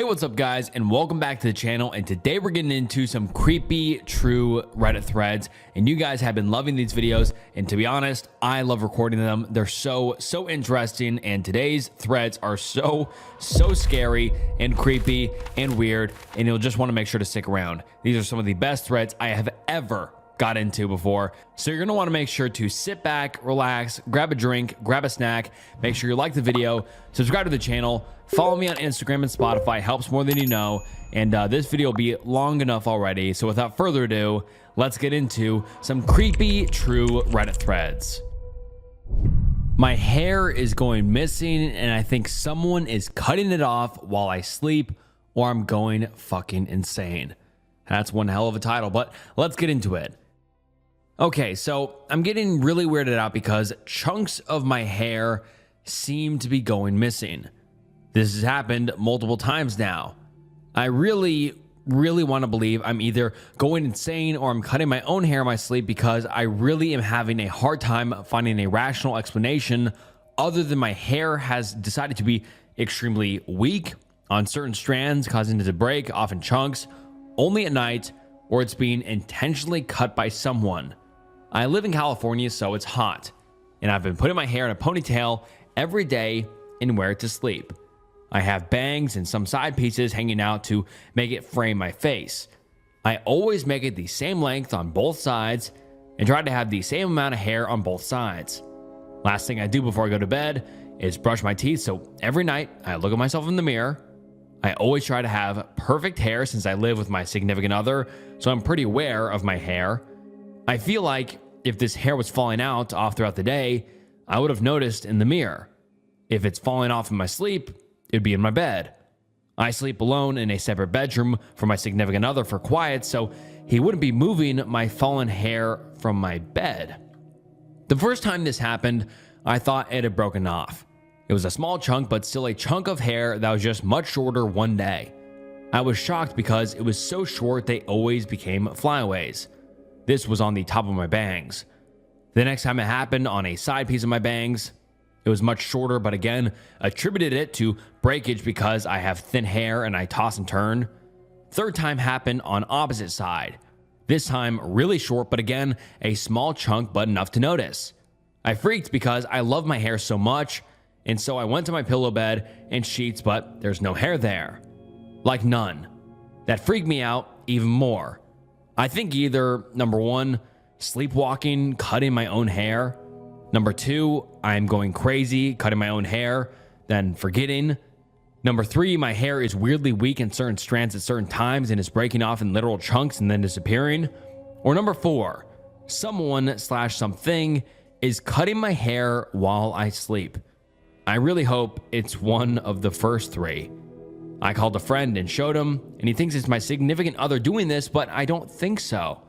Hey, what's up guys, and welcome back to the channel. And today we're getting into some creepy true Reddit threads, and you guys have been loving these videos, and to be honest, I love recording them. They're so interesting, and today's threads are so scary and creepy and weird, and you'll just want to make sure to stick around. These are some of the best threads I have ever got into before, so you're gonna want to make sure to sit back, relax, grab a drink, grab a snack, make sure you like the video, subscribe to the channel, follow me on Instagram and Spotify, helps more than you know. And this video will be long enough already, so without further ado, let's get into some creepy true Reddit threads. My hair is going missing, and I think someone is cutting it off while I sleep, or I'm going fucking insane. That's one hell of a title, but let's get into it. Okay, so I'm getting really weirded out because chunks of my hair seem to be going missing. This has happened multiple times now. I really want to believe I'm either going insane or I'm cutting my own hair in my sleep, because I really am having a hard time finding a rational explanation other than my hair has decided to be extremely weak on certain strands, causing it to break off in chunks only at night, or it's being intentionally cut by someone. I live in California, so it's hot, and I've been putting my hair in a ponytail every day and wear it to sleep. I have bangs and some side pieces hanging out to make it frame my face. I always make it the same length on both sides and try to have the same amount of hair on both sides. Last thing I do before I go to bed is brush my teeth, so every night I look at myself in the mirror. I always try to have perfect hair since I live with my significant other, so I'm pretty aware of my hair. I feel like if this hair was falling out off throughout the day, I would have noticed in the mirror. If it's falling off in my sleep, it'd be in my bed. I sleep alone in a separate bedroom from my significant other for quiet, so he wouldn't be moving my fallen hair from my bed. The first time this happened, I thought it had broken off. It was a small chunk, but still a chunk of hair that was just much shorter one day. I was shocked because it was so short they always became flyaways. This was on the top of my bangs. The next time it happened on a side piece of my bangs. It was much shorter, but again, attributed it to breakage because I have thin hair and I toss and turn. Third time happened on opposite side. This time really short, but again, a small chunk, but enough to notice. I freaked because I love my hair so much, and so I went to my pillow bed and sheets, but there's no hair there. Like none. That freaked me out even more. I think either, number one, sleepwalking, cutting my own hair. Number two, I'm going crazy, cutting my own hair, then forgetting. Number three, my hair is weirdly weak in certain strands at certain times and is breaking off in literal chunks and then disappearing. Or number four, someone/something is cutting my hair while I sleep. I really hope it's one of the first three. I called a friend and showed him, and he thinks it's my significant other doing this, but I don't think so.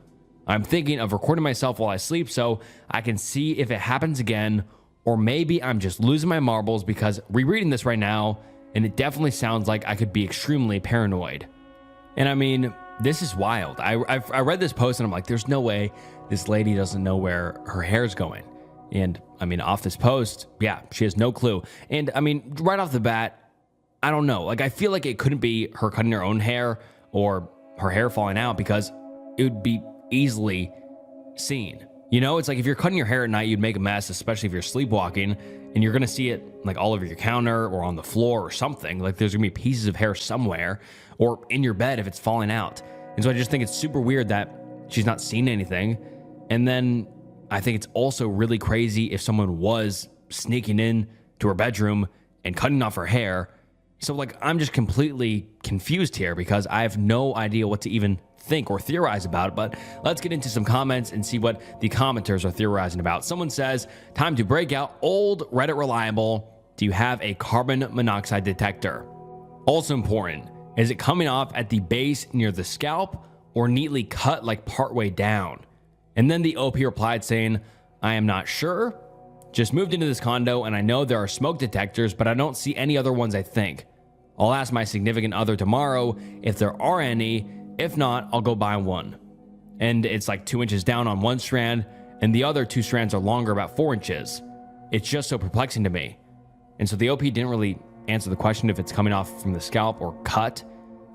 I'm thinking of recording myself while I sleep so I can see if it happens again, or maybe I'm just losing my marbles because rereading this right now, and it definitely sounds like I could be extremely paranoid. And I mean, this is wild. I read this post and I'm like, there's no way this lady doesn't know where her hair's going. And I mean, off this post, yeah, she has no clue. And I mean, right off the bat, I don't know. Like, I feel like it couldn't be her cutting her own hair or her hair falling out, because it would be easily seen. You know, it's like if you're cutting your hair at night, you'd make a mess, especially if you're sleepwalking, and you're going to see it like all over your counter or on the floor or something. Like, there's going to be pieces of hair somewhere, or in your bed if it's falling out. And so I just think it's super weird that she's not seen anything. And then I think it's also really crazy if someone was sneaking in to her bedroom and cutting off her hair. So like, I'm just completely confused here because I have no idea what to even think or theorize about it. But let's get into some comments and see what the commenters are theorizing about. Someone says, time to break out old Reddit reliable. Do you have a carbon monoxide detector? Also important, is it coming off at the base near the scalp or neatly cut like partway down? And then the OP replied saying, I am not sure. Just moved into this condo and I know there are smoke detectors, but I don't see any other ones. I think I'll ask my significant other tomorrow if there are any. If not, I'll go buy one. And it's like 2 inches down on one strand and the other 2 strands are longer, about 4 inches. It's just so perplexing to me. And so the OP didn't really answer the question if it's coming off from the scalp or cut.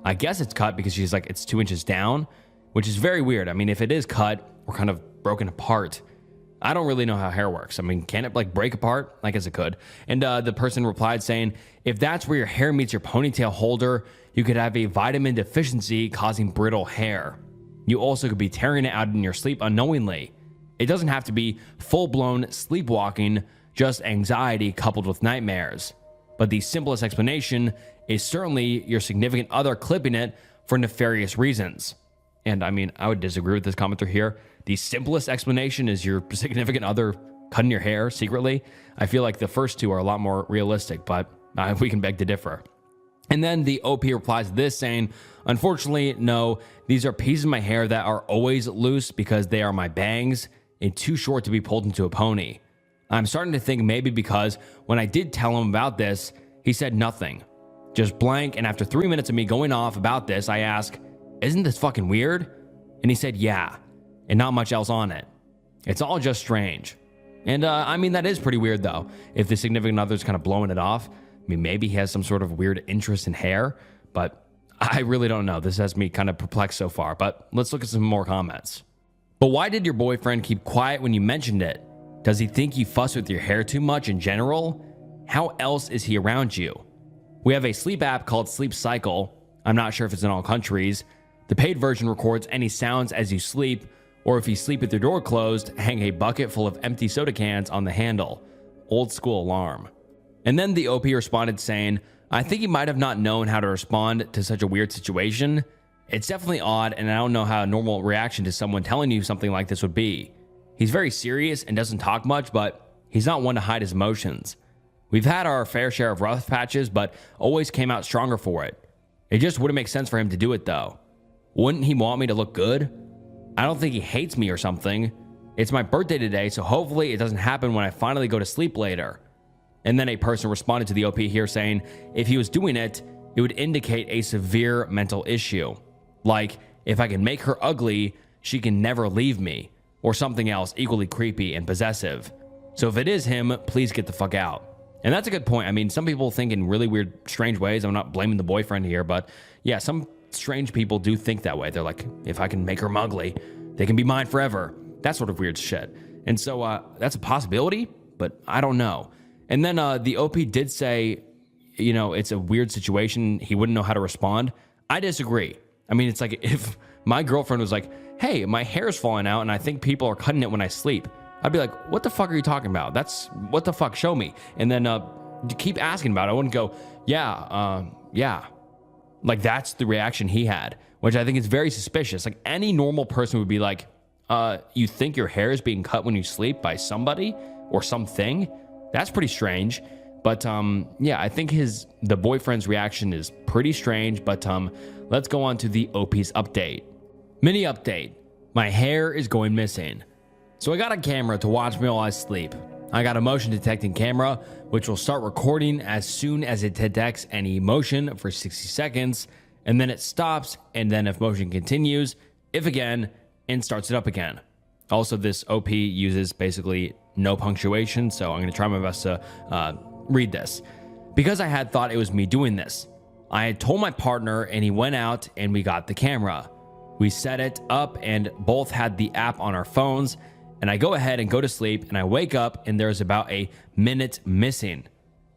I guess it's cut because she's like, it's 2 inches down, which is very weird. I mean, if it is cut or kind of broken apart, I don't really know how hair works. I mean, can it like break apart? I guess it could. And the person replied saying, if that's where your hair meets your ponytail holder, you could have a vitamin deficiency causing brittle hair. You also could be tearing it out in your sleep unknowingly. It doesn't have to be full-blown sleepwalking, just anxiety coupled with nightmares. But the simplest explanation is certainly your significant other clipping it for nefarious reasons. And I mean, I would disagree with this commenter here. The simplest explanation is your significant other cutting your hair secretly. I feel like the first two are a lot more realistic, but we can beg to differ. And then the OP replies to this saying, unfortunately, no, these are pieces of my hair that are always loose because they are my bangs and too short to be pulled into a pony. I'm starting to think maybe because when I did tell him about this, he said nothing, just blank. And after 3 minutes of me going off about this, I asked, isn't this fucking weird? And he said, yeah, and not much else on it. It's all just strange. And I mean, that is pretty weird though. If the significant other's kind of blowing it off, I mean, maybe he has some sort of weird interest in hair, but I really don't know. This has me kind of perplexed so far, but let's look at some more comments. But why did your boyfriend keep quiet when you mentioned it? Does he think you fuss with your hair too much in general? How else is he around you? We have a sleep app called Sleep Cycle. I'm not sure if it's in all countries. The paid version records any sounds as you sleep, or if you sleep with your door closed, hang a bucket full of empty soda cans on the handle. Old school alarm. And then the OP responded saying, I think he might have not known how to respond to such a weird situation. It's definitely odd, and I don't know how a normal reaction to someone telling you something like this would be. He's very serious and doesn't talk much, but he's not one to hide his emotions. We've had our fair share of rough patches, but always came out stronger for it. It just wouldn't make sense for him to do it though. Wouldn't he want me to look good? I don't think he hates me or something. It's my birthday today, so hopefully it doesn't happen when I finally go to sleep later. And then a person responded to the OP here saying, if he was doing it, it would indicate a severe mental issue. Like, if I can make her ugly, she can never leave me, or something else equally creepy and possessive. So if it is him, please get the fuck out. And that's a good point. I mean, some people think in really weird, strange ways. I'm not blaming the boyfriend here, but yeah, some strange people do think that way. They're like, if I can make her ugly, they can be mine forever. That sort of weird shit. And so that's a possibility, but I don't know. And then the OP did say, you know, it's a weird situation. He wouldn't know how to respond. I disagree. I mean, it's like if my girlfriend was like, hey, my hair's falling out and I think people are cutting it when I sleep, I'd be like, what the fuck are you talking about? That's what the fuck, show me. And then keep asking about it. I wouldn't go, yeah. Like that's the reaction he had, which I think is very suspicious. Like any normal person would be like, you think your hair is being cut when you sleep by somebody or something? That's pretty strange. But yeah, I think the boyfriend's reaction is pretty strange. But let's go on to the OP's update. Mini update. My hair is going missing. So I got a camera to watch me while I sleep. I got a motion detecting camera, which will start recording as soon as it detects any motion for 60 seconds, and then it stops, and then if motion continues, if again, and starts it up again. Also, this OP uses basically no punctuation, so I'm going to try my best to read this. Because I had thought it was me doing this, I had told my partner, and he went out, and we got the camera. We set it up, and both had the app on our phones, and I go ahead and go to sleep, and I wake up, and there's about a minute missing.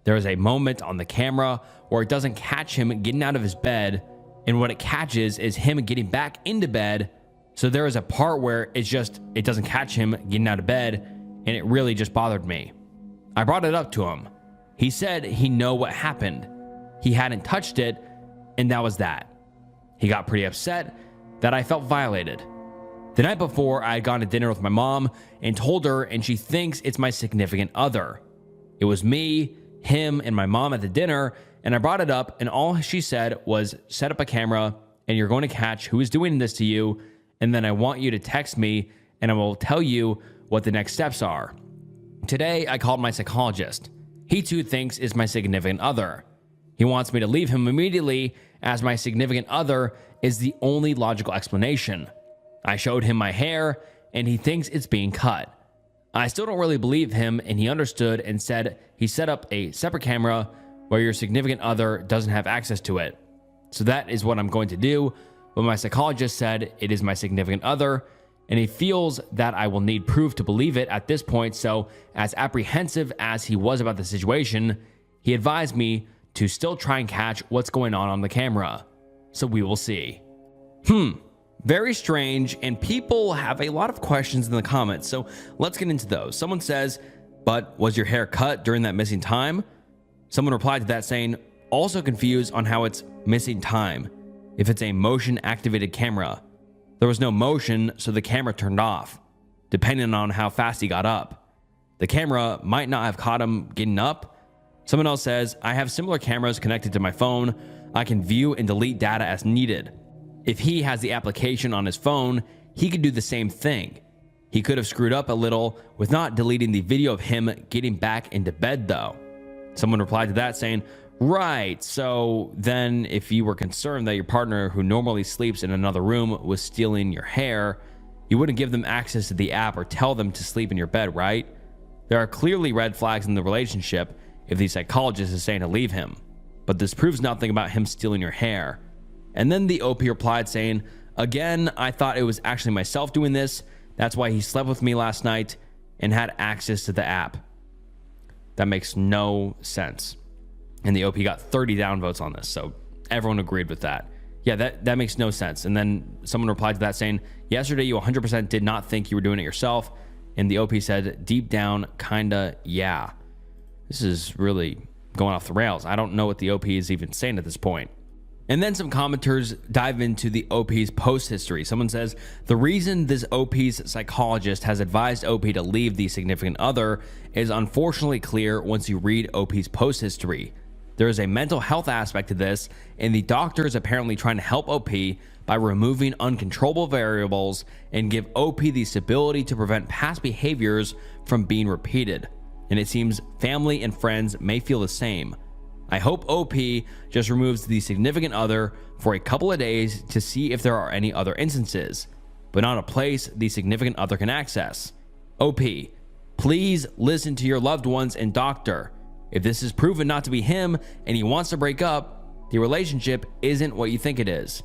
There is a moment on the camera where it doesn't catch him getting out of his bed, and what it catches is him getting back into bed. So there is a part where it doesn't catch him getting out of bed, and it really just bothered me. I brought it up to him. He said he knew what happened. He hadn't touched it, and that was that. He got pretty upset that I felt violated. The night before, I had gone to dinner with my mom and told her, and she thinks it's my significant other. It was me, him, and my mom at the dinner, and I brought it up, and all she said was, set up a camera, and you're going to catch who is doing this to you, and then I want you to text me, and I will tell you what the next steps are. Today, I called my psychologist. He too thinks it's my significant other. He wants me to leave him immediately, as my significant other is the only logical explanation. I showed him my hair, and he thinks it's being cut. I still don't really believe him, and he understood and said he set up a separate camera, where your significant other doesn't have access to it. So that is what I'm going to do. But my psychologist said it is my significant other, and he feels that I will need proof to believe it at this point. So as apprehensive as he was about the situation, he advised me to still try and catch what's going on the camera. So we will see. Very strange, and people have a lot of questions in the comments, so let's get into those. Someone says, but was your hair cut during that missing time? Someone replied to that saying, also confused on how it's missing time if it's a motion activated camera. There was no motion, so the camera turned off, depending on how fast he got up. The camera might not have caught him getting up. Someone else says, I have similar cameras connected to my phone. I can view and delete data as needed. If he has the application on his phone, he could do the same thing. He could have screwed up a little with not deleting the video of him getting back into bed though. Someone replied to that saying, right, so then if you were concerned that your partner who normally sleeps in another room was stealing your hair, you wouldn't give them access to the app or tell them to sleep in your bed, right? There are clearly red flags in the relationship if the psychologist is saying to leave him, but this proves nothing about him stealing your hair. And then the OP replied saying, again, I thought it was actually myself doing this. That's why he slept with me last night and had access to the app. That makes no sense. And the OP got 30 downvotes on this, so everyone agreed with that. Yeah, that makes no sense. And then someone replied to that saying, yesterday you 100% did not think you were doing it yourself. And the OP said, deep down, kinda, yeah. This is really going off the rails. I don't know what the OP is even saying at this point. And then some commenters dive into the OP's post history. Someone says, the reason this OP's psychologist has advised OP to leave the significant other is unfortunately clear once you read OP's post history. There is a mental health aspect to this, and the doctor is apparently trying to help OP by removing uncontrollable variables and give OP the stability to prevent past behaviors from being repeated. And it seems family and friends may feel the same. I hope OP just removes the significant other for a couple of days to see if there are any other instances, but not a place the significant other can access. OP, please listen to your loved ones and doctor. If this is proven not to be him and he wants to break up, the relationship isn't what you think it is.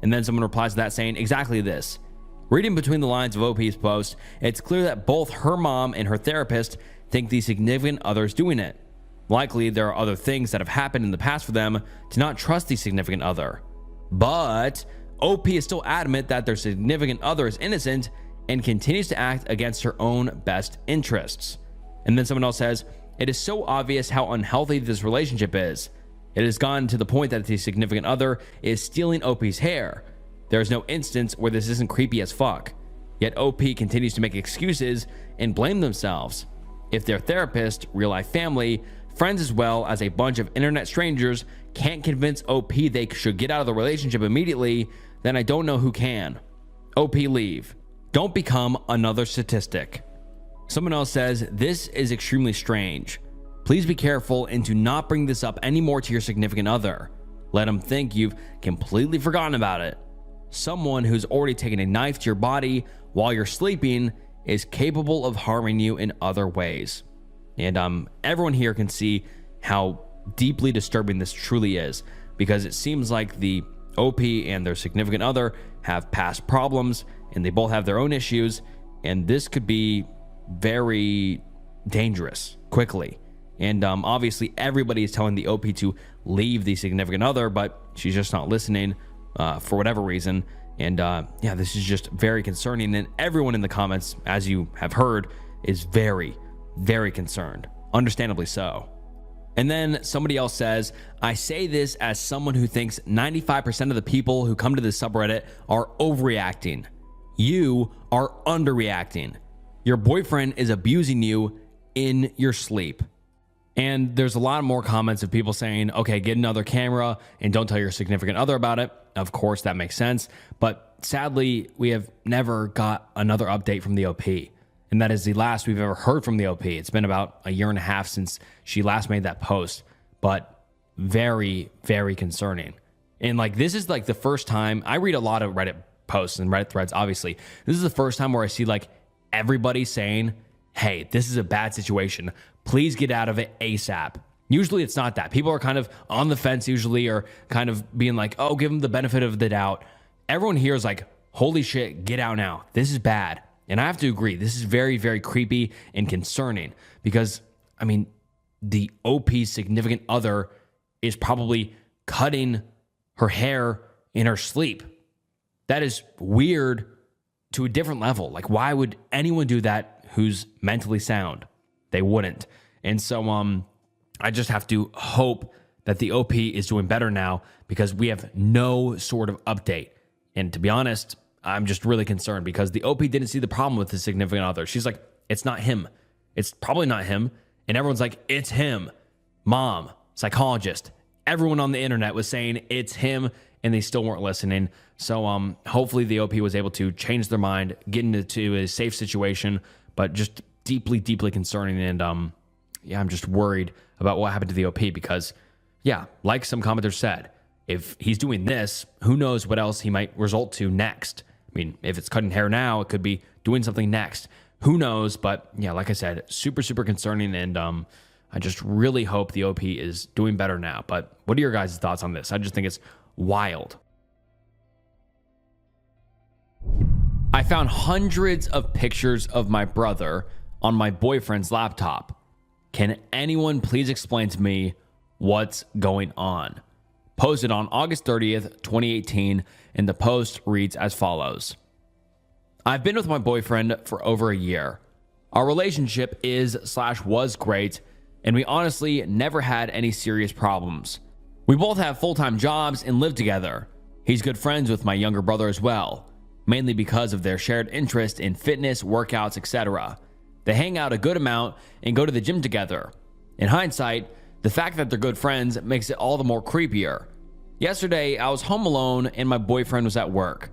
And then someone replies to that saying exactly this. Reading between the lines of OP's post, it's clear that both her mom and her therapist think the significant other is doing it. Likely, there are other things that have happened in the past for them to not trust the significant other. But OP is still adamant that their significant other is innocent and continues to act against her own best interests. And then someone else says, it is so obvious how unhealthy this relationship is. It has gotten to the point that the significant other is stealing OP's hair. There is no instance where this isn't creepy as fuck. Yet OP continues to make excuses and blame themselves. If their therapist, real life family, friends as well as a bunch of internet strangers can't convince OP they should get out of the relationship immediately, then I don't know who can. OP leave. Don't become another statistic. Someone else says, this is extremely strange. Please be careful and do not bring this up anymore to your significant other. Let them think you've completely forgotten about it. Someone who's already taken a knife to your body while you're sleeping is capable of harming you in other ways. And everyone here can see how deeply disturbing this truly is, because it seems like the OP and their significant other have past problems and they both have their own issues, and this could be very dangerous quickly. And obviously everybody is telling the OP to leave the significant other, but she's just not listening for whatever reason. And yeah, this is just very concerning, and everyone in the comments, as you have heard, is very, very concerned, understandably so. And then somebody else says, I say this as someone who thinks 95% of the people who come to this subreddit are overreacting. You are underreacting. Your boyfriend is abusing you in your sleep. And there's a lot more comments of people saying, okay, get another camera and don't tell your significant other about it. Of course, that makes sense. But sadly, we have never got another update from the OP. And that is the last we've ever heard from the OP. It's been about a year and a half since she last made that post, but very, very concerning. And like, this is like the first time I read a lot of Reddit posts and Reddit threads, obviously. This is the first time where I see like everybody saying, hey, this is a bad situation. Please get out of it ASAP. Usually it's not that. People are kind of on the fence usually, or kind of being like, oh, give them the benefit of the doubt. Everyone here is like, holy shit, get out now. This is bad. And I have to agree, this is very, very creepy and concerning because, I mean, the OP's significant other is probably cutting her hair in her sleep. That is weird to a different level. Like, why would anyone do that who's mentally sound? They wouldn't. And so, I just have to hope that the OP is doing better now because we have no sort of update. And to be honest, I'm just really concerned because the OP didn't see the problem with his significant other. She's like, it's not him. It's probably not him. And everyone's like, it's him. Mom, psychologist, everyone on the internet was saying it's him, and they still weren't listening. So hopefully the OP was able to change their mind, get into a safe situation, but just deeply, deeply concerning. And yeah, I'm just worried about what happened to the OP because, yeah, like some commenters said, if he's doing this, who knows what else he might result to next. I mean, if it's cutting hair now, it could be doing something next. Who knows? But yeah, like I said, super, super concerning. And I just really hope the OP is doing better now. But what are your guys' thoughts on this? I just think it's wild. I found hundreds of pictures of my brother on my boyfriend's laptop. Can anyone please explain to me what's going on? Posted on August 30th, 2018, and the post reads as follows. I've been with my boyfriend for over a year. Our relationship is/was great, and we honestly never had any serious problems. We both have full-time jobs and live together. He's good friends with my younger brother as well, mainly because of their shared interest in fitness, workouts, etc. They hang out a good amount and go to the gym together. In hindsight, the fact that they're good friends makes it all the more creepier. Yesterday, I was home alone and my boyfriend was at work.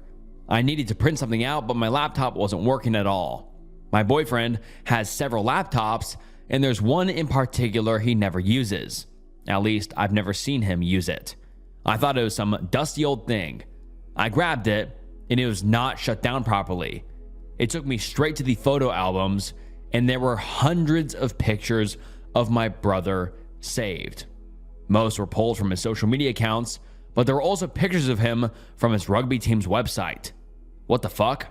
I needed to print something out, but my laptop wasn't working at all. My boyfriend has several laptops, and there's one in particular he never uses. At least, I've never seen him use it. I thought it was some dusty old thing. I grabbed it, and it was not shut down properly. It took me straight to the photo albums, and there were hundreds of pictures of my brother saved. Most were pulled from his social media accounts, but there were also pictures of him from his rugby team's website. What the fuck?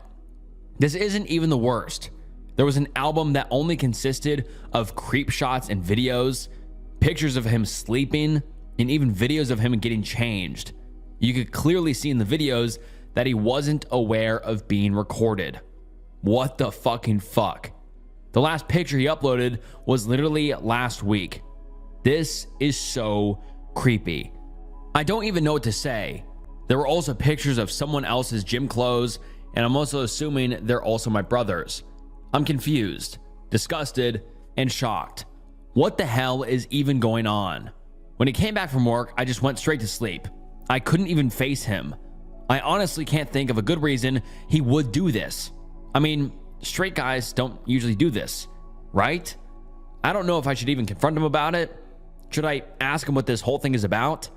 This isn't even the worst. There was an album that only consisted of creep shots and videos, pictures of him sleeping, and even videos of him getting changed. You could clearly see in the videos that he wasn't aware of being recorded. What the fucking fuck? The last picture he uploaded was literally last week. This is so creepy. I don't even know what to say. There were also pictures of someone else's gym clothes, and I'm also assuming they're also my brother's. I'm confused, disgusted, and shocked. What the hell is even going on? When he came back from work, I just went straight to sleep. I couldn't even face him. I honestly can't think of a good reason he would do this. I mean, straight guys don't usually do this, right? I don't know if I should even confront him about it. Should I ask him what this whole thing is about?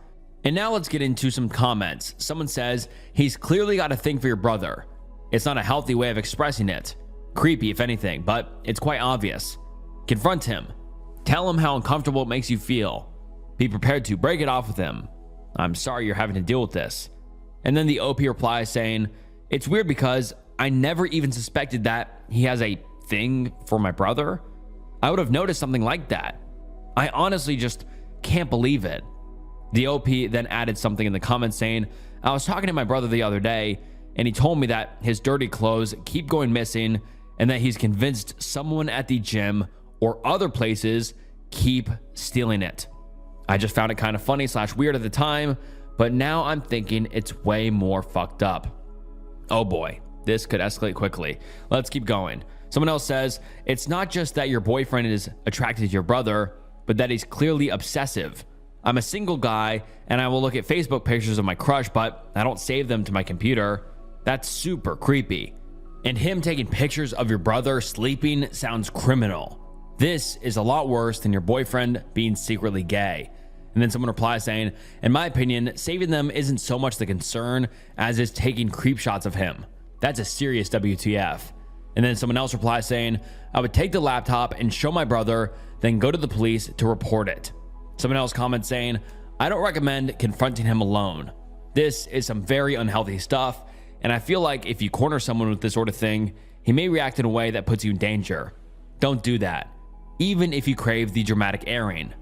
And now let's get into some comments. Someone says, he's clearly got a thing for your brother. It's not a healthy way of expressing it. Creepy, if anything, but it's quite obvious. Confront him. Tell him how uncomfortable it makes you feel. Be prepared to break it off with him. I'm sorry you're having to deal with this. And then the OP replies saying, it's weird because I never even suspected that he has a thing for my brother. I would have noticed something like that. I honestly just can't believe it. The OP then added something in the comments saying, I was talking to my brother the other day and he told me that his dirty clothes keep going missing and that he's convinced someone at the gym or other places keep stealing it. I just found it kind of funny / weird at the time, but now I'm thinking it's way more fucked up. Oh boy, this could escalate quickly. Let's keep going. Someone else says, it's not just that your boyfriend is attracted to your brother, but that he's clearly obsessive. I'm a single guy and I will look at Facebook pictures of my crush, but I don't save them to my computer. That's super creepy. And him taking pictures of your brother sleeping sounds criminal. This is a lot worse than your boyfriend being secretly gay. And then someone replies saying, in my opinion, saving them isn't so much the concern as is taking creep shots of him. That's a serious WTF. And then someone else replies saying, I would take the laptop and show my brother, then go to the police to report it. Someone else comments saying, I don't recommend confronting him alone. This is some very unhealthy stuff, and I feel like if you corner someone with this sort of thing, he may react in a way that puts you in danger. Don't do that, even if you crave the dramatic airing.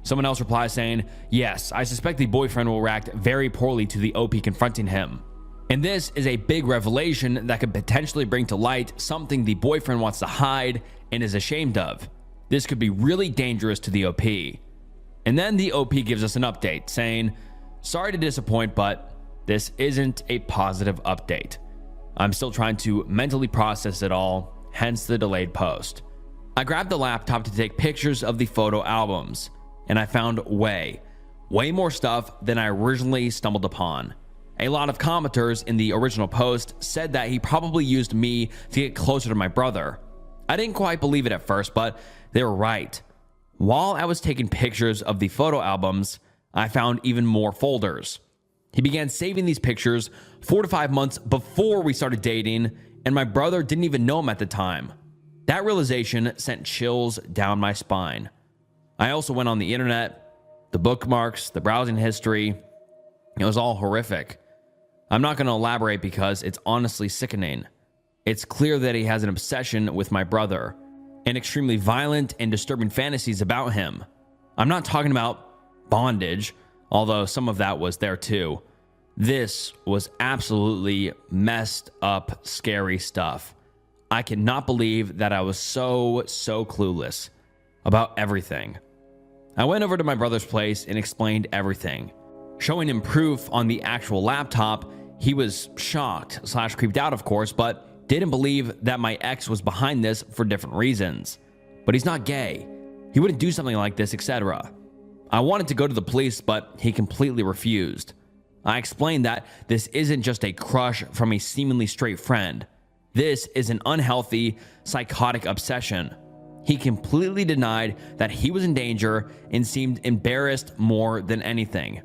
Someone else replies saying, yes, I suspect the boyfriend will react very poorly to the OP confronting him. And this is a big revelation that could potentially bring to light something the boyfriend wants to hide and is ashamed of. This could be really dangerous to the OP. And then the OP gives us an update saying, sorry to disappoint, but this isn't a positive update. I'm still trying to mentally process it all, hence the delayed post. I grabbed the laptop to take pictures of the photo albums, and I found way more stuff than I originally stumbled upon. A lot of commenters in the original post said that he probably used me to get closer to my brother. I didn't quite believe it at first, but they were right. While I was taking pictures of the photo albums, I found even more folders. He began saving these pictures 4 to 5 months before we started dating, and my brother didn't even know him at the time. That realization sent chills down my spine. I also went on the internet, the bookmarks, the browsing history. It was all horrific. I'm not going to elaborate because it's honestly sickening. It's clear that he has an obsession with my brother and extremely violent and disturbing fantasies about him. I'm not talking about bondage, although some of that was there too. This was absolutely messed up, scary stuff. I cannot believe that I was so clueless about everything. I went over to my brother's place and explained everything. Showing him proof on the actual laptop, he was shocked / creeped out, of course, but didn't believe that my ex was behind this for different reasons. But he's not gay. He wouldn't do something like this, etc. I wanted to go to the police, but he completely refused. I explained that this isn't just a crush from a seemingly straight friend. This is an unhealthy, psychotic obsession. He completely denied that he was in danger and seemed embarrassed more than anything.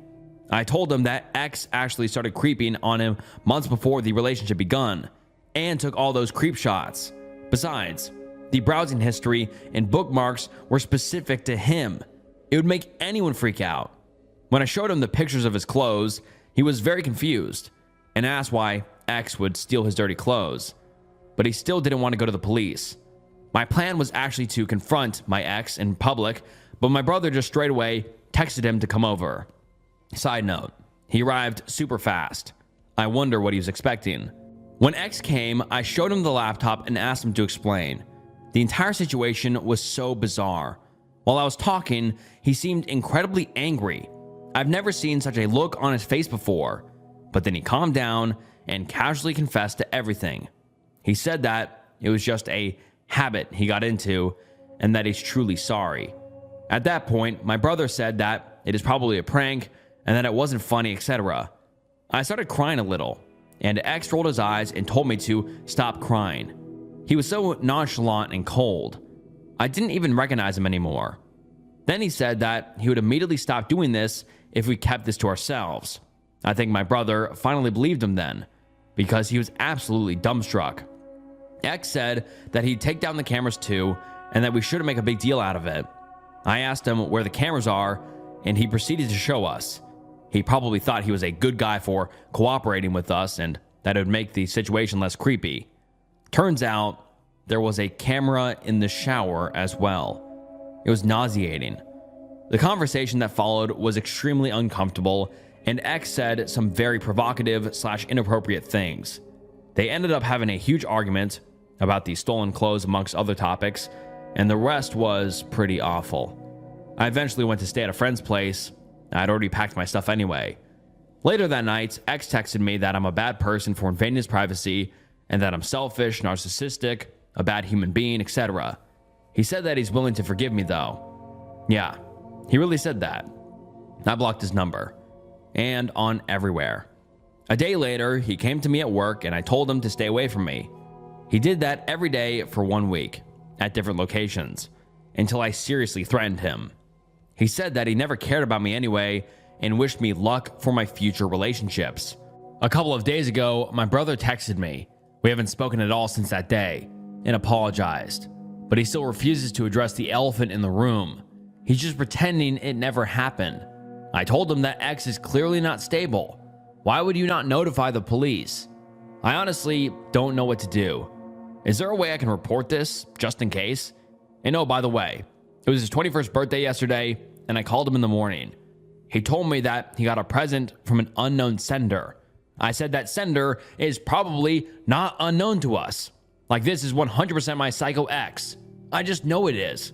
I told him that X actually started creeping on him months before the relationship begun and took all those creep shots. Besides, the browsing history and bookmarks were specific to him. It would make anyone freak out. When I showed him the pictures of his clothes, he was very confused and asked why X would steal his dirty clothes. But he still didn't want to go to the police. My plan was actually to confront my ex in public, but my brother just straight away texted him to come over. Side note, he arrived super fast. I wonder what he was expecting. When X came, I showed him the laptop and asked him to explain. The entire situation was so bizarre. While I was talking, he seemed incredibly angry. I've never seen such a look on his face before, but then he calmed down and casually confessed to everything. He said that it was just a habit he got into and that he's truly sorry. At that point, my brother said that it is probably a prank and that it wasn't funny, etc. I started crying a little, and X rolled his eyes and told me to stop crying. He was so nonchalant and cold. I didn't even recognize him anymore. Then he said that he would immediately stop doing this if we kept this to ourselves. I think my brother finally believed him then, because he was absolutely dumbstruck. X said that he'd take down the cameras too, and that we shouldn't make a big deal out of it. I asked him where the cameras are, and he proceeded to show us. He probably thought he was a good guy for cooperating with us and that it would make the situation less creepy. Turns out, there was a camera in the shower as well. It was nauseating. The conversation that followed was extremely uncomfortable, and X said some very provocative / inappropriate things. They ended up having a huge argument about the stolen clothes amongst other topics, and the rest was pretty awful. I eventually went to stay at a friend's place. I'd already packed my stuff anyway. Later that night, X texted me that I'm a bad person for invading his privacy and that I'm selfish, narcissistic, a bad human being, etc. He said that he's willing to forgive me though. Yeah, he really said that. I blocked his number. And on everywhere. A day later, he came to me at work and I told him to stay away from me. He did that every day for 1 week, at different locations, until I seriously threatened him. He said that he never cared about me anyway and wished me luck for my future relationships. A couple of days ago, my brother texted me. We haven't spoken at all since that day, and apologized. But he still refuses to address the elephant in the room. He's just pretending it never happened. I told him that X is clearly not stable. Why would you not notify the police? I honestly don't know what to do. Is there a way I can report this, just in case? And oh, by the way, it was his 21st birthday yesterday, and I called him in the morning. He told me that he got a present from an unknown sender. I said that sender is probably not unknown to us. Like, this is 100% my psycho ex. I just know it is.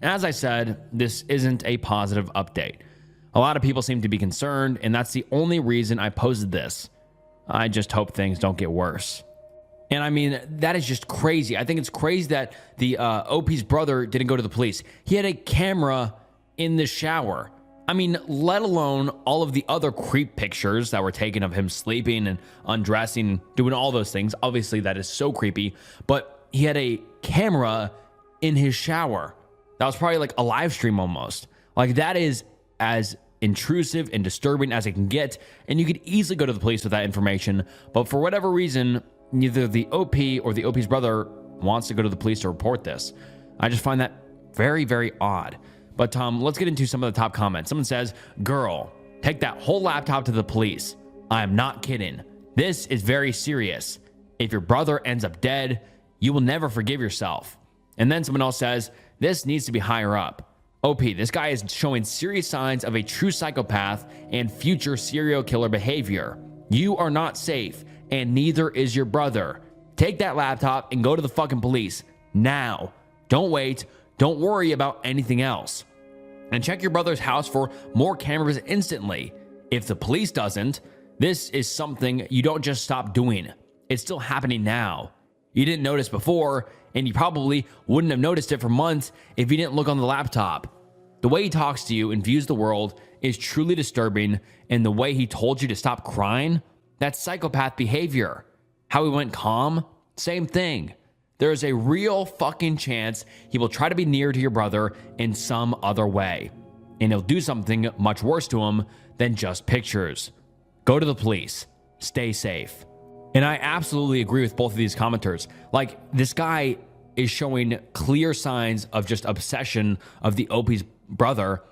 As I said, this isn't a positive update. A lot of people seem to be concerned, and that's the only reason I posted this. I just hope things don't get worse. And I mean, that is just crazy. I think it's crazy that the OP's brother didn't go to the police. He had a camera in the shower. I mean, let alone all of the other creep pictures that were taken of him sleeping and undressing, doing all those things. Obviously, that is so creepy. But he had a camera in his shower. That was probably like a live stream almost. Like, that is as intrusive and disturbing as it can get. And you could easily go to the police with that information. But for whatever reason, neither the OP or the OP's brother wants to go to the police to report this. I just find that very, very odd. But let's get into some of the top comments. Someone says, "Girl, take that whole laptop to the police. I am not kidding. This is very serious. If your brother ends up dead, you will never forgive yourself." And then someone else says, "This needs to be higher up. OP, this guy is showing serious signs of a true psychopath and future serial killer behavior. You are not safe, and neither is your brother. Take that laptop and go to the fucking police now. Don't wait. Don't worry about anything else. And check your brother's house for more cameras instantly. If the police doesn't, this is something you don't just stop doing. It's still happening now. You didn't notice before, and you probably wouldn't have noticed it for months if you didn't look on the laptop. The way he talks to you and views the world is truly disturbing, and the way he told you to stop crying, that's psychopath behavior. How he went calm, same thing. There is a real fucking chance he will try to be near to your brother in some other way, and he'll do something much worse to him than just pictures. Go to the police. Stay safe." And I absolutely agree with both of these commenters. Like, this guy is showing clear signs of just obsession of the OP's brother.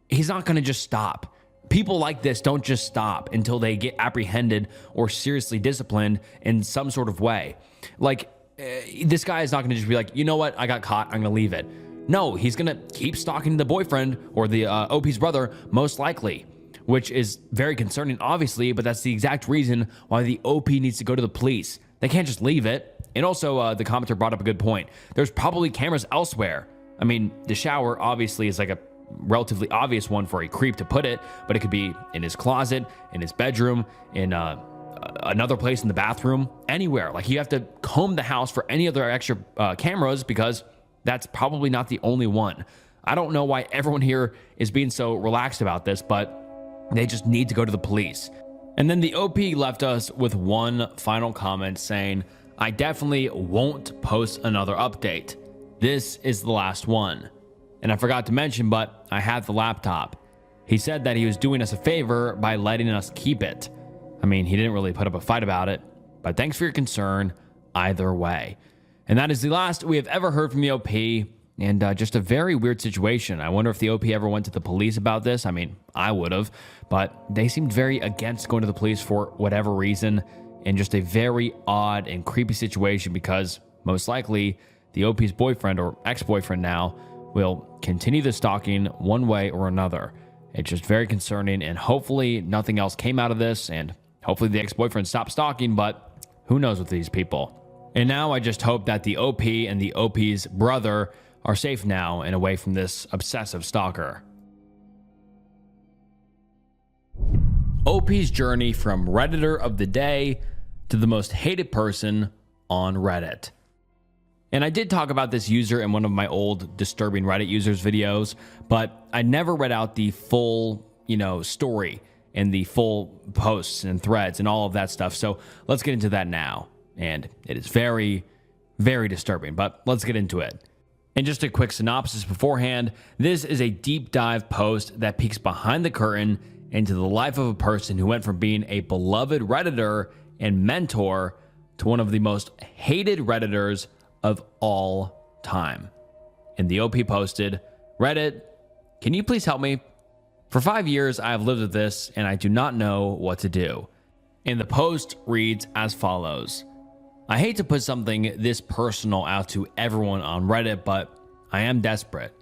He's not going to just stop. People like this don't just stop until they get apprehended or seriously disciplined in some sort of way. Like, this guy is not going to just be like, you know what, I got caught, I'm going to leave it. No, he's going to keep stalking the boyfriend or the OP's brother, most likely, which is very concerning, obviously, but that's the exact reason why the OP needs to go to the police. They can't just leave it. And also, the commenter brought up a good point. There's probably cameras elsewhere. I mean, the shower obviously is like a relatively obvious one for a creep to put it, but it could be in his closet, in his bedroom, in another place in the bathroom, anywhere. Like, you have to comb the house for any other extra cameras, because that's probably not the only one. I don't know why everyone here is being so relaxed about this, but they just need to go to the police. And then the OP left us with one final comment saying, "I definitely won't post another update. This is the last one." And I forgot to mention, but I have the laptop. He said that he was doing us a favor by letting us keep it. I mean, he didn't really put up a fight about it, but thanks for your concern either way. And that is the last we have ever heard from the OP, and just a very weird situation. I wonder if the OP ever went to the police about this. I mean, I would have, but they seemed very against going to the police for whatever reason, and just a very odd and creepy situation, because most likely the OP's boyfriend, or ex-boyfriend now, will continue the stalking one way or another. It's just very concerning, and hopefully nothing else came out of this, and hopefully the ex-boyfriend stopped stalking, but who knows with these people. And now I just hope that the OP and the OP's brother are safe now and away from this obsessive stalker. OP's journey from Redditor of the day to the most hated person on Reddit. And I did talk about this user in one of my old disturbing Reddit users videos, but I never read out the full, story and the full posts and threads and all of that stuff. So let's get into that now. And it is very, very disturbing, but let's get into it. And just a quick synopsis beforehand, this is a deep dive post that peeks behind the curtain into the life of a person who went from being a beloved Redditor and mentor to one of the most hated Redditors of all time. And the OP posted, "Reddit Can you please help me? For 5 years, I have lived with this and I do not know what to do. And the post reads as follows. I hate to put something this personal out to everyone on Reddit, but I am desperate.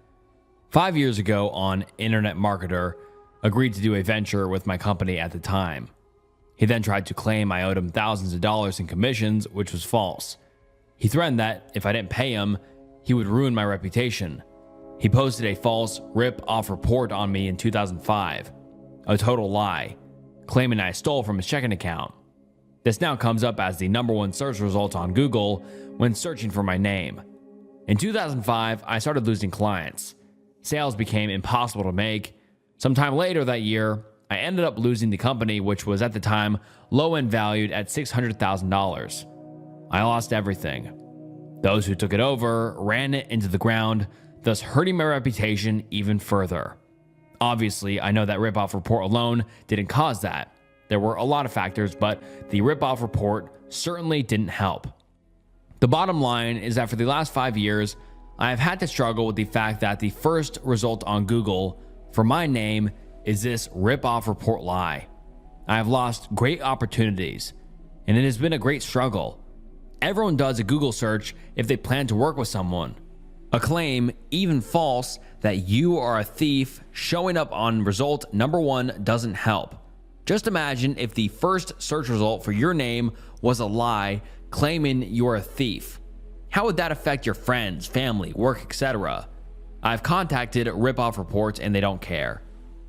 5 years ago, on Internet Marketer agreed to do a venture with my company at the time. He then tried to claim I owed him thousands of dollars in commissions, which was false. He threatened that if I didn't pay him, he would ruin my reputation. He posted a false rip-off report on me in 2005, a total lie, claiming I stole from his checking account. This now comes up as the #1 search result on Google when searching for my name. In 2005, I started losing clients. Sales became impossible to make. Sometime later that year, I ended up losing the company, which was at the time low-end valued at $600,000. I lost everything. Those who took it over ran it into the ground, thus hurting my reputation even further. Obviously, I know that rip-off report alone didn't cause that. There were a lot of factors, but the rip-off report certainly didn't help. The bottom line is that for the last 5 years, I have had to struggle with the fact that the first result on Google for my name is this rip-off report lie. I have lost great opportunities, and it has been a great struggle. Everyone does a Google search if they plan to work with someone. A claim, even false, that you are a thief showing up on result #1 doesn't help. Just imagine if the first search result for your name was a lie claiming you're a thief. How would that affect your friends, family, work, etc.? I've contacted rip-off reports and they don't care.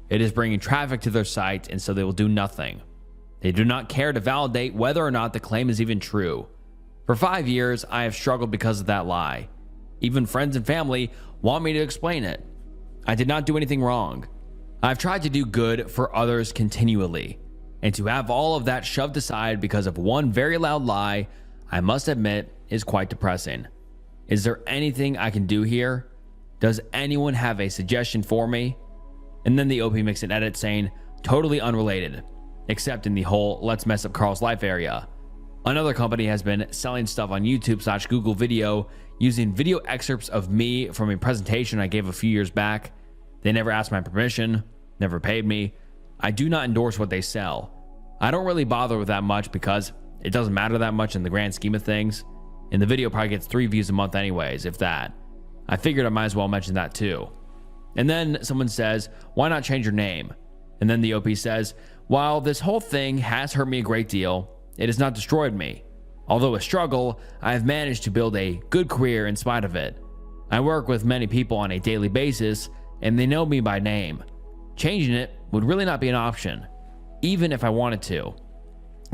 It is bringing traffic to their site, and so they will do nothing. They do not care to validate whether or not the claim is even true. For 5 years, I have struggled because of that lie. Even friends and family want me to explain it. I did not do anything wrong. I've tried to do good for others continually, and to have all of that shoved aside because of one very loud lie, I must admit, is quite depressing. Is there anything I can do here? Does anyone have a suggestion for me? And then the OP makes an edit saying, totally unrelated, except in the whole let's mess up Carl's life area. Another company has been selling stuff on YouTube/Google video using video excerpts of me from a presentation I gave a few years back. They never asked my permission, never paid me. I do not endorse what they sell. I don't really bother with that much because it doesn't matter that much in the grand scheme of things. And the video probably gets 3 views a month anyways, if that. I figured I might as well mention that too. And then someone says, why not change your name? And then the OP says, while this whole thing has hurt me a great deal, it has not destroyed me. Although a struggle, I have managed to build a good career in spite of it. I work with many people on a daily basis, and they know me by name. Changing it would really not be an option, even if I wanted to.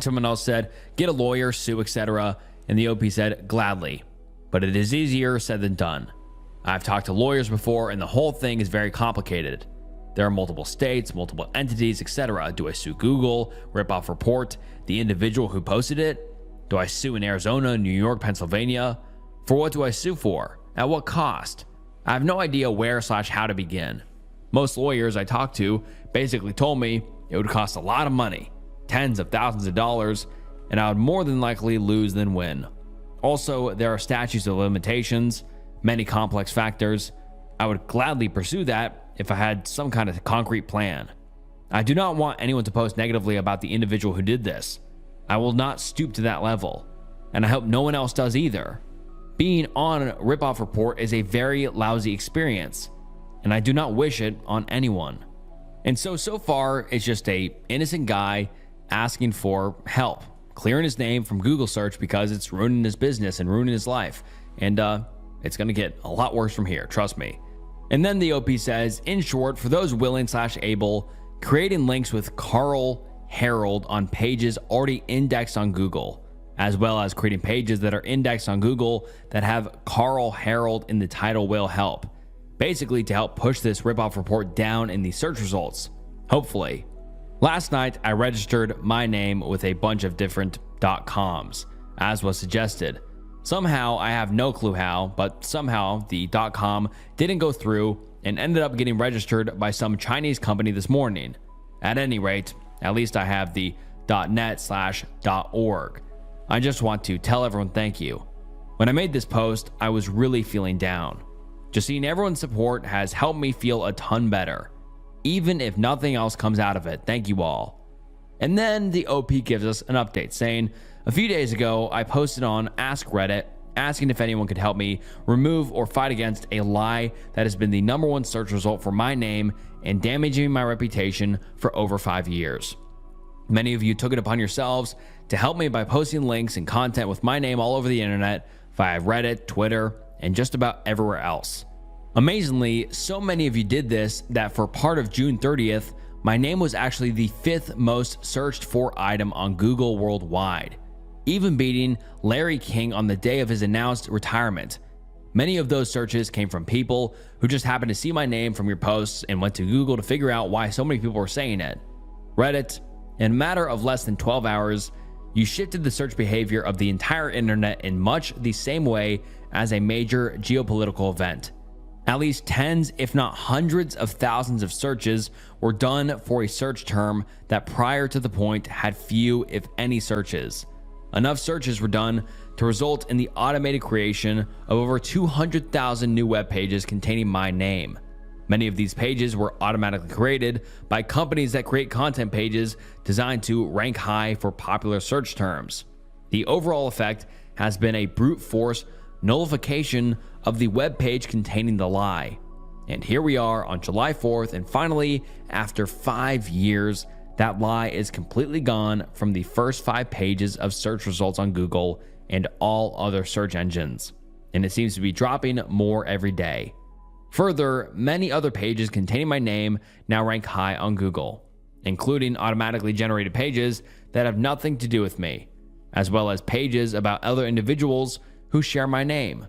Someone else said, get a lawyer, sue, etc. And the OP said, gladly. But it is easier said than done. I've talked to lawyers before, and the whole thing is very complicated. There are multiple states, multiple entities, etc. Do I sue Google, rip-off report, the individual who posted it? Do I sue in Arizona, New York, Pennsylvania? For what do I sue for? At what cost? I have no idea where/how to begin. Most lawyers I talked to basically told me it would cost a lot of money, tens of thousands of dollars, and I would more than likely lose than win. Also, there are statutes of limitations, many complex factors. I would gladly pursue that if I had some kind of concrete plan. I do not want anyone to post negatively about the individual who did this. I will not stoop to that level, and I hope no one else does either. Being on a rip-off report is a very lousy experience, and I do not wish it on anyone. And so far, it's just a innocent guy asking for help, clearing his name from Google search because it's ruining his business and ruining his life. And it's going to get a lot worse from here, trust me. And then the OP says, in short, for those willing/able, creating links with Carl Harold on pages already indexed on Google, as well as creating pages that are indexed on Google that have Carl Harold in the title will help. Basically to help push this ripoff report down in the search results, hopefully. Last night, I registered my name with a bunch of different .coms, as was suggested. Somehow, I have no clue how, but somehow the .com didn't go through and ended up getting registered by some Chinese company this morning. At any rate, at least I have the .net/.org. I just want to tell everyone thank you. When I made this post, I was really feeling down. Just seeing everyone's support has helped me feel a ton better, even if nothing else comes out of it. Thank you all." And then the OP gives us an update saying, "A few days ago, I posted on Ask Reddit asking if anyone could help me remove or fight against a lie that has been the #1 search result for my name and damaging my reputation for over 5 years. Many of you took it upon yourselves to help me by posting links and content with my name all over the internet via Reddit, Twitter, and just about everywhere else. Amazingly, so many of you did this that for part of June 30th, my name was actually the 5th most searched for item on Google worldwide, even beating Larry King on the day of his announced retirement. Many of those searches came from people who just happened to see my name from your posts and went to Google to figure out why so many people were saying it. Reddit, in a matter of less than 12 hours, you shifted the search behavior of the entire internet in much the same way as a major geopolitical event. At least tens, if not hundreds of thousands of searches were done for a search term that prior to the point had few, if any, searches. Enough searches were done to result in the automated creation of over 200,000 new web pages containing my name. Many of these pages were automatically created by companies that create content pages designed to rank high for popular search terms. The overall effect has been a brute force nullification of the web page containing the lie. And here we are on July 4th, and finally, after 5 years, that lie is completely gone from the first 5 pages of search results on Google and all other search engines, and it seems to be dropping more every day. Further, many other pages containing my name now rank high on Google, including automatically generated pages that have nothing to do with me, as well as pages about other individuals who share my name.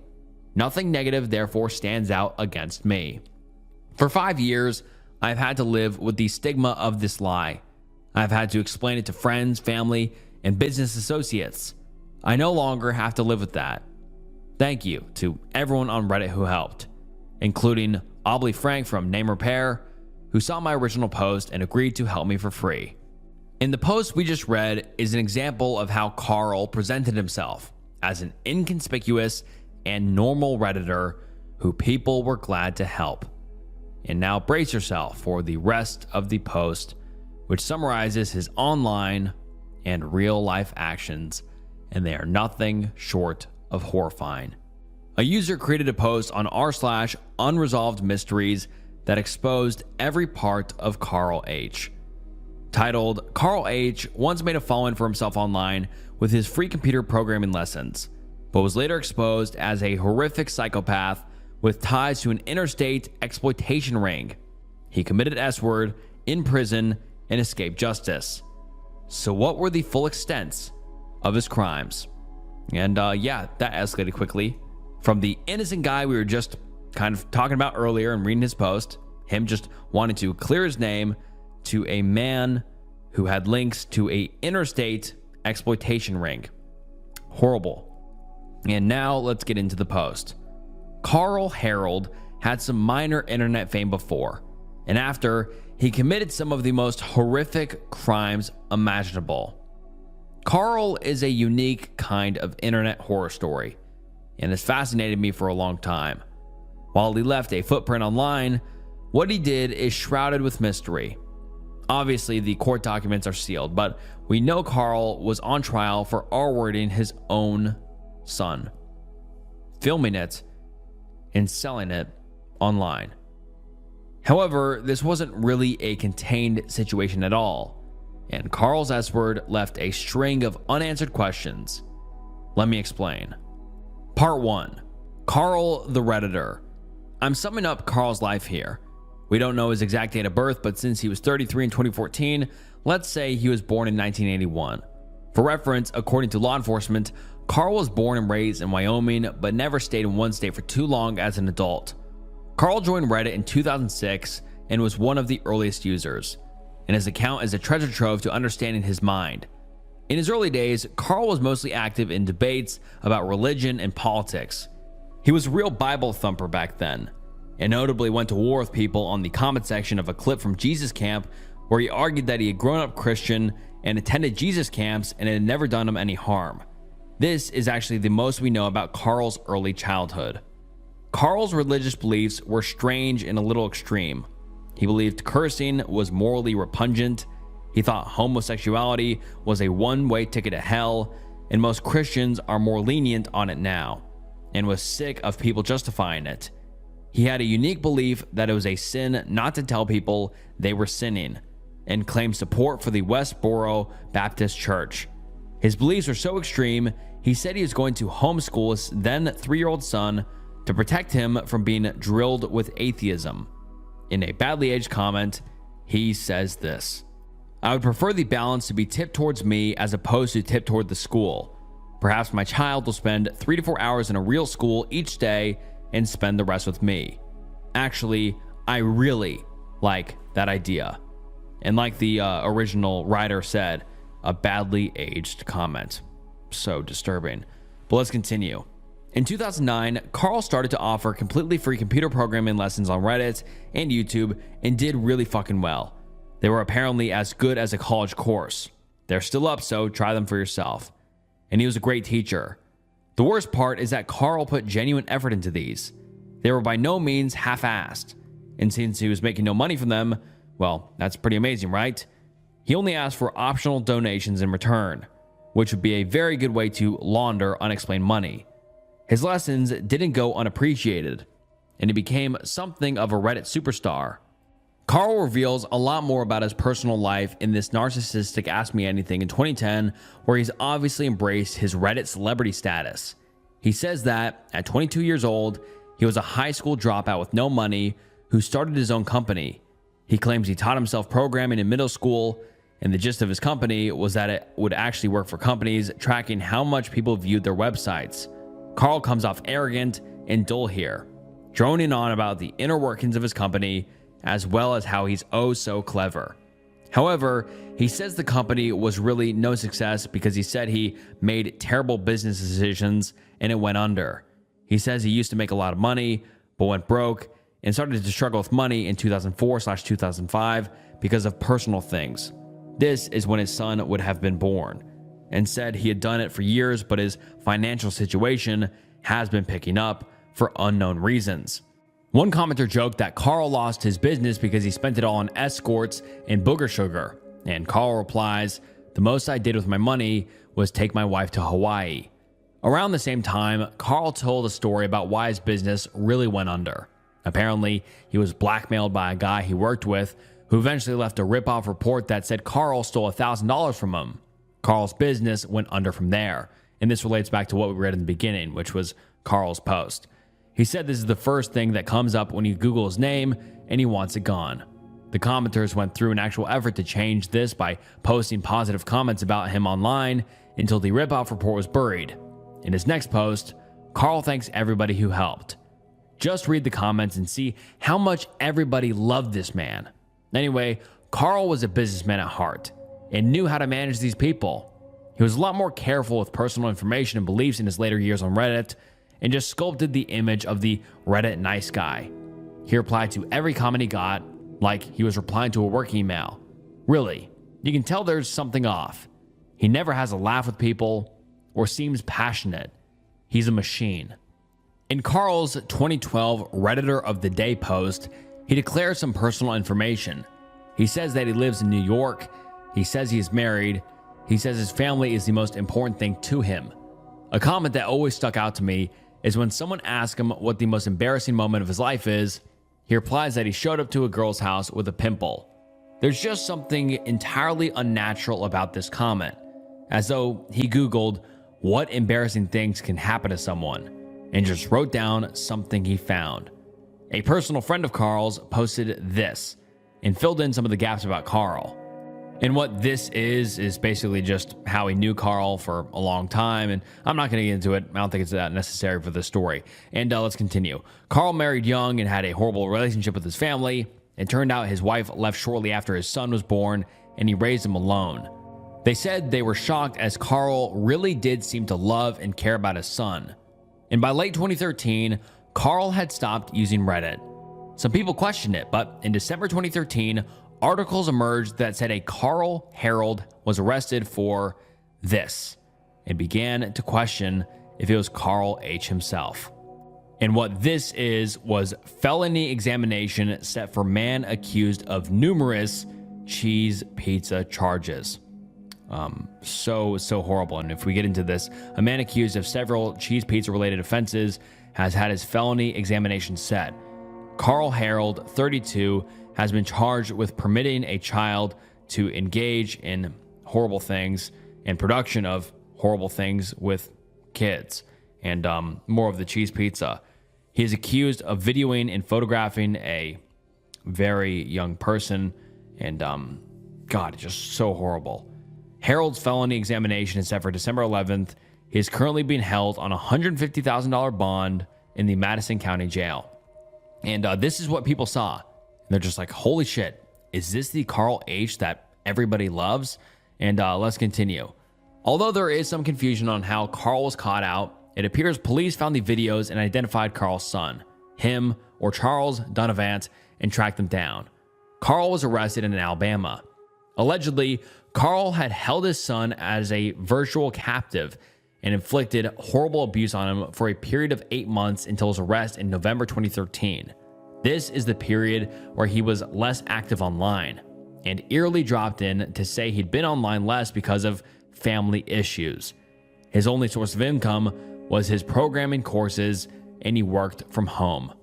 Nothing negative therefore stands out against me. For 5 years, I've had to live with the stigma of this lie. I've had to explain it to friends, family, and business associates. I no longer have to live with that. Thank you to everyone on Reddit who helped, including Obley Frank from Name Repair, who saw my original post and agreed to help me for free. In the post we just read is an example of how Carl presented himself as an inconspicuous and normal Redditor who people were glad to help. And now brace yourself for the rest of the post, which summarizes his online and real life actions, and they are nothing short of horrifying. A user created a post on r/unresolved mysteries that exposed every part of Carl H. Titled, "Carl H. once made a following for himself online with his free computer programming lessons, but was later exposed as a horrific psychopath with ties to an interstate exploitation ring. He committed S-word in prison and escaped justice. So what were the full extents of his crimes?" And yeah, that escalated quickly. From the innocent guy we were just kind of talking about earlier and reading his post, him just wanting to clear his name, to a man who had links to a interstate exploitation ring. Horrible. And now let's get into the post. Carl Harold had some minor internet fame before, and after, he committed some of the most horrific crimes imaginable. Carl is a unique kind of internet horror story, and has fascinated me for a long time. While he left a footprint online, what he did is shrouded with mystery. Obviously, the court documents are sealed, but we know Carl was on trial for R-wording his own son, filming it and selling it online. However, this wasn't really a contained situation at all, and Carl's S-word left a string of unanswered questions. Let me explain. Part 1. Carl the Redditor. I'm summing up Carl's life here. We don't know his exact date of birth, but since he was 33 in 2014, let's say he was born in 1981. For reference, according to law enforcement, Carl was born and raised in Wyoming, but never stayed in one state for too long as an adult. Carl joined Reddit in 2006 and was one of the earliest users, and his account is a treasure trove to understanding his mind. In his early days, Carl was mostly active in debates about religion and politics. He was a real Bible thumper back then, and notably went to war with people on the comment section of a clip from Jesus Camp where he argued that he had grown up Christian and attended Jesus camps and it had never done him any harm. This is actually the most we know about Carl's early childhood. Carl's religious beliefs were strange and a little extreme. He believed cursing was morally repugnant. He thought homosexuality was a one-way ticket to hell, and most Christians are more lenient on it now, and was sick of people justifying it. He had a unique belief that it was a sin not to tell people they were sinning, and claimed support for the Westboro Baptist Church. His beliefs were so extreme, he said he was going to homeschool his then 3-year-old son to protect him from being drilled with atheism. In a badly aged comment, he says this: "I would prefer the balance to be tipped towards me as opposed to tipped toward the school. Perhaps my child will spend 3 to 4 hours in a real school each day and spend the rest with me. Actually, I really like that idea." And like the original writer said, a badly aged comment. So disturbing. But let's continue. In 2009, Carl started to offer completely free computer programming lessons on Reddit and YouTube and did really fucking well. They were apparently as good as a college course. They're still up, so try them for yourself. And he was a great teacher. The worst part is that Carl put genuine effort into these. They were by no means half-assed. And since he was making no money from them, well, that's pretty amazing, right? He only asked for optional donations in return, which would be a very good way to launder unexplained money. His lessons didn't go unappreciated, and he became something of a Reddit superstar. Carl reveals a lot more about his personal life in this narcissistic Ask Me Anything in 2010, where he's obviously embraced his Reddit celebrity status. He says that, at 22 years old, he was a high school dropout with no money who started his own company. He claims he taught himself programming in middle school, and the gist of his company was that it would actually work for companies tracking how much people viewed their websites. Carl comes off arrogant and dull here, droning on about the inner workings of his company, as well as how he's oh so clever. However, he says the company was really no success because he said he made terrible business decisions and it went under. He says he used to make a lot of money, but went broke and started to struggle with money in 2004/2005 because of personal things. This is when his son would have been born, and said he had done it for years, but his financial situation has been picking up for unknown reasons. One commenter joked that Carl lost his business because he spent it all on escorts and booger sugar, and Carl replies, "The most I did with my money was take my wife to Hawaii." Around the same time, Carl told a story about why his business really went under. Apparently, he was blackmailed by a guy he worked with, who eventually left a rip-off report that said Carl stole $1,000 from him. Carl's business went under from there, and this relates back to what we read in the beginning, which was Carl's post. He said this is the first thing that comes up when you Google his name, and he wants it gone. The commenters went through an actual effort to change this by posting positive comments about him online until the rip-off report was buried. In his next post, Carl thanks everybody who helped. Just read the comments and see how much everybody loved this man. Anyway, Carl was a businessman at heart and knew how to manage these people. He was a lot more careful with personal information and beliefs in his later years on Reddit, and just sculpted the image of the Reddit nice guy. He replied to every comment he got like he was replying to a work email. Really, you can tell there's something off. He never has a laugh with people or seems passionate. He's a machine. In Carl's 2012 Redditor of the Day post, he declares some personal information. He says that he lives in New York. He says he is married. He says his family is the most important thing to him. A comment that always stuck out to me is when someone asks him what the most embarrassing moment of his life is, he replies that he showed up to a girl's house with a pimple. There's just something entirely unnatural about this comment, as though he Googled what embarrassing things can happen to someone and just wrote down something he found. A personal friend of Carl's posted this and filled in some of the gaps about Carl. And what this is basically just how he knew Carl for a long time, and I'm not going to get into it. I don't think it's that necessary for this story. And let's continue. Carl married young and had a horrible relationship with his family. It turned out his wife left shortly after his son was born, and he raised him alone. They said they were shocked as Carl really did seem to love and care about his son. And by late 2013, Carl had stopped using Reddit. Some people questioned it, but in December 2013, articles emerged that said a Carl Harold was arrested for this and began to question if it was Carl H. himself. And what this was felony examination set for man accused of numerous cheese pizza charges. So horrible. And if we get into this, a man accused of several cheese pizza related offenses has had his felony examination set. Carl Harold, 32, has been charged with permitting a child to engage in horrible things and production of horrible things with kids, and more of the cheese pizza. He is accused of videoing and photographing a very young person, and God, it's just so horrible. Harold's felony examination is set for December 11th. He is currently being held on a $150,000 bond in the Madison County Jail. And this is what people saw. They're just like, holy shit, is this the Carl H that everybody loves? And let's continue. Although there is some confusion on how Carl was caught out, it appears police found the videos and identified Carl's son, him or Charles Donovan, and tracked them down. Carl was arrested in Alabama. Allegedly, Carl had held his son as a virtual captive and inflicted horrible abuse on him for a period of 8 months until his arrest in November 2013. This is the period where he was less active online and eerily dropped in to say he'd been online less because of family issues. His only source of income was his programming courses, and he worked from home.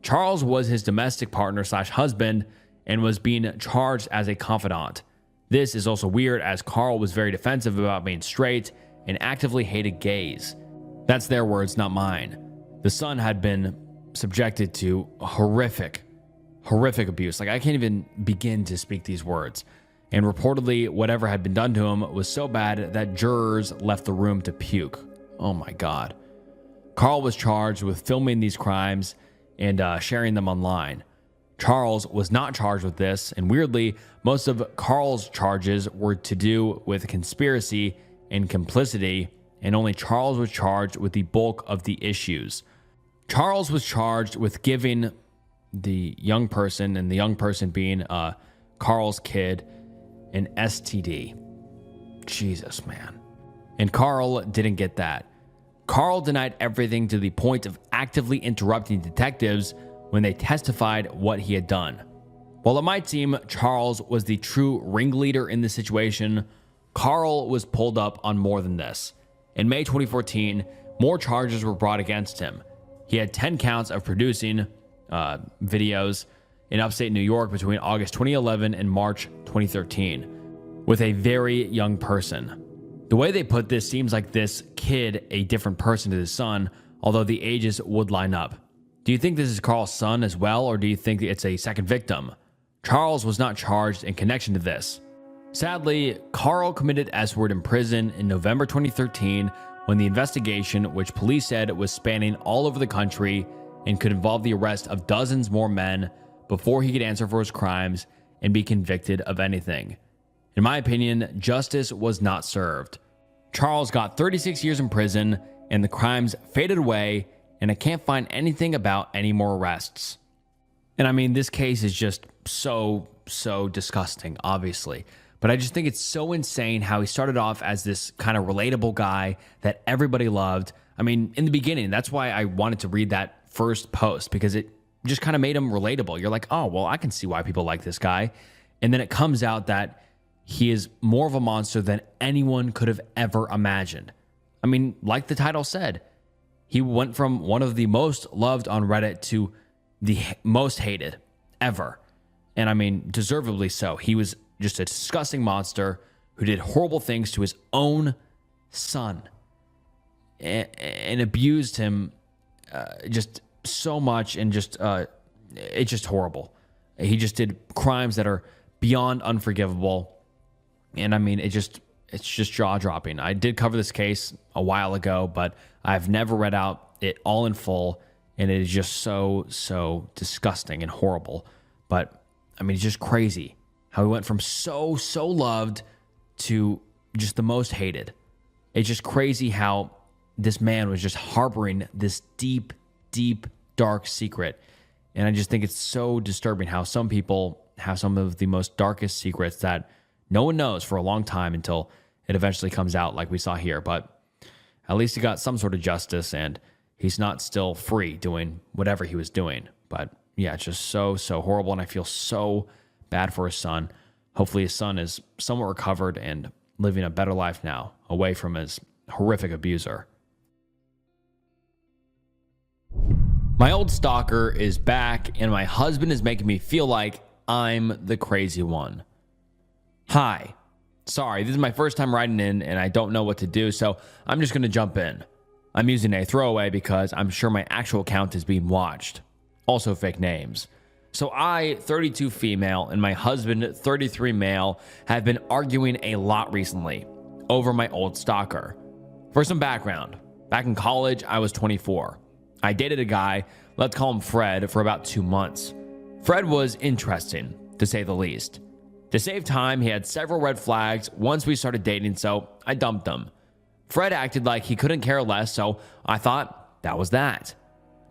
Charles was his domestic partner / husband and was being charged as a confidant. This is also weird, as Carl was very defensive about being straight and actively hated gays. That's their words, not mine. The son had been subjected to horrific abuse. Like, I can't even begin to speak these words. And reportedly, whatever had been done to him was so bad that jurors left the room to puke. Oh my God. Carl was charged with filming these crimes and sharing them online. Charles was not charged with this, and weirdly, most of Carl's charges were to do with conspiracy and complicity, and only Charles was charged with the bulk of the issues. Charles was charged with giving the young person, and the young person being Carl's kid, an STD. Jesus, man. And Carl didn't get that. Carl denied everything to the point of actively interrupting detectives when they testified what he had done. While it might seem Charles was the true ringleader in this situation, Carl was pulled up on more than this. In May 2014, more charges were brought against him. He had 10 counts of producing videos in upstate New York between August 2011 and March 2013 with a very young person. The way they put this seems like this kid a different person to his son, although the ages would line up. Do you think this is Carl's son as well, or do you think it's a second victim? Charles was not charged in connection to this. Sadly, Carl committed S-word in prison in November 2013 when the investigation, which police said was spanning all over the country and could involve the arrest of dozens more men before he could answer for his crimes and be convicted of anything. In my opinion, justice was not served. Charles got 36 years in prison, and the crimes faded away, and I can't find anything about any more arrests. And I mean, this case is just so disgusting, obviously. But I just think it's so insane how he started off as this kind of relatable guy that everybody loved. I mean, in the beginning, that's why I wanted to read that first post, because it just kind of made him relatable. You're like, oh, well, I can see why people like this guy. And then it comes out that he is more of a monster than anyone could have ever imagined. I mean, like the title said, he went from one of the most loved on Reddit to the most hated ever. And I mean, deservedly so. He was just a disgusting monster who did horrible things to his own son and abused him just so much, and just it's just horrible. He just did crimes that are beyond unforgivable. And I mean, it's just jaw-dropping. I did cover this case a while ago, but I've never read out it all in full, and it is just so disgusting and horrible. But I mean, it's just crazy how he went from so loved to just the most hated. It's just crazy how this man was just harboring this deep, dark secret. And I just think it's so disturbing how some people have some of the most darkest secrets that no one knows for a long time until it eventually comes out, like we saw here. But at least he got some sort of justice, and he's not still free doing whatever he was doing. But yeah, it's just so horrible. And I feel so bad for his son. Hopefully his son is somewhat recovered and living a better life now, away from his horrific abuser. My old stalker is back, and my husband is making me feel like I'm the crazy one. Hi. Sorry, this is my first time writing in, and I don't know what to do, so I'm just going to jump in. I'm using a throwaway because I'm sure my actual account is being watched. Also fake names. So I, 32 female, and my husband, 33 male, have been arguing a lot recently over my old stalker. For some background, back in college, I was 24. I dated a guy, let's call him Fred, for about 2 months. Fred was interesting, to say the least. To save time, he had several red flags once we started dating, so I dumped him. Fred acted like he couldn't care less, so I thought that was that.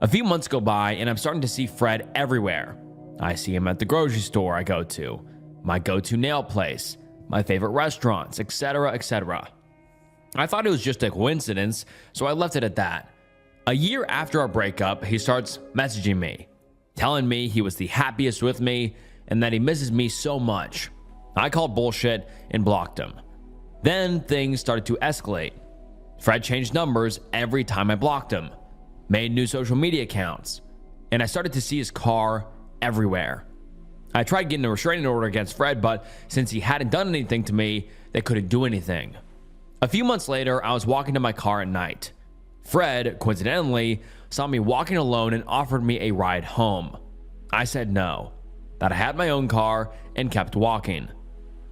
A few months go by, and I'm starting to see Fred everywhere. I see him at the grocery store I go to, my go-to nail place, my favorite restaurants, etc., etc. I thought it was just a coincidence, so I left it at that. A year after our breakup, he starts messaging me, telling me he was the happiest with me and that he misses me so much. I called bullshit and blocked him. Then things started to escalate. Fred changed numbers every time I blocked him, made new social media accounts, and I started to see his car everywhere. I tried getting a restraining order against Fred, but since he hadn't done anything to me, they couldn't do anything. A few months later, I was walking to my car at night. Fred, coincidentally, saw me walking alone and offered me a ride home. I said no, that I had my own car, and kept walking.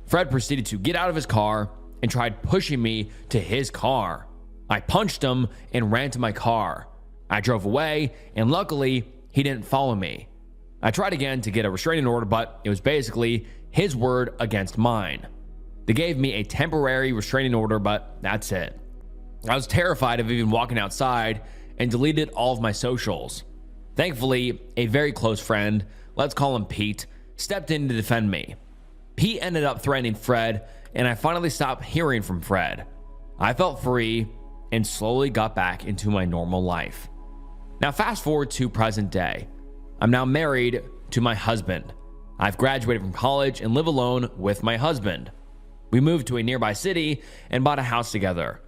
Fred proceeded to get out of his car and tried pushing me to his car. I punched him and ran to my car. I drove away, and luckily, he didn't follow me. I tried again to get a restraining order, but it was basically his word against mine. They gave me a temporary restraining order, but that's it. I was terrified of even walking outside and deleted all of my socials. Thankfully, a very close friend, let's call him Pete, stepped in to defend me. Pete ended up threatening Fred, and I finally stopped hearing from Fred. I felt free and slowly got back into my normal life. Now fast forward to present day. I'm now married to my husband. I've graduated from college and live alone with my husband. We moved to a nearby city and bought a house together.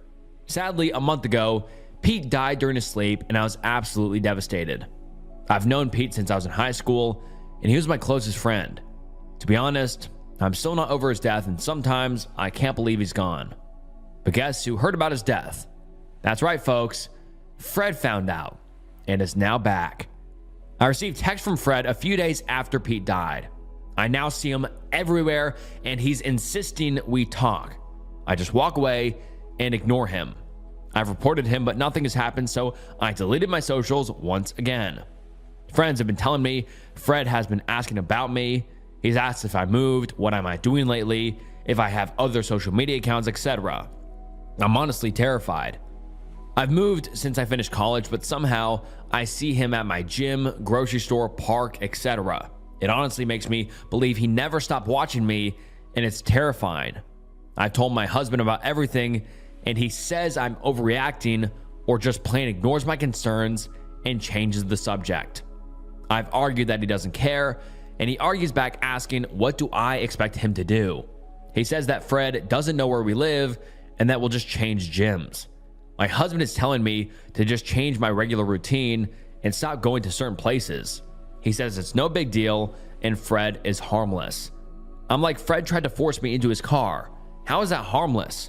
Sadly, a month ago, Pete died during his sleep, and I was absolutely devastated. I've known Pete since I was in high school, and he was my closest friend. To be honest, I'm still not over his death, and sometimes I can't believe he's gone. But guess who heard about his death? That's right, folks. Fred found out, and is now back. I received text from Fred a few days after Pete died. I now see him everywhere, and he's insisting we talk. I just walk away and ignore him. I've reported him, but nothing has happened, so I deleted my socials once again. Friends have been telling me Fred has been asking about me. He's asked if I moved, what am I doing lately, if I have other social media accounts, etc. I'm honestly terrified. I've moved since I finished college, but somehow I see him at my gym, grocery store, park, etc. It honestly makes me believe he never stopped watching me, and it's terrifying. I've told my husband about everything, and he says I'm overreacting or just plain ignores my concerns and changes the subject. I've argued that he doesn't care, and he argues back asking, what do I expect him to do? He says that Fred doesn't know where we live and that we'll just change gyms. My husband is telling me to just change my regular routine and stop going to certain places. He says it's no big deal and Fred is harmless. I'm like, Fred tried to force me into his car. How is that harmless?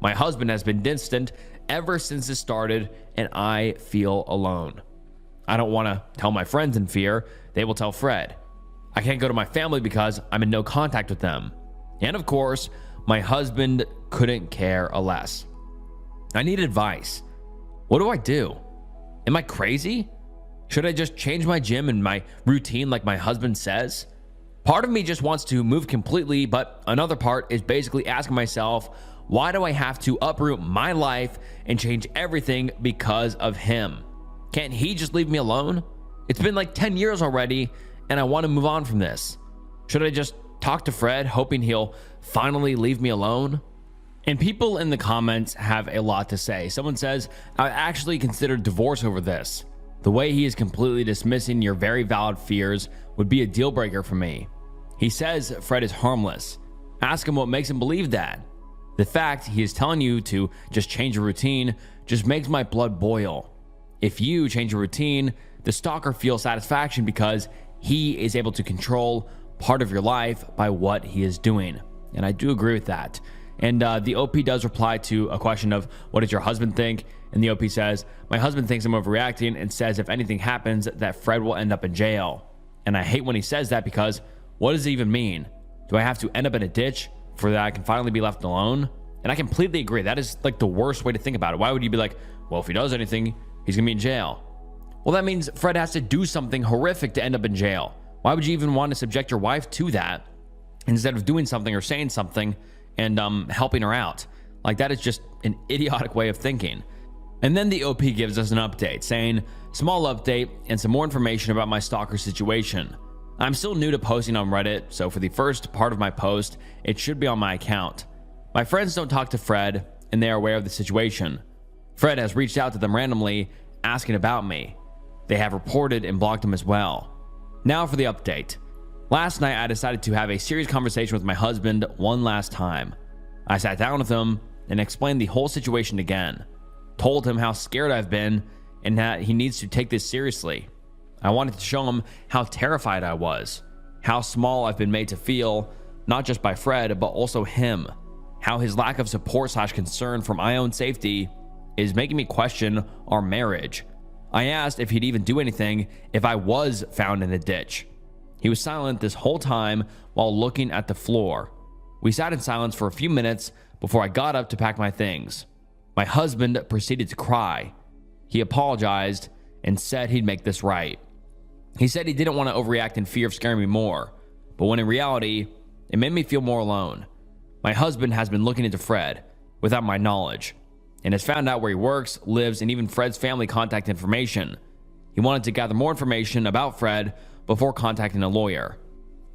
My husband has been distant ever since this started, and I feel alone. I don't want to tell my friends in fear. They will tell Fred. I can't go to my family because I'm in no contact with them. And of course, my husband couldn't care less. I need advice. What do I do? Am I crazy? Should I just change my gym and my routine like my husband says? Part of me just wants to move completely, but another part is basically asking myself, why do I have to uproot my life and change everything because of him? Can't he just leave me alone? It's been like 10 years already, and I want to move on from this. Should I just talk to Fred, hoping he'll finally leave me alone? And people in the comments have a lot to say. Someone says, I actually considered divorce over this. The way he is completely dismissing your very valid fears would be a deal breaker for me. He says Fred is harmless. Ask him what makes him believe that. The fact he is telling you to just change your routine just makes my blood boil. If you change your routine, the stalker feels satisfaction because he is able to control part of your life by what he is doing. And I do agree with that. And the OP does reply to a question of, what does your husband think? And the OP says, my husband thinks I'm overreacting and says if anything happens that Fred will end up in jail. And I hate when he says that because what does it even mean? Do I have to end up in a ditch for that I can finally be left alone? And I completely agree. That is like the worst way to think about it. Why would you be like, well, if he does anything, he's gonna be in jail? Well, that means Fred has to do something horrific to end up in jail. Why would you even want to subject your wife to that instead of doing something or saying something and helping her out? Like, that is just an idiotic way of thinking. And then the OP gives us an update saying, small update and some more information about my stalker situation. I'm still new to posting on Reddit, so for the first part of my post, it should be on my account. My friends don't talk to Fred, and they are aware of the situation. Fred has reached out to them randomly, asking about me. They have reported and blocked him as well. Now for the update. Last night, I decided to have a serious conversation with my husband one last time. I sat down with him and explained the whole situation again. Told him how scared I've been and that he needs to take this seriously. I wanted to show him how terrified I was, how small I've been made to feel, not just by Fred, but also him, how his lack of support/concern for my own safety is making me question our marriage. I asked if he'd even do anything if I was found in a ditch. He was silent this whole time while looking at the floor. We sat in silence for a few minutes before I got up to pack my things. My husband proceeded to cry. He apologized and said he'd make this right. He said he didn't want to overreact in fear of scaring me more, but when in reality, it made me feel more alone. My husband has been looking into Fred without my knowledge and has found out where he works, lives, and even Fred's family contact information. He wanted to gather more information about Fred before contacting a lawyer.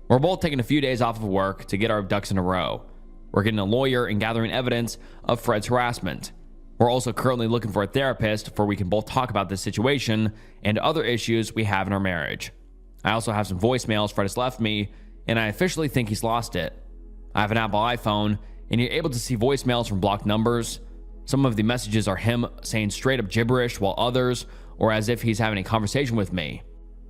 We're both taking a few days off of work to get our ducks in a row. We're getting a lawyer and gathering evidence of Fred's harassment. We're also currently looking for a therapist where we can both talk about this situation and other issues we have in our marriage. I also have some voicemails Fred has left me, and I officially think he's lost it. I have an Apple iPhone, and you're able to see voicemails from blocked numbers. Some of the messages are him saying straight up gibberish, while others are as if he's having a conversation with me.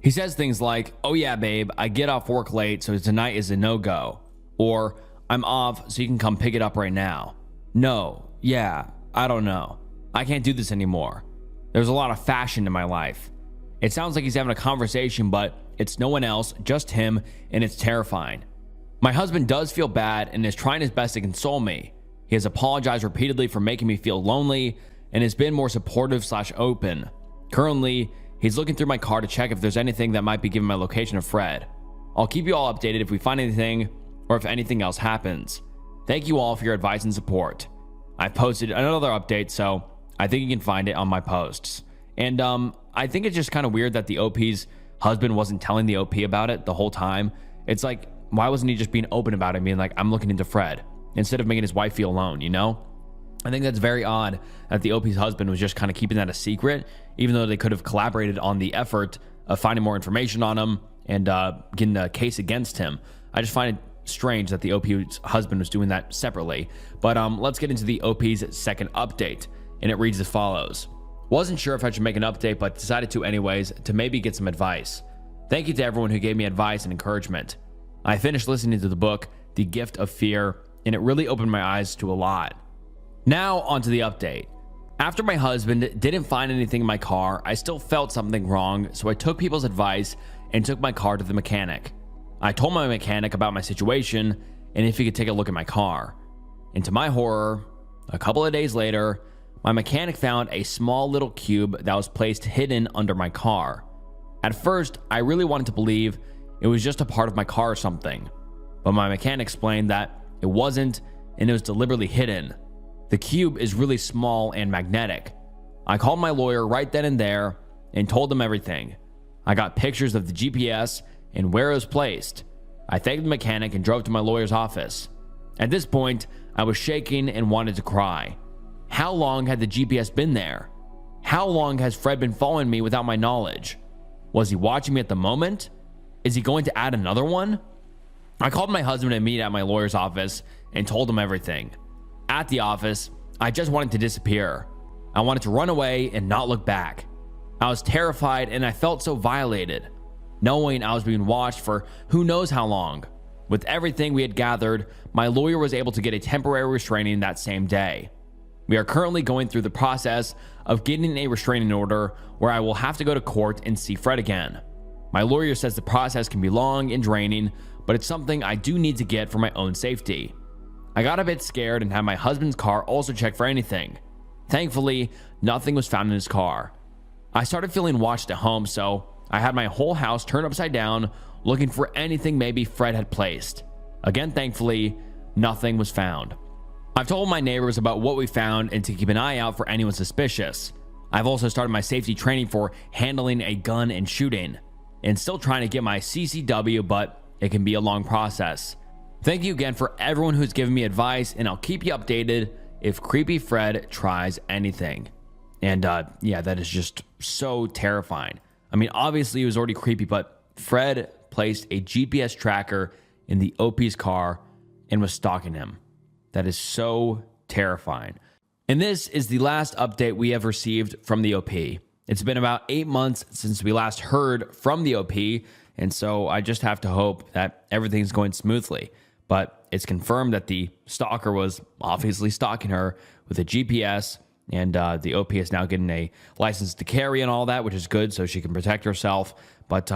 He says things like, oh yeah, babe, I get off work late, so tonight is a no-go. Or, I'm off, so you can come pick it up right now. No, yeah, I don't know. I can't do this anymore. There's a lot of fashion in my life. It sounds like he's having a conversation, but it's no one else, just him, and it's terrifying. My husband does feel bad and is trying his best to console me. He has apologized repeatedly for making me feel lonely and has been more supportive/open. Currently, he's looking through my car to check if there's anything that might be giving my location of Fred. I'll keep you all updated if we find anything or if anything else happens. Thank you all for your advice and support. I've posted another update, so I think you can find it on my posts. And I think it's just kind of weird that the OP's husband wasn't telling the OP about it the whole time. It's like, why wasn't he just being open about it, being like, I'm looking into Fred, instead of making his wife feel alone, you know? I think that's very odd that the OP's husband was just kind of keeping that a secret, even though they could have collaborated on the effort of finding more information on him and getting a case against him. I just find it strange that the OP's husband was doing that separately. But let's get into the OP's second update, and it reads as follows. Wasn't sure if I should make an update, but decided to anyways to maybe get some advice. Thank you to everyone who gave me advice and encouragement. I finished listening to the book, The Gift of Fear, and it really opened my eyes to a lot. Now onto the update. After my husband didn't find anything in my car, I still felt something wrong, so I took people's advice and took my car to the mechanic. I told my mechanic about my situation and if he could take a look at my car. And to my horror, a couple of days later, my mechanic found a small little cube that was placed hidden under my car. At first, I really wanted to believe it was just a part of my car or something, but my mechanic explained that it wasn't and it was deliberately hidden. The cube is really small and magnetic. I called my lawyer right then and there and told them everything. I got pictures of the GPS and where it was placed. I thanked the mechanic and drove to my lawyer's office. At this point, I was shaking and wanted to cry. How long had the GPS been there? How long has Fred been following me without my knowledge? Was he watching me at the moment? Is he going to add another one? I called my husband to meet at my lawyer's office and told him everything. At the office, I just wanted to disappear. I wanted to run away and not look back. I was terrified and I felt so violated, knowing I was being watched for who knows how long. With everything we had gathered, my lawyer was able to get a temporary restraining that same day. We are currently going through the process of getting a restraining order where I will have to go to court and see Fred again. My lawyer says the process can be long and draining, but it's something I do need to get for my own safety. I got a bit scared and had my husband's car also checked for anything. Thankfully, nothing was found in his car. I started feeling watched at home, so I had my whole house turned upside down looking for anything maybe Fred had placed. Again, thankfully, nothing was found. I've told my neighbors about what we found and to keep an eye out for anyone suspicious. I've also started my safety training for handling a gun and shooting, and still trying to get my CCW, but it can be a long process. Thank you again for everyone who's given me advice, and I'll keep you updated if Creepy Fred tries anything. And yeah, that is just so terrifying. I mean, obviously it was already creepy, but Fred placed a GPS tracker in the OP's car and was stalking him. That is so terrifying. And this is the last update we have received from the OP. It's been about 8 months since we last heard from the OP, and so I just have to hope that everything's going smoothly. But it's confirmed that the stalker was obviously stalking her with a GPS, and the OP is now getting a license to carry and all that, which is good so she can protect herself. But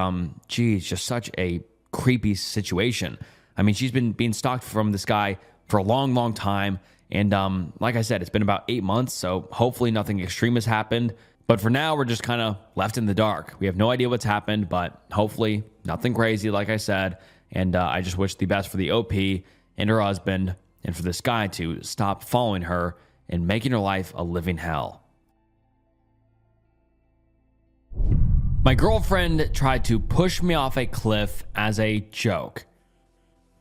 geez, just such a creepy situation. I mean, she's been being stalked from this guy for a long, long time. And like I said, it's been about 8 months, so hopefully nothing extreme has happened. But for now, we're just kind of left in the dark. We have no idea what's happened, but hopefully nothing crazy, like I said. And I just wish the best for the OP and her husband, and for this guy to stop following her and making her life a living hell. My girlfriend tried to push me off a cliff as a joke.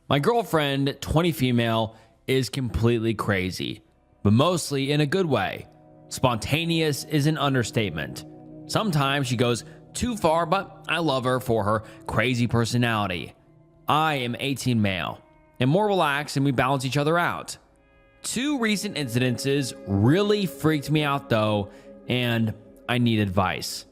My girlfriend, 20 female, is completely crazy, but mostly in a good way. Spontaneous is an understatement. Sometimes she goes too far, but I love her for her crazy personality. I am 18 male and more relaxed, and we balance each other out. 2 recent incidences really freaked me out though, and I need advice.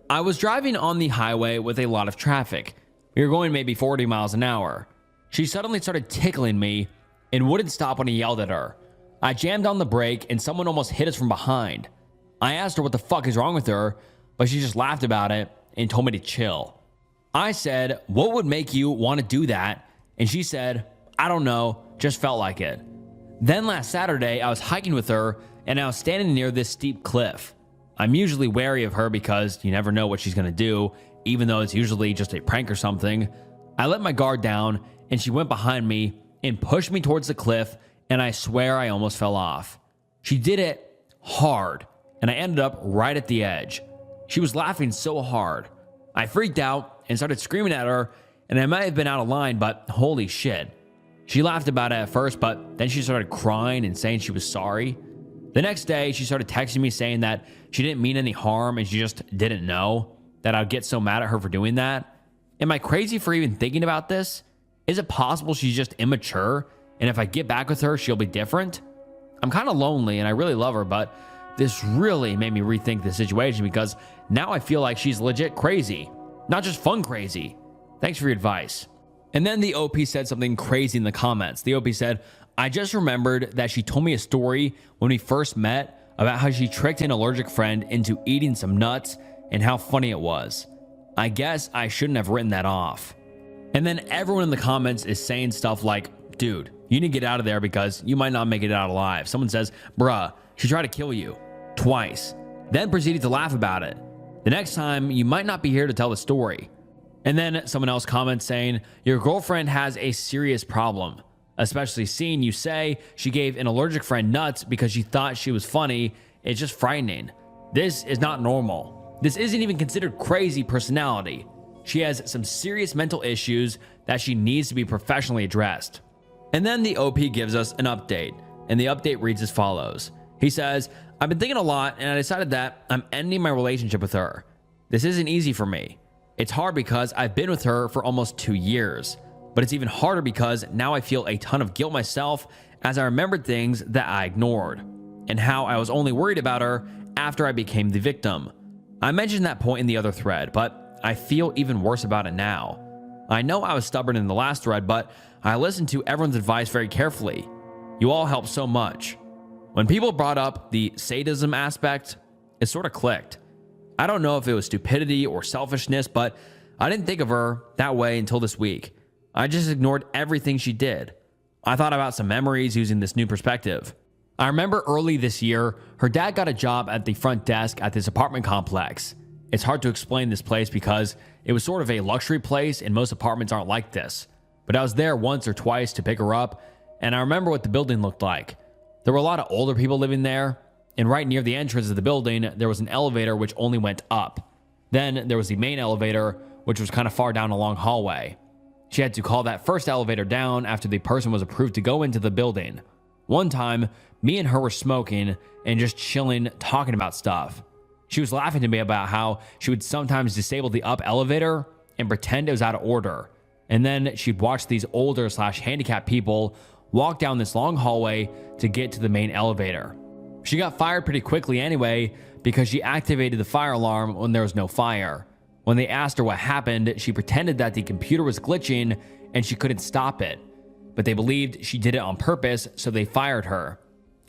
I was driving on the highway with a lot of traffic. We were going maybe 40 miles an hour. She suddenly started tickling me and wouldn't stop when I yelled at her. I jammed on the brake and someone almost hit us from behind. I asked her what the fuck is wrong with her, but she just laughed about it and told me to chill. I said, "What would make you want to do that?" And she said, "I don't know, just felt like it." Then last Saturday, I was hiking with her and I was standing near this steep cliff. I'm usually wary of her because you never know what she's going to do, even though it's usually just a prank or something. I let my guard down and she went behind me and pushed me towards the cliff, and I swear I almost fell off. She did it hard, and I ended up right at the edge. She was laughing so hard. I freaked out and started screaming at her, and I might have been out of line, but holy shit. She laughed about it at first, but then she started crying and saying she was sorry. The next day, she started texting me saying that she didn't mean any harm and she just didn't know, that I'd get so mad at her for doing that. Am I crazy for even thinking about this? Is it possible she's just immature, and if I get back with her, she'll be different? I'm kind of lonely and I really love her, but this really made me rethink the situation because now I feel like she's legit crazy, not just fun crazy. Thanks for your advice. And then the OP said something crazy in the comments. The OP said, "I just remembered that she told me a story when we first met about how she tricked an allergic friend into eating some nuts and how funny it was. I guess I shouldn't have written that off." And then everyone in the comments is saying stuff like, "Dude, you need to get out of there because you might not make it out alive." Someone says, "Bruh, she tried to kill you twice," then proceeded to laugh about it. "The next time, you might not be here to tell the story." And then someone else comments saying, "Your girlfriend has a serious problem, especially seeing you say she gave an allergic friend nuts because she thought she was funny. It's just frightening. This is not normal. This isn't even considered crazy personality. She has some serious mental issues that she needs to be professionally addressed." And then the OP gives us an update. and the update reads as follows. He says, "I've been thinking a lot and I decided that I'm ending my relationship with her. This isn't easy for me. It's hard because I've been with her for almost 2 years, but it's even harder because now I feel a ton of guilt myself as I remembered things that I ignored and how I was only worried about her after I became the victim. I mentioned that point in the other thread, but I feel even worse about it now. I know I was stubborn in the last thread, but I listened to everyone's advice very carefully. You all helped so much. When people brought up the sadism aspect, it sort of clicked. I don't know if it was stupidity or selfishness, but I didn't think of her that way until this week. I just ignored everything she did. I thought about some memories using this new perspective. I remember early this year, her dad got a job at the front desk at this apartment complex. It's hard to explain this place because it was sort of a luxury place and most apartments aren't like this. But I was there once or twice to pick her up, and I remember what the building looked like. There were a lot of older people living there, and right near the entrance of the building, there was an elevator which only went up. Then there was the main elevator, which was kind of far down a long hallway. She had to call that first elevator down after the person was approved to go into the building. One time, me and her were smoking and just chilling, talking about stuff. She was laughing to me about how she would sometimes disable the up elevator and pretend it was out of order. And then she'd watch these older/handicapped people walk down this long hallway to get to the main elevator. She got fired pretty quickly anyway because she activated the fire alarm when there was no fire. When they asked her what happened, she pretended that the computer was glitching and she couldn't stop it. But they believed she did it on purpose, so they fired her.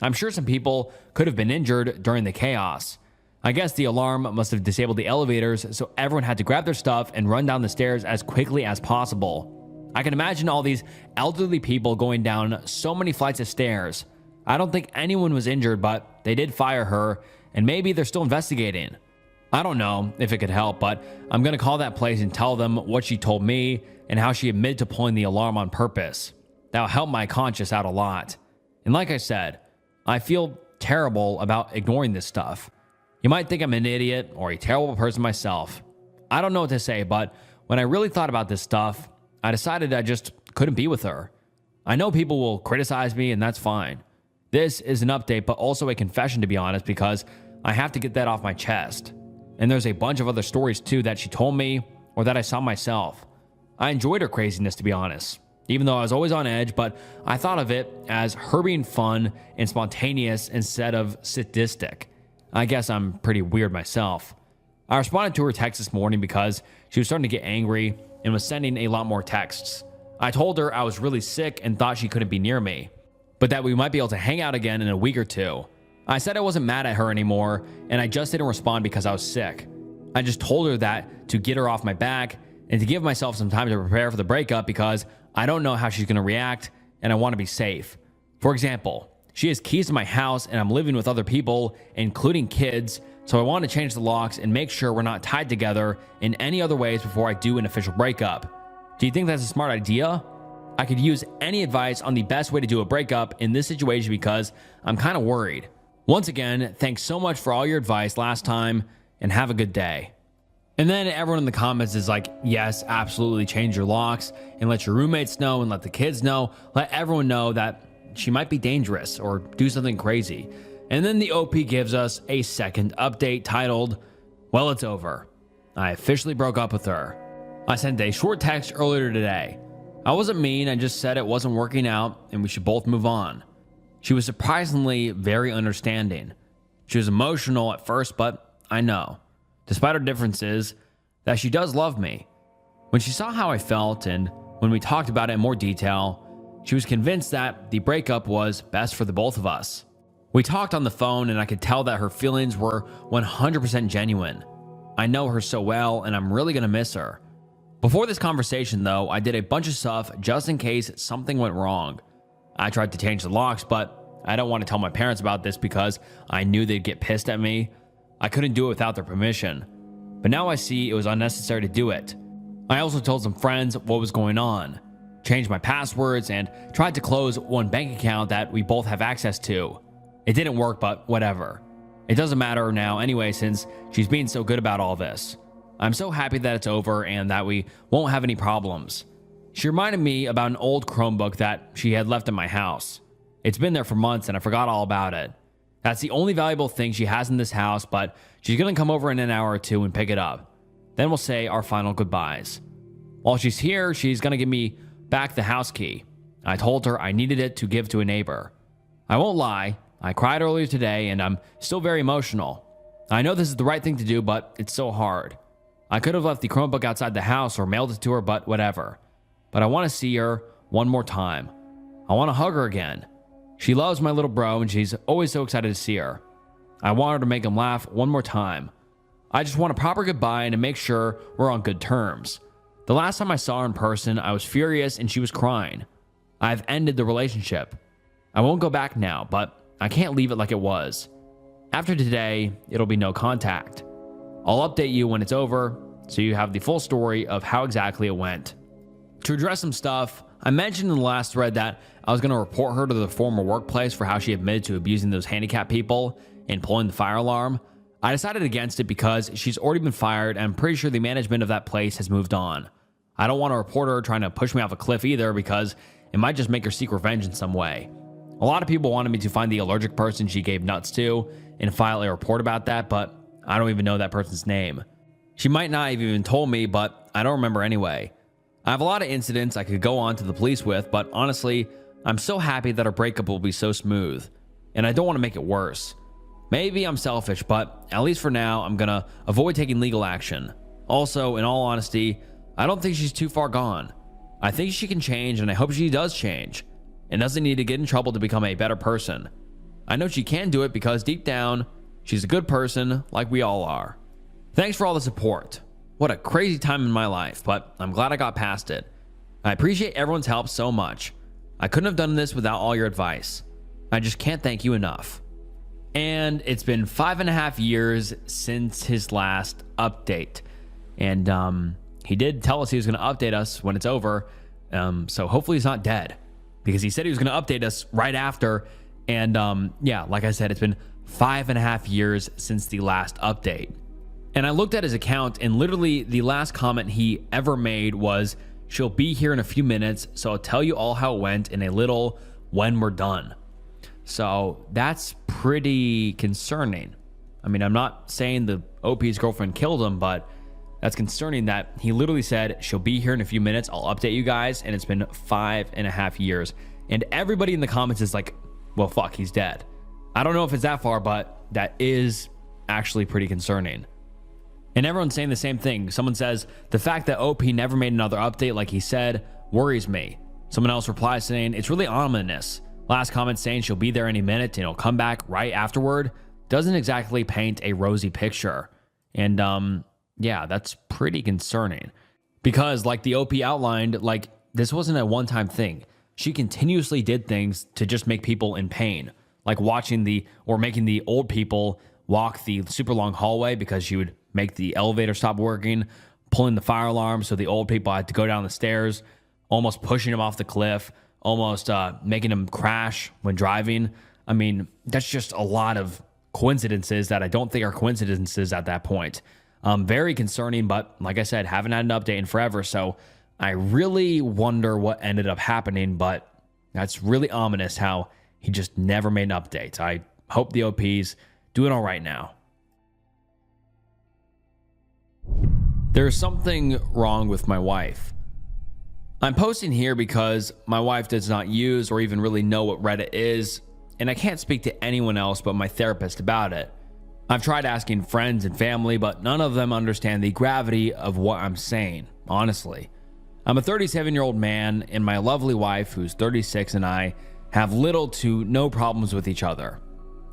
I'm sure some people could have been injured during the chaos. I guess the alarm must have disabled the elevators, so everyone had to grab their stuff and run down the stairs as quickly as possible. I can imagine all these elderly people going down so many flights of stairs. I don't think anyone was injured, but they did fire her, and maybe they're still investigating. I don't know if it could help, but I'm gonna call that place and tell them what she told me and how she admitted to pulling the alarm on purpose. That'll help my conscience out a lot. And like I said, I feel terrible about ignoring this stuff. You might think I'm an idiot or a terrible person myself. I don't know what to say, but when I really thought about this stuff, I decided I just couldn't be with her. I know people will criticize me, and that's fine. This is an update, but also a confession, to be honest, because I have to get that off my chest. And there's a bunch of other stories too that she told me or that I saw myself. I enjoyed her craziness, to be honest, even though I was always on edge, but I thought of it as her being fun and spontaneous instead of sadistic. I guess I'm pretty weird myself. I responded to her text this morning because she was starting to get angry and was sending a lot more texts. I told her I was really sick and thought she couldn't be near me, but that we might be able to hang out again in a week or two. I said I wasn't mad at her anymore, and I just didn't respond because I was sick. I just told her that to get her off my back and to give myself some time to prepare for the breakup because I don't know how she's going to react and I want to be safe. For example, she has keys to my house and I'm living with other people, including kids, so I want to change the locks and make sure we're not tied together in any other ways before I do an official breakup. Do you think that's a smart idea? I could use any advice on the best way to do a breakup in this situation because I'm kind of worried. Once again, thanks so much for all your advice last time and have a good day. And then everyone in the comments is like, yes, absolutely change your locks and let your roommates know and let the kids know. Let everyone know that she might be dangerous or do something crazy. And then the OP gives us a second update titled, well, it's over. I officially broke up with her. I sent a short text earlier today. I wasn't mean, I just said it wasn't working out and we should both move on. She was surprisingly very understanding. She was emotional at first, but I know, despite our differences, that she does love me. When she saw how I felt and when we talked about it in more detail, she was convinced that the breakup was best for the both of us. We talked on the phone and I could tell that her feelings were 100% genuine. I know her so well and I'm really gonna miss her. Before this conversation though, I did a bunch of stuff just in case something went wrong. I tried to change the locks, but I don't want to tell my parents about this because I knew they'd get pissed at me. I couldn't do it without their permission. But now I see it was unnecessary to do it. I also told some friends what was going on, changed my passwords, and tried to close one bank account that we both have access to. It didn't work, but whatever. It doesn't matter now anyway since she's being so good about all this. I'm so happy that it's over and that we won't have any problems. She reminded me about an old Chromebook that she had left in my house. It's been there for months and I forgot all about it. That's the only valuable thing she has in this house, but she's going to come over in an hour or two and pick it up. Then we'll say our final goodbyes. While she's here, she's going to give me back the house key. I told her I needed it to give to a neighbor. I won't lie, I cried earlier today and I'm still very emotional. I know this is the right thing to do, but it's so hard. I could have left the Chromebook outside the house or mailed it to her, but whatever. But I want to see her one more time. I want to hug her again. She loves my little bro and she's always so excited to see her. I want her to make him laugh one more time. I just want a proper goodbye and to make sure we're on good terms. The last time I saw her in person, I was furious and she was crying. I've ended the relationship. I won't go back now, but I can't leave it like it was. After today, it'll be no contact. I'll update you when it's over, so you have the full story of how exactly it went. To address some stuff, I mentioned in the last thread that I was going to report her to the former workplace for how she admitted to abusing those handicapped people and pulling the fire alarm. I decided against it because she's already been fired and I'm pretty sure the management of that place has moved on. I don't want a reporter trying to push me off a cliff either because it might just make her seek revenge in some way. A lot of people wanted me to find the allergic person she gave nuts to and file a report about that, but I don't even know that person's name. She might not have even told me, but I don't remember anyway. I have a lot of incidents I could go on to the police with, but honestly, I'm so happy that our breakup will be so smooth, and I don't want to make it worse. Maybe I'm selfish, but at least for now, I'm gonna avoid taking legal action. Also, in all honesty, I don't think she's too far gone. I think she can change, and I hope she does change, and doesn't need to get in trouble to become a better person. I know she can do it because deep down, she's a good person like we all are. Thanks for all the support. What a crazy time in my life, but I'm glad I got past it. I appreciate everyone's help so much. I couldn't have done this without all your advice. I just can't thank you enough. And it's been 5.5 years since his last update. And he did tell us he was going to update us when it's over. So hopefully he's not dead, because he said he was going to update us right after. And yeah, like I said, it's been 5.5 years since the last update. And I looked at his account and literally the last comment he ever made was, "She'll be here in a few minutes, so I'll tell you all how it went in a little when we're done." So that's pretty concerning. I mean, I'm not saying the OP's girlfriend killed him, but that's concerning that he literally said, "She'll be here in a few minutes, I'll update you guys," and it's been 5.5 years. And everybody in the comments is like, well, fuck, he's dead. I don't know if it's that far, but that is actually pretty concerning. And everyone's saying the same thing. Someone says, "The fact that OP never made another update like he said worries me." Someone else replies saying, "It's really ominous." Last comment saying she'll be there any minute and he'll come back right afterward doesn't exactly paint a rosy picture. And yeah, that's pretty concerning. Because like the OP outlined, like this wasn't a one-time thing. She continuously did things to just make people in pain. Like making the old people walk the super long hallway because she would make the elevator stop working, pulling the fire alarm so the old people had to go down the stairs, almost pushing them off the cliff, almost making them crash when driving. I mean, that's just a lot of coincidences that I don't think are coincidences at that point. Very concerning, but like I said, haven't had an update in forever, so I really wonder what ended up happening, but that's really ominous how he just never made an update. I hope the OP's doing all right now. There's something wrong with my wife. I'm posting here because my wife does not use or even really know what Reddit is, and I can't speak to anyone else but my therapist about it. I've tried asking friends and family, but none of them understand the gravity of what I'm saying, honestly. I'm a 37-year-old man, and my lovely wife, who's 36, and I have little to no problems with each other.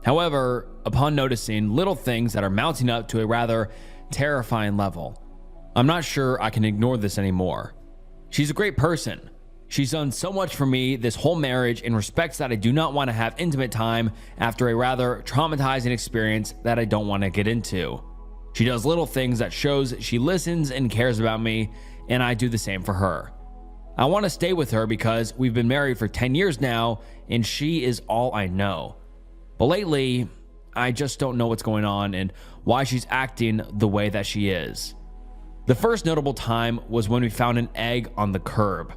However, upon noticing little things that are mounting up to a rather terrifying level, I'm not sure I can ignore this anymore. She's a great person. She's done so much for me this whole marriage in respects that I do not want to have intimate time after a rather traumatizing experience that I don't want to get into. She does little things that shows she listens and cares about me, and I do the same for her. I want to stay with her because we've been married for 10 years now, and she is all I know. But lately, I just don't know what's going on and why she's acting the way that she is. The first notable time was when we found an egg on the curb.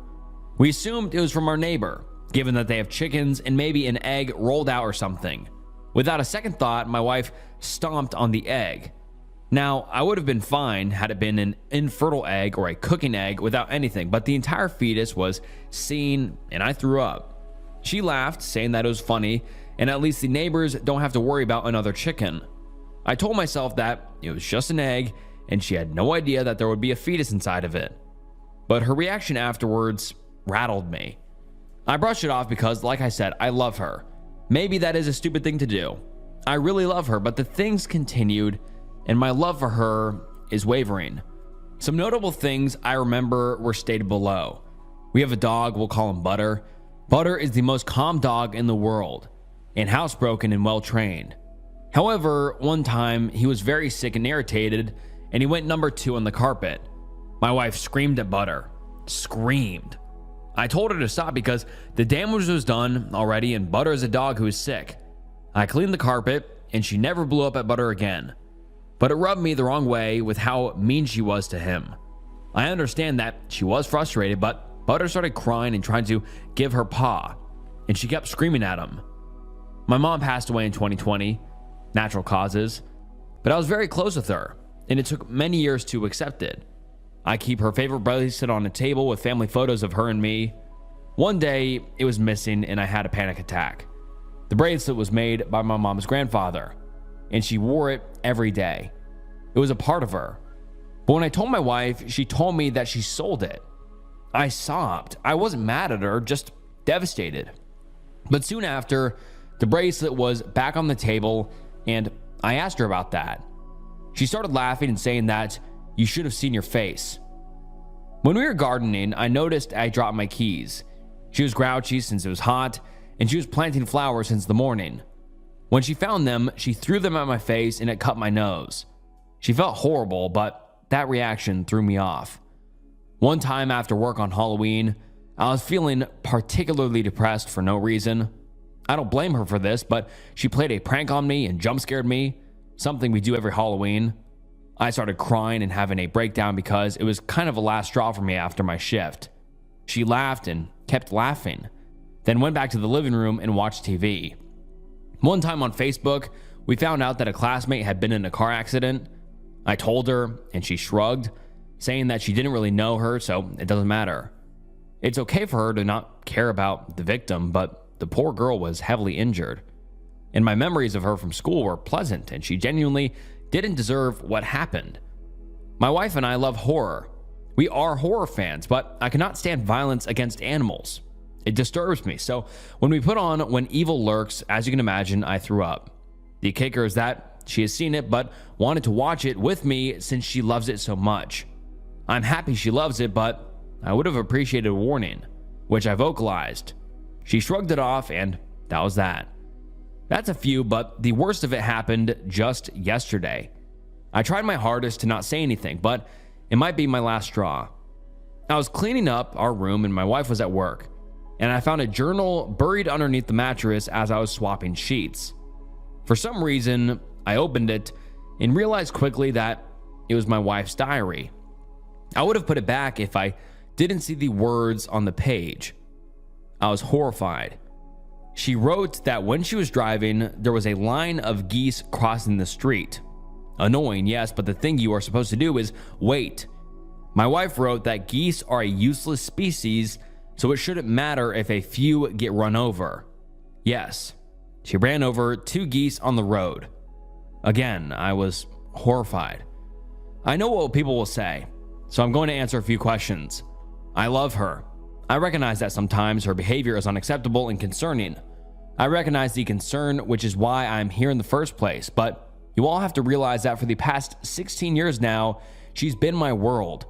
We assumed it was from our neighbor, given that they have chickens and maybe an egg rolled out or something. Without a second thought, my wife stomped on the egg. Now, I would have been fine had it been an infertile egg or a cooking egg without anything, but the entire fetus was seen and I threw up. She laughed, saying that it was funny, and at least the neighbors don't have to worry about another chicken. I told myself that it was just an egg and she had no idea that there would be a fetus inside of it. But her reaction afterwards rattled me. I brushed it off because, like I said, I love her. Maybe that is a stupid thing to do. I really love her, but the things continued and my love for her is wavering. Some notable things I remember were stated below. We have a dog, we'll call him Butter. Butter is the most calm dog in the world and housebroken and well trained. However, one time he was very sick and irritated and he went number 2 on the carpet. My wife screamed at Butter. Screamed. I told her to stop because the damage was done already and Butter is a dog who is sick. I cleaned the carpet and she never blew up at Butter again. But it rubbed me the wrong way with how mean she was to him. I understand that she was frustrated, but Butter started crying and trying to give her paw, and she kept screaming at him. My mom passed away in 2020, natural causes, but I was very close with her, and it took many years to accept it. I keep her favorite bracelet on a table with family photos of her and me. One day, it was missing and I had a panic attack. The bracelet was made by my mom's grandfather, and she wore it every day. It was a part of her. But when I told my wife, she told me that she sold it. I sobbed. I wasn't mad at her, just devastated. But soon after, the bracelet was back on the table, and I asked her about that. She started laughing and saying that you should have seen your face. When we were gardening, I noticed I dropped my keys. She was grouchy since it was hot, and she was planting flowers since the morning. When she found them, she threw them at my face and it cut my nose. She felt horrible, but that reaction threw me off. One time after work on Halloween, I was feeling particularly depressed for no reason. I don't blame her for this, but she played a prank on me and jump scared me, something we do every Halloween. I started crying and having a breakdown because it was kind of a last straw for me after my shift. She laughed and kept laughing, then went back to the living room and watched TV. One time on Facebook, we found out that a classmate had been in a car accident. I told her, and she shrugged, saying that she didn't really know her, so it doesn't matter. It's okay for her to not care about the victim, but the poor girl was heavily injured. And my memories of her from school were pleasant, and she genuinely didn't deserve what happened. My wife and I love horror. We are horror fans, but I cannot stand violence against animals. It disturbs me. So when we put on When Evil Lurks, as you can imagine, I threw up. The kicker is that she has seen it, but wanted to watch it with me since she loves it so much. I'm happy she loves it, but I would have appreciated a warning, which I vocalized. She shrugged it off, and that was that. That's a few, but the worst of it happened just yesterday. I tried my hardest to not say anything, but it might be my last straw. I was cleaning up our room and my wife was at work, and I found a journal buried underneath the mattress as I was swapping sheets. For some reason, I opened it and realized quickly that it was my wife's diary. I would have put it back if I didn't see the words on the page. I was horrified. She wrote that when she was driving, there was a line of geese crossing the street. Annoying, yes, but the thing you are supposed to do is wait. My wife wrote that geese are a useless species, so it shouldn't matter if a few get run over. Yes, she ran over 2 geese on the road. Again, I was horrified. I know what people will say, so I'm going to answer a few questions. I love her. I recognize that sometimes her behavior is unacceptable and concerning. I recognize the concern, which is why I'm here in the first place, but you all have to realize that for the past 16 years now, she's been my world.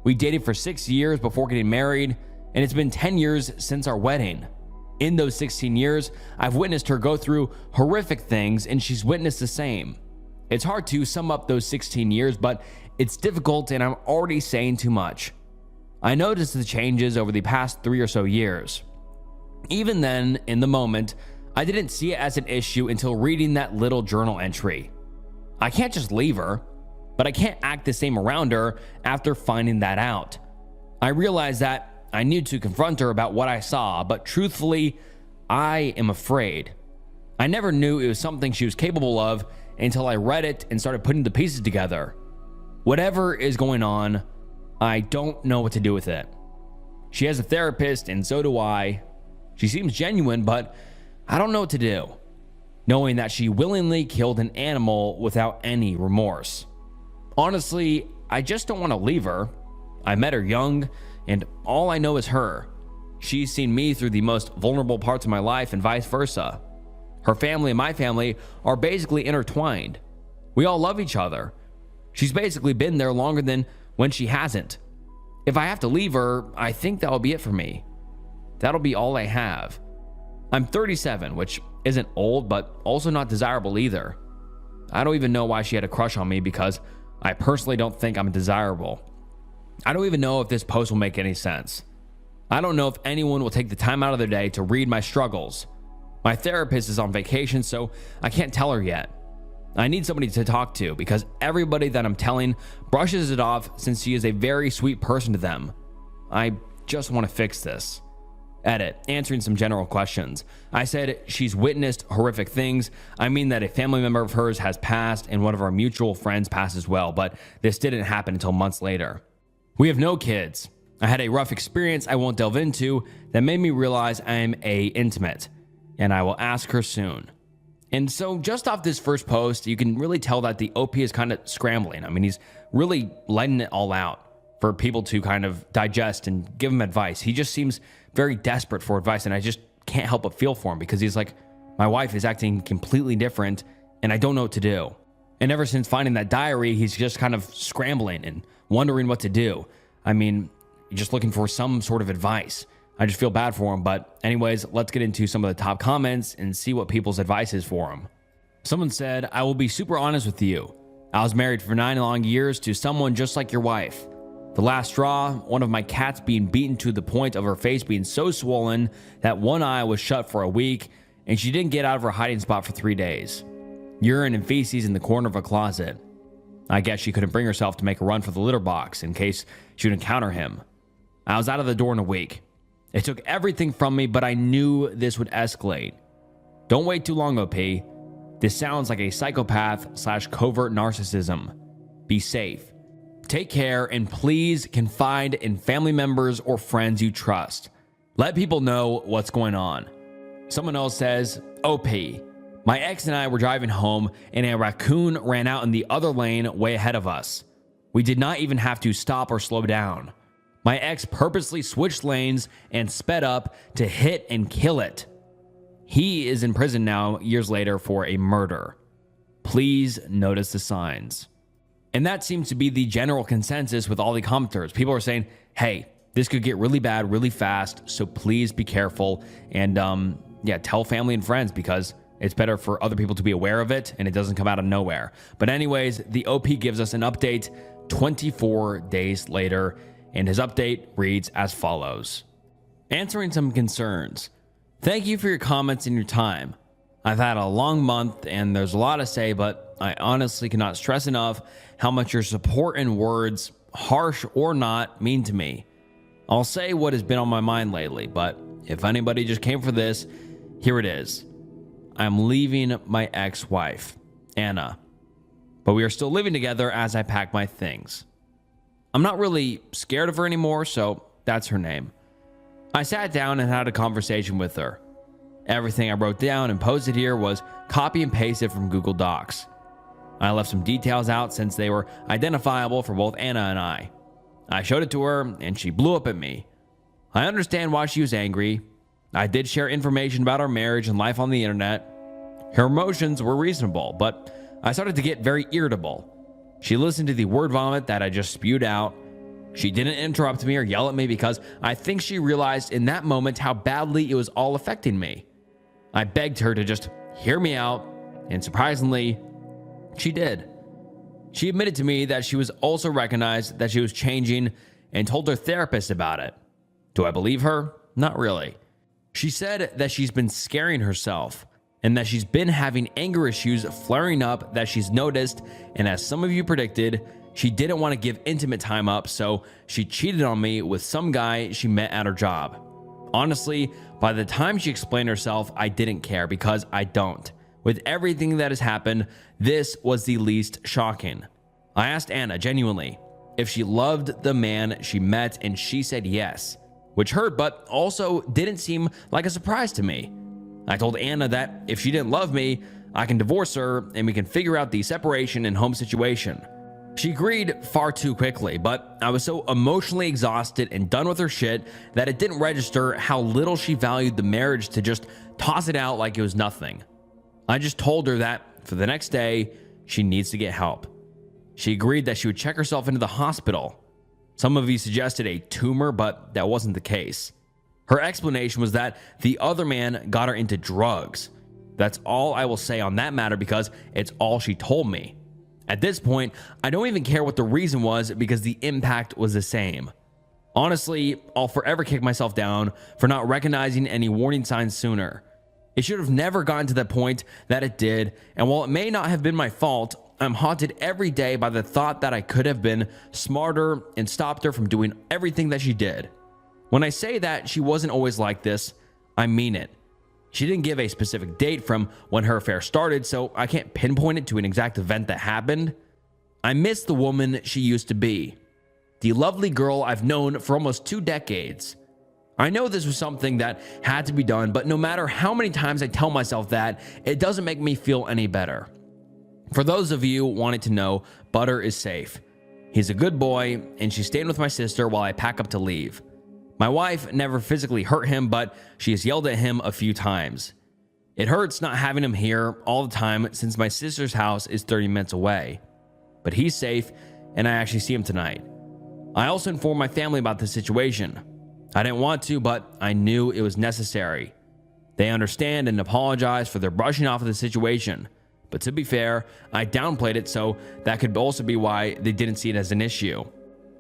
We dated for 6 years before getting married, and it's been 10 years since our wedding. In those 16 years, I've witnessed her go through horrific things, and she's witnessed the same. It's hard to sum up those 16 years, but it's difficult, and I'm already saying too much. I noticed the changes over the past 3 or so years. Even then, in the moment, I didn't see it as an issue until reading that little journal entry. I can't just leave her, but I can't act the same around her after finding that out. I realized that I need to confront her about what I saw, but truthfully, I am afraid. I never knew it was something she was capable of until I read it and started putting the pieces together. Whatever is going on, I don't know what to do with it. She has a therapist, and so do I. She seems genuine, but I don't know what to do, knowing that she willingly killed an animal without any remorse. Honestly, I just don't want to leave her. I met her young, and all I know is her. She's seen me through the most vulnerable parts of my life and vice versa. Her family and my family are basically intertwined. We all love each other. She's basically been there longer than when she hasn't. If I have to leave her, I think that'll be it for me. That'll be all I have. I'm 37, which isn't old, but also not desirable either. I don't even know why she had a crush on me because I personally don't think I'm desirable. I don't even know if this post will make any sense. I don't know if anyone will take the time out of their day to read my struggles. My therapist is on vacation, so I can't tell her yet. I need somebody to talk to because everybody that I'm telling brushes it off since she is a very sweet person to them. I just want to fix this. Edit, answering some general questions. I said she's witnessed horrific things. I mean that a family member of hers has passed and one of our mutual friends passed as well, but this didn't happen until months later. We have no kids. I had a rough experience I won't delve into that made me realize I am intimate, and I will ask her soon. And so just off this first post, you can really tell that the OP is kind of scrambling. I mean, he's really letting it all out for people to kind of digest and give him advice. He just seems very desperate for advice, and I just can't help but feel for him because he's like, my wife is acting completely different, and I don't know what to do. And ever since finding that diary, he's just kind of scrambling and wondering what to do. I mean, just looking for some sort of advice. I just feel bad for him. But anyways, let's get into some of the top comments and see what people's advice is for him. Someone said, I will be super honest with you. I was married for 9 long years to someone just like your wife. The last straw, one of my cats being beaten to the point of her face being so swollen that one eye was shut for a week, and she didn't get out of her hiding spot for 3 days. Urine and feces in the corner of a closet. I guess she couldn't bring herself to make a run for the litter box in case she would encounter him. I was out of the door in a week. It took everything from me, but I knew this would escalate. Don't wait too long, OP. This sounds like a psychopath/covert narcissism. Be safe. Take care, and please confide in family members or friends you trust. Let people know what's going on. Someone else says, OP. My ex and I were driving home, and a raccoon ran out in the other lane way ahead of us. We did not even have to stop or slow down. My ex purposely switched lanes and sped up to hit and kill it. He is in prison now, years later, for a murder. Please notice the signs. And that seems to be the general consensus with all the commenters. People are saying, hey, this could get really bad really fast, so please be careful. And tell family and friends because it's better for other people to be aware of it and it doesn't come out of nowhere. But anyways, the OP gives us an update 24 days later, and his update reads as follows. Answering some concerns. Thank you for your comments and your time. I've had a long month and there's a lot to say, but I honestly cannot stress enough how much your support and words, harsh or not, mean to me. I'll say what has been on my mind lately, but if anybody just came for this, here it is. I'm leaving my ex-wife, Anna, but we are still living together as I pack my things. I'm not really scared of her anymore, so that's her name. I sat down and had a conversation with her. Everything I wrote down and posted here was copy and pasted from Google Docs. I left some details out since they were identifiable for both Anna and I. I showed it to her and she blew up at me. I understand why she was angry. I did share information about our marriage and life on the internet. Her emotions were reasonable, but I started to get very irritable. She listened to the word vomit that I just spewed out. She didn't interrupt me or yell at me because I think she realized in that moment how badly it was all affecting me. I begged her to just hear me out, and surprisingly, she did. She admitted to me that she was also recognized that she was changing and told her therapist about it. Do I believe her? Not really. She said that she's been scaring herself and that she's been having anger issues flaring up that she's noticed, and as some of you predicted, She didn't want to give intimate time up, so she cheated on me with some guy she met at her job. Honestly, by the time she explained herself, I didn't care because I don't. With everything that has happened, this was the least shocking. I asked Anna genuinely if she loved the man she met, and she said yes, which hurt but also didn't seem like a surprise to me. I told Anna that if she didn't love me, I can divorce her and we can figure out the separation and home situation. She agreed far too quickly, but I was so emotionally exhausted and done with her shit that it didn't register how little she valued the marriage to just toss it out like it was nothing. I just told her that for the next day, she needs to get help. She agreed that she would check herself into the hospital. Some of you suggested a tumor, but that wasn't the case. Her explanation was that the other man got her into drugs. That's all I will say on that matter because it's all she told me. At this point, I don't even care what the reason was because the impact was the same. Honestly, I'll forever kick myself down for not recognizing any warning signs sooner. It should have never gotten to the point that it did, and while it may not have been my fault, I'm haunted every day by the thought that I could have been smarter and stopped her from doing everything that she did. When I say that she wasn't always like this, I mean it. She didn't give a specific date from when her affair started, so I can't pinpoint it to an exact event that happened. I miss the woman she used to be, the lovely girl I've known for almost 2 decades. I know this was something that had to be done, but no matter how many times I tell myself that, it doesn't make me feel any better. For those of you wanting to know, Butter is safe. He's a good boy, and she's staying with my sister while I pack up to leave. My wife never physically hurt him, but she has yelled at him a few times. It hurts not having him here all the time since my sister's house is 30 minutes away. But he's safe, and I actually see him tonight. I also informed my family about the situation. I didn't want to, but I knew it was necessary. They understand and apologize for their brushing off of the situation. But to be fair, I downplayed it, so that could also be why they didn't see it as an issue.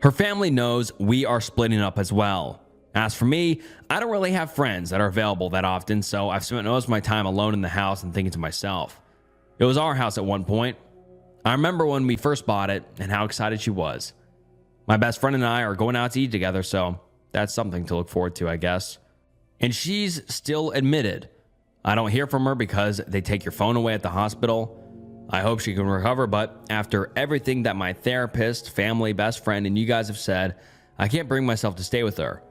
Her family knows we are splitting up as well. As for me, I don't really have friends that are available that often, so I've spent most of my time alone in the house and thinking to myself. It was our house at one point. I remember when we first bought it and how excited she was. My best friend and I are going out to eat together, so that's something to look forward to, I guess. And she's still admitted. I don't hear from her because they take your phone away at the hospital. I hope she can recover, but after everything that my therapist, family, best friend, and you guys have said, I can't bring myself to stay with her.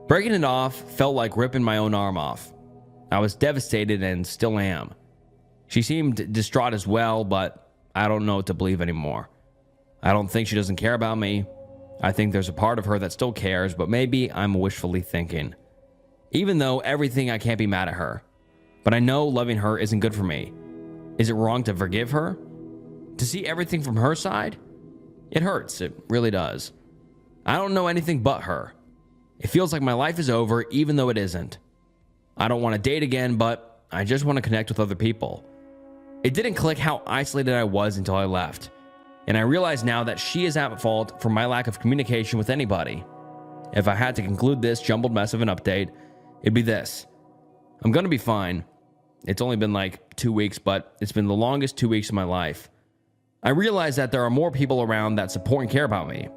Breaking it off felt like ripping my own arm off. I was devastated and still am. She seemed distraught as well, but I don't know what to believe anymore. I don't think she doesn't care about me. I think there's a part of her that still cares, but maybe I'm wishfully thinking. Even though everything, I can't be mad at her. But I know loving her isn't good for me. Is it wrong to forgive her? To see everything from her side? It hurts, it really does. I don't know anything but her. It feels like my life is over even though it isn't. I don't want to date again, but I just want to connect with other people. It didn't click how isolated I was until I left. And I realize now that she is at fault for my lack of communication with anybody. If I had to conclude this jumbled mess of an update, it'd be this. I'm gonna be fine. It's only been like 2 weeks, but it's been the longest 2 weeks of my life. I realize that there are more people around that support and care about me.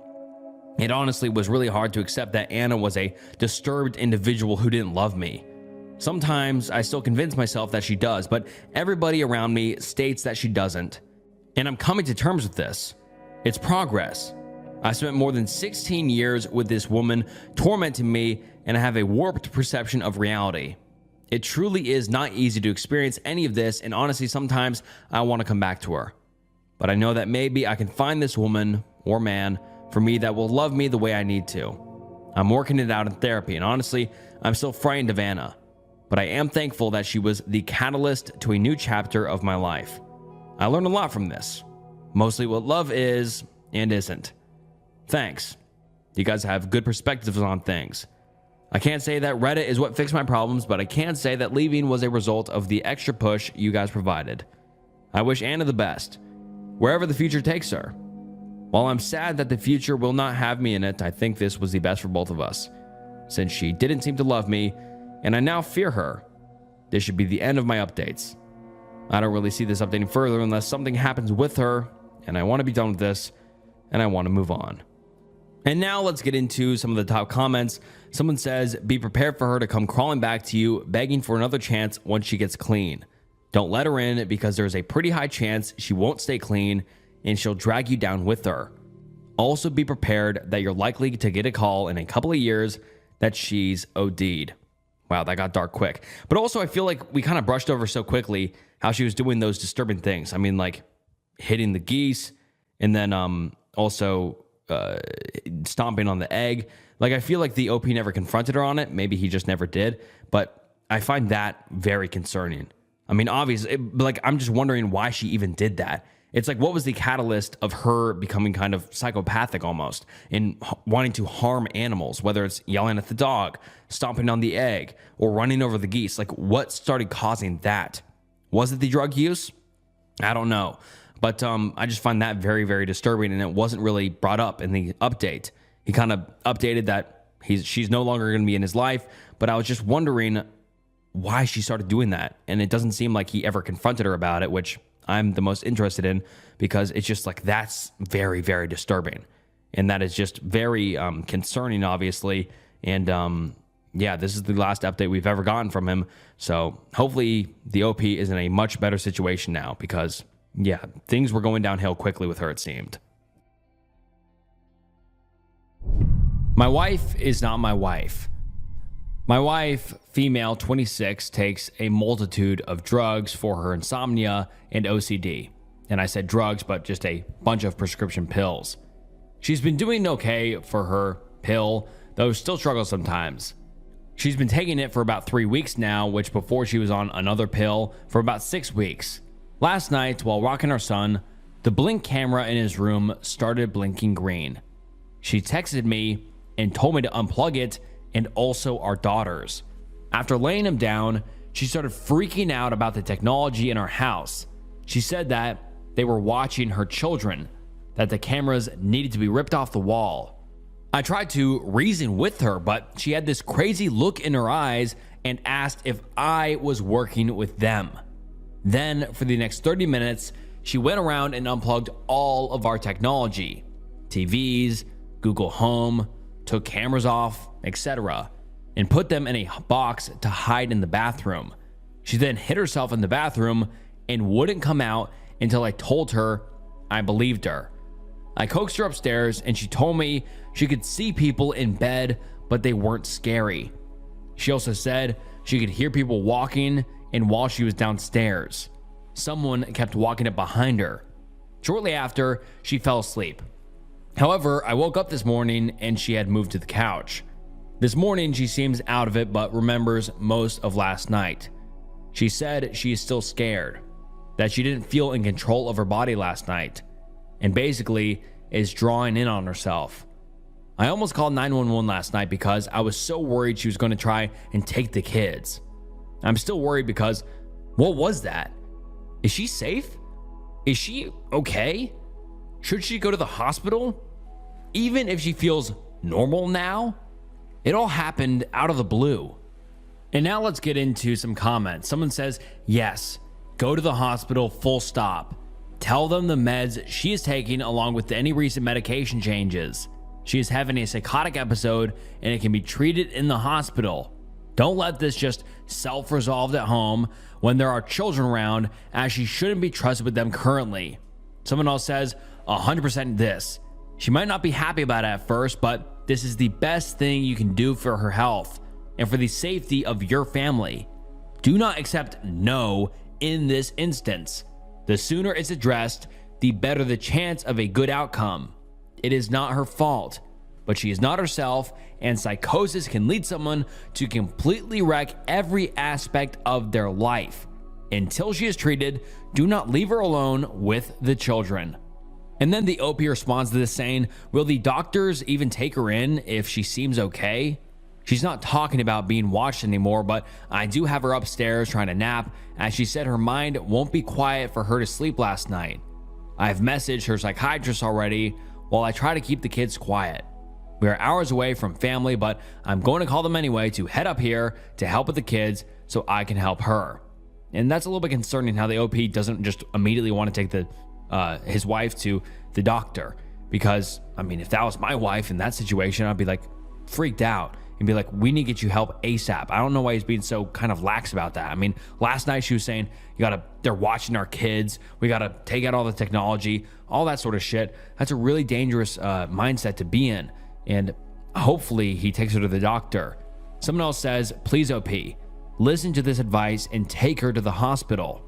It honestly was really hard to accept that Anna was a disturbed individual who didn't love me. Sometimes I still convince myself that she does, but everybody around me states that she doesn't. And I'm coming to terms with this. It's progress. I spent more than 16 years with this woman tormenting me, and I have a warped perception of reality. It truly is not easy to experience any of this, and honestly, sometimes I want to come back to her. But I know that maybe I can find this woman or man for me that will love me the way I need to. I'm working it out in therapy, and honestly, I'm still frightened of Anna. But I am thankful that she was the catalyst to a new chapter of my life. I learned a lot from this, mostly what love is and isn't. Thanks. You guys have good perspectives on things. I can't say that Reddit is what fixed my problems, but I can say that leaving was a result of the extra push you guys provided. I wish Anna the best, wherever the future takes her. While I'm sad that the future will not have me in it, I think this was the best for both of us, since she didn't seem to love me, and I now fear her. This should be the end of my updates. I don't really see this updating further unless something happens with her, and I want to be done with this. and I want to move on. And now let's get into some of the top comments. Someone says, be prepared for her to come crawling back to you, begging for another chance once she gets clean. Don't let her in because there's a pretty high chance she won't stay clean and she'll drag you down with her. Also be prepared that you're likely to get a call in a couple of years that she's OD'd. Wow, that got dark quick. But also I feel like we kind of brushed over so quickly how she was doing those disturbing things. I mean, like hitting the geese and then also stomping on the egg. Like, I feel like the OP never confronted her on it. Maybe he just never did. But I find that very concerning. I mean, obviously, like, I'm just wondering why she even did that. It's like, what was the catalyst of her becoming kind of psychopathic almost and wanting to harm animals, whether it's yelling at the dog, stomping on the egg, or running over the geese? Like, what started causing that? Was it the drug use? I don't know. But I just find that very, very disturbing, and it wasn't really brought up in the update. He kind of updated that she's no longer going to be in his life, but I was just wondering why she started doing that, and it doesn't seem like he ever confronted her about it, which I'm the most interested in, because it's just like, that's very, very disturbing, and that is just very concerning, obviously. And yeah, this is the last update we've ever gotten from him, so hopefully the OP is in a much better situation now, because yeah, things were going downhill quickly with her, it seemed. My wife is not my wife. My wife, female, 26, takes a multitude of drugs for her insomnia and OCD. And I said drugs, but just a bunch of prescription pills. She's been doing okay for her pill, though still struggles sometimes. She's been taking it for about 3 weeks now, which before she was on another pill for about 6 weeks. Last night, while rocking our son, the Blink camera in his room started blinking green. She texted me and told me to unplug it, and also our daughters. After laying him down, she started freaking out about the technology in our house. She said that they were watching her children, that the cameras needed to be ripped off the wall. I tried to reason with her, but she had this crazy look in her eyes and asked if I was working with them. Then, for the next 30 minutes, she went around and unplugged all of our technology, TVs, Google Home, took cameras off, etc., and put them in a box to hide in the bathroom. She then hid herself in the bathroom and wouldn't come out until I told her I believed her. I coaxed her upstairs and she told me she could see people in bed, but they weren't scary. She also said she could hear people walking, and while she was downstairs, someone kept walking up behind her. Shortly after, she fell asleep. However, I woke up this morning and she had moved to the couch. This morning, she seems out of it but remembers most of last night. She said she is still scared, that she didn't feel in control of her body last night, and basically is drawing in on herself. I almost called 911 last night because I was so worried she was going to try and take the kids. I'm still worried because, what was that? Is she safe? Is she okay? Should she go to the hospital? Even if she feels normal now? It all happened out of the blue. And now let's get into some comments. Someone says, yes, go to the hospital, full stop. Tell them the meds she is taking along with any recent medication changes. She is having a psychotic episode and it can be treated in the hospital. Don't let this just self-resolved at home when there are children around, as she shouldn't be trusted with them currently. Someone else says 100% this. She might not be happy about it at first, but this is the best thing you can do for her health and for the safety of your family. Do not accept no in this instance. The sooner it's addressed, the better the chance of a good outcome. It is not her fault, but she is not herself, and psychosis can lead someone to completely wreck every aspect of their life. Until she is treated, do not leave her alone with the children. And then the OP responds to this saying, will the doctors even take her in if she seems okay? She's not talking about being watched anymore, but I do have her upstairs trying to nap, as she said her mind won't be quiet for her to sleep last night. I've messaged her psychiatrist already while I try to keep the kids quiet. We are hours away from family, but I'm going to call them anyway to head up here to help with the kids so I can help her. And that's a little bit concerning how the OP doesn't just immediately want to take his wife to the doctor. because, I mean, if that was my wife in that situation, I'd be like freaked out and be like, we need to get you help ASAP. I don't know why he's being so kind of lax about that. I mean, last night she was saying, they're watching our kids. We got to take out all the technology, all that sort of shit. That's a really dangerous mindset to be in. And hopefully he takes her to the doctor. Someone else says, please OP, listen to this advice and take her to the hospital.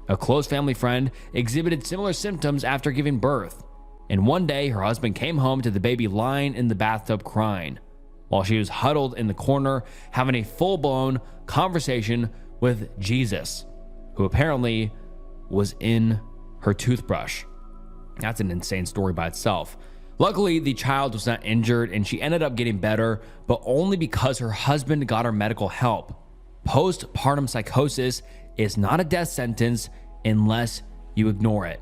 A close family friend exhibited similar symptoms after giving birth. And one day her husband came home to the baby lying in the bathtub crying, while she was huddled in the corner having a full-blown conversation with Jesus, who apparently was in her toothbrush. That's an insane story by itself. Luckily, the child was not injured and she ended up getting better, but only because her husband got her medical help. Postpartum psychosis is not a death sentence unless you ignore it.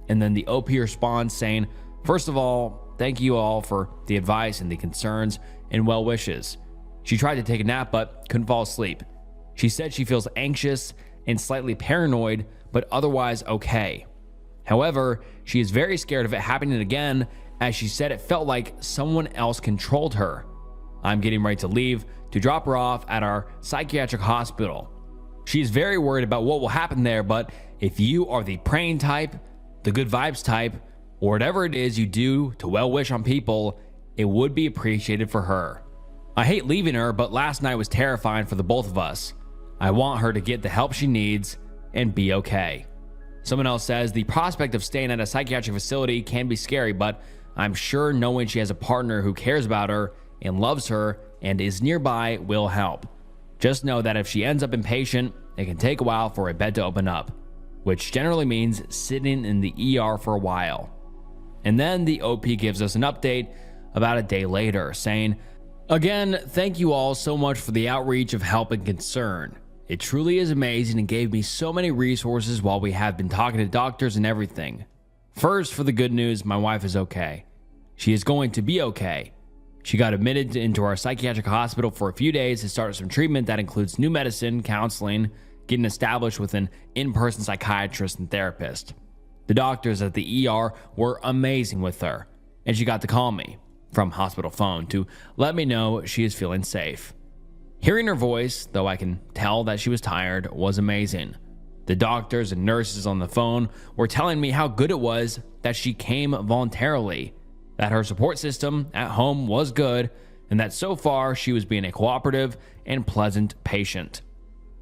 And then the OP responds saying, first of all, thank you all for the advice and the concerns and well wishes. She tried to take a nap but couldn't fall asleep. She said she feels anxious and slightly paranoid, but otherwise okay. However, she is very scared of it happening again, as she said it felt like someone else controlled her. I'm getting ready to leave to drop her off at our psychiatric hospital. She's very worried about what will happen there, but if you are the praying type, the good vibes type, or whatever it is you do to well wish on people, it would be appreciated for her. I hate leaving her, but last night was terrifying for the both of us. I want her to get the help she needs and be okay. Someone else says, the prospect of staying at a psychiatric facility can be scary, but I'm sure knowing she has a partner who cares about her and loves her and is nearby will help. Just know that if she ends up inpatient, it can take a while for a bed to open up, which generally means sitting in the ER for a while. And then the OP gives us an update about a day later, saying, again, thank you all so much for the outreach of help and concern. It truly is amazing and gave me so many resources while we have been talking to doctors and everything. First, for the good news, my wife is okay. She is going to be okay. She got admitted into our psychiatric hospital for a few days to start some treatment that includes new medicine, counseling, getting established with an in-person psychiatrist and therapist. The doctors at the ER were amazing with her, and she got to call me from hospital phone to let me know she is feeling safe. Hearing her voice, though I can tell that she was tired, was amazing. The doctors and nurses on the phone were telling me how good it was that she came voluntarily, that her support system at home was good, and that so far she was being a cooperative and pleasant patient.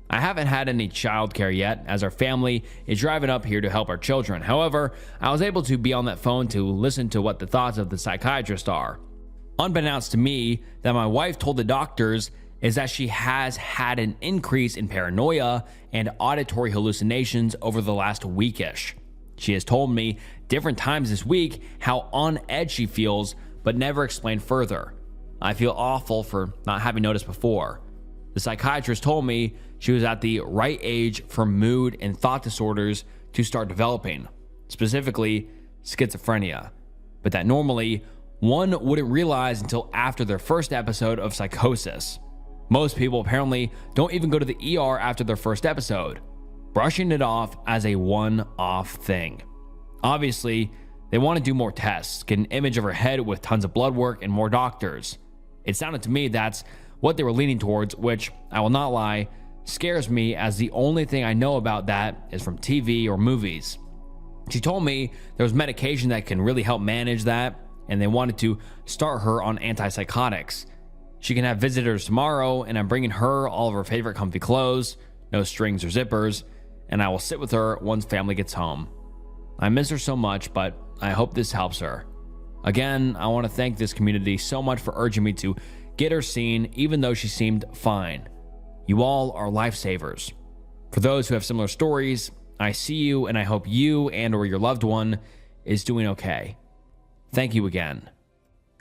I haven't had any childcare yet, as our family is driving up here to help our children. However, I was able to be on that phone to listen to what the thoughts of the psychiatrist are. Unbeknownst to me, that my wife told the doctors is that she has had an increase in paranoia and auditory hallucinations over the last weekish. She has told me different times this week how on edge she feels, but never explained further. I feel awful for not having noticed before. The psychiatrist told me she was at the right age for mood and thought disorders to start developing, specifically schizophrenia, but that normally one wouldn't realize until after their first episode of psychosis. Most people apparently don't even go to the ER after their first episode, brushing it off as a one-off thing. Obviously, they want to do more tests, get an image of her head with tons of blood work and more doctors. It sounded to me that's what they were leaning towards, which, I will not lie, scares me, as the only thing I know about that is from TV or movies. She told me there was medication that can really help manage that, and they wanted to start her on antipsychotics. She can have visitors tomorrow, and I'm bringing her all of her favorite comfy clothes, no strings or zippers, and I will sit with her once family gets home. I miss her so much, but I hope this helps her. Again, I want to thank this community so much for urging me to get her seen, even though she seemed fine. You all are lifesavers. For those who have similar stories, I see you, and I hope you and or your loved one is doing okay. Thank you again.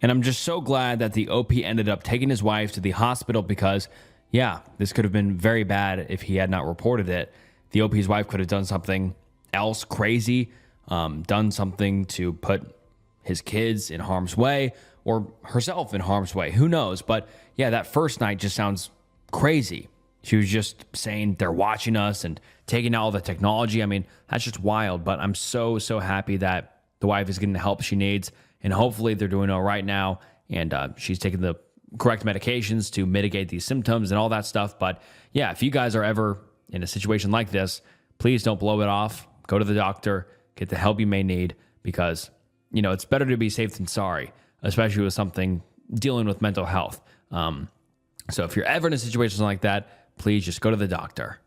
And I'm just so glad that the OP ended up taking his wife to the hospital, because, yeah, this could have been very bad if he had not reported it. The OP's wife could have done something else crazy, done something to put his kids in harm's way or herself in harm's way. Who knows? But yeah, that first night just sounds crazy. She was just saying they're watching us and taking out all the technology. I mean, that's just wild. But I'm so happy that the wife is getting the help she needs and hopefully they're doing all right now. And she's taking the correct medications to mitigate these symptoms and all that stuff. But yeah, if you guys are ever in a situation like this, please don't blow it off. Go to the doctor, get the help you may need, because, you know, it's better to be safe than sorry, especially with something dealing with mental health. So if you're ever in a situation like that, please just go to the doctor.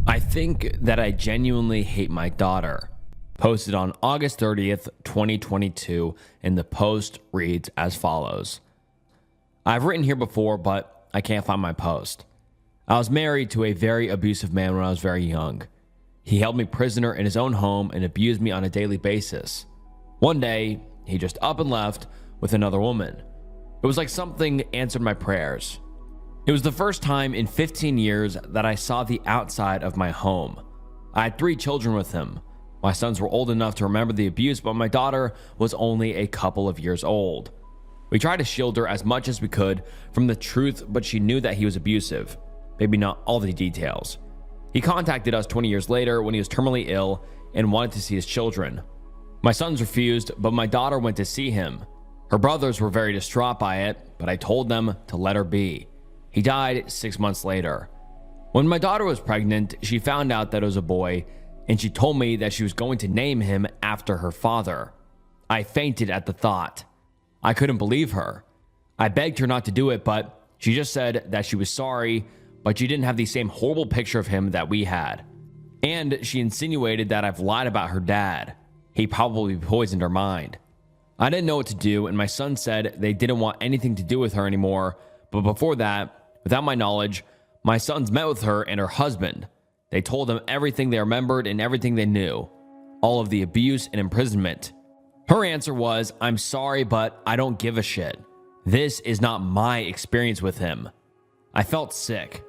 I think that I genuinely hate my daughter. Posted on August 30th, 2022, and the post reads as follows. I've written here before, but I can't find my post. I was married to a very abusive man when I was very young. He held me prisoner in his own home and abused me on a daily basis. One day, he just up and left with another woman. It was like something answered my prayers. It was the first time in 15 years that I saw the outside of my home. I had 3 children with him. My sons were old enough to remember the abuse, but my daughter was only a couple of years old. We tried to shield her as much as we could from the truth, but she knew that he was abusive. Maybe not all the details. He contacted us 20 years later when he was terminally ill and wanted to see his children. My sons refused, but my daughter went to see him. Her brothers were very distraught by it, but I told them to let her be. He died 6 months later. When my daughter was pregnant, she found out that it was a boy, and she told me that she was going to name him after her father. I fainted at the thought. I couldn't believe her. I begged her not to do it, but she just said that she was sorry, but she didn't have the same horrible picture of him that we had. And she insinuated that I've lied about her dad. He probably poisoned her mind. I didn't know what to do, and my son said they didn't want anything to do with her anymore, but before that, without my knowledge, my sons met with her and her husband. They told them everything they remembered and everything they knew, all of the abuse and imprisonment. Her answer was, I'm sorry, but I don't give a shit. This is not my experience with him. I felt sick.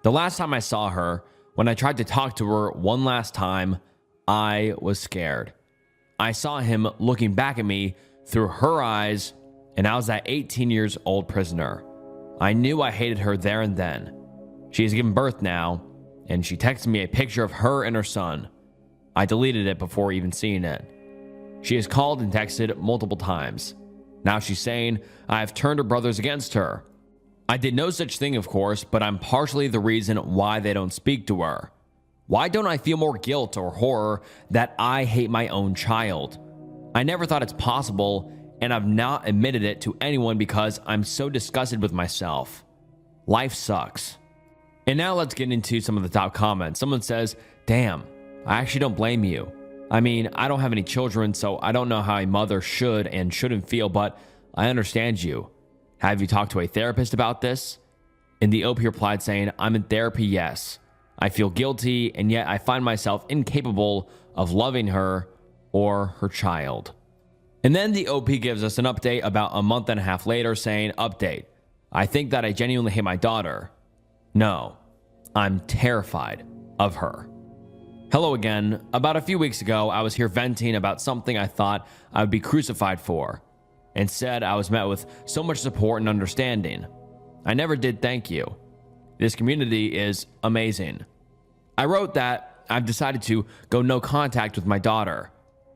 The last time I saw her, when I tried to talk to her one last time, I was scared. I saw him looking back at me through her eyes, and I was that 18 years old prisoner. I knew I hated her there and then. She has given birth now, and she texted me a picture of her and her son. I deleted it before even seeing it. She has called and texted multiple times. Now she's saying I have turned her brothers against her. I did no such thing, of course, but I'm partially the reason why they don't speak to her. Why don't I feel more guilt or horror that I hate my own child? I never thought it's possible, and I've not admitted it to anyone because I'm so disgusted with myself. Life sucks. And now let's get into some of the top comments. Someone says, damn, I actually don't blame you. I mean, I don't have any children, so I don't know how a mother should and shouldn't feel, but I understand you. Have you talked to a therapist about this? And the OP replied saying, I'm in therapy, yes. I feel guilty, and yet I find myself incapable of loving her or her child. And then the OP gives us an update about a month and a half later saying, update, I think that I genuinely hate my daughter. No, I'm terrified of her. Hello again. About a few weeks ago, I was here venting about something I thought I would be crucified for. Instead, I was met with so much support and understanding. I never did thank you. This community is amazing. I wrote that I've decided to go no contact with my daughter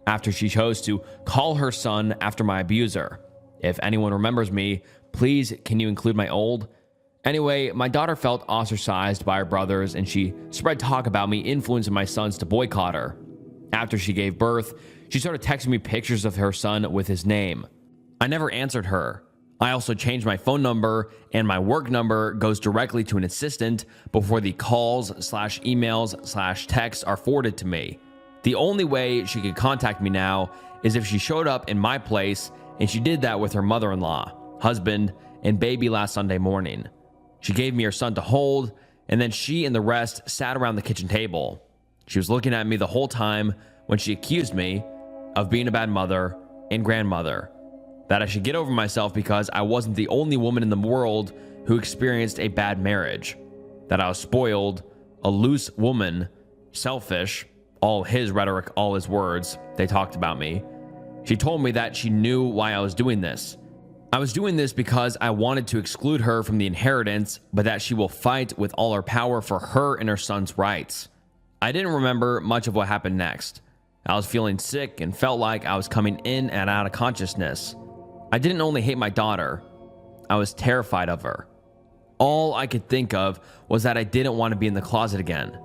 after she chose to call her son after my abuser. If anyone remembers me, please can you include my old? Anyway, my daughter felt ostracized by her brothers, and she spread talk about me influencing my sons to boycott her. After she gave birth, she started texting me pictures of her son with his name. I never answered her. I also changed my phone number, and my work number goes directly to an assistant before the calls/emails/texts are forwarded to me. The only way she could contact me now is if she showed up in my place, and she did that with her mother-in-law, husband, and baby last Sunday morning. She gave me her son to hold, and then she and the rest sat around the kitchen table. She was looking at me the whole time when she accused me of being a bad mother and grandmother, that I should get over myself because I wasn't the only woman in the world who experienced a bad marriage, that I was spoiled, a loose woman, selfish, all his rhetoric, all his words, they talked about me. She told me that she knew why I was doing this. I was doing this because I wanted to exclude her from the inheritance, but that she will fight with all her power for her and her son's rights. I didn't remember much of what happened next. I was feeling sick and felt like I was coming in and out of consciousness. I didn't only hate my daughter, I was terrified of her. All I could think of was that I didn't want to be in the closet again.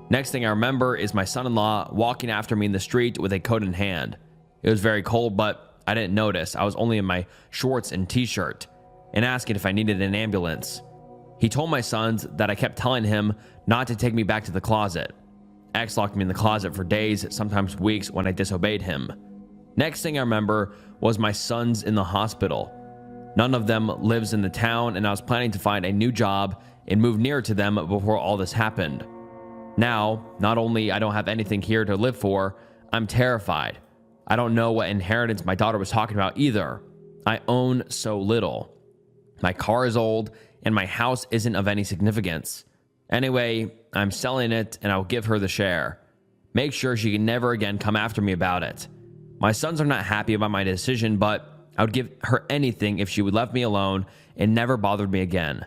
Next thing I remember is my son-in-law walking after me in the street with a coat in hand. It was very cold, but I didn't notice. I was only in my shorts and t-shirt, and asking if I needed an ambulance. He told my sons that I kept telling him not to take me back to the closet. X locked me in the closet for days, sometimes weeks, when I disobeyed him. Next thing I remember was my sons in the hospital. None of them lives in the town, and I was planning to find a new job and move nearer to them before all this happened. Now, not only I don't have anything here to live for, I'm terrified. I don't know what inheritance my daughter was talking about either. I own so little. My car is old, and my house isn't of any significance. Anyway, I'm selling it, and I'll give her the share. Make sure she can never again come after me about it. My sons are not happy about my decision, but I would give her anything if she would let me alone and never bothered me again.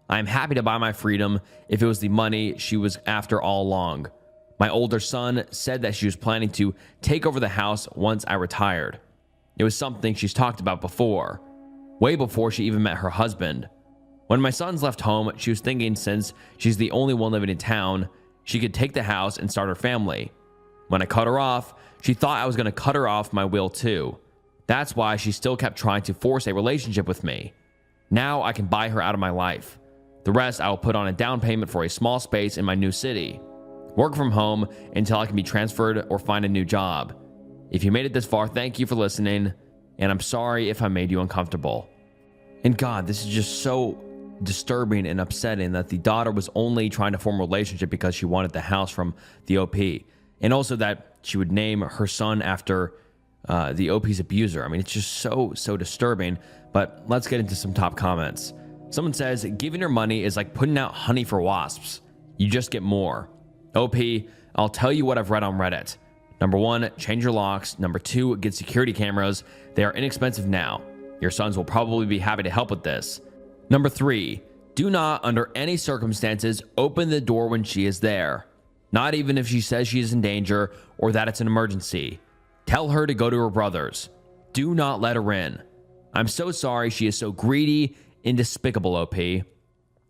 I'm happy to buy my freedom if it was the money she was after all along. My older son said that she was planning to take over the house once I retired. It was something she's talked about before, way before she even met her husband. When my sons left home, she was thinking since she's the only one living in town, she could take the house and start her family. When I cut her off, she thought I was going to cut her off my will too. That's why she still kept trying to force a relationship with me. Now I can buy her out of my life. The rest I will put on a down payment for a small space in my new city. Work from home until I can be transferred or find a new job. If you made it this far, thank you for listening, and I'm sorry if I made you uncomfortable. And God, this is just so disturbing and upsetting that the daughter was only trying to form a relationship because she wanted the house from the OP. And also that she would name her son after the OP's abuser. I mean, it's just so disturbing. But let's get into some top comments. Someone says, giving her money is like putting out honey for wasps. You just get more. OP, I'll tell you what I've read on Reddit. Number 1, change your locks. Number 2, get security cameras. They are inexpensive now. Your sons will probably be happy to help with this. Number 3, do not, under any circumstances, open the door when she is there. Not even if she says she is in danger or that it's an emergency. Tell her to go to her brother's. Do not let her in. I'm so sorry she is so greedy and despicable, OP. And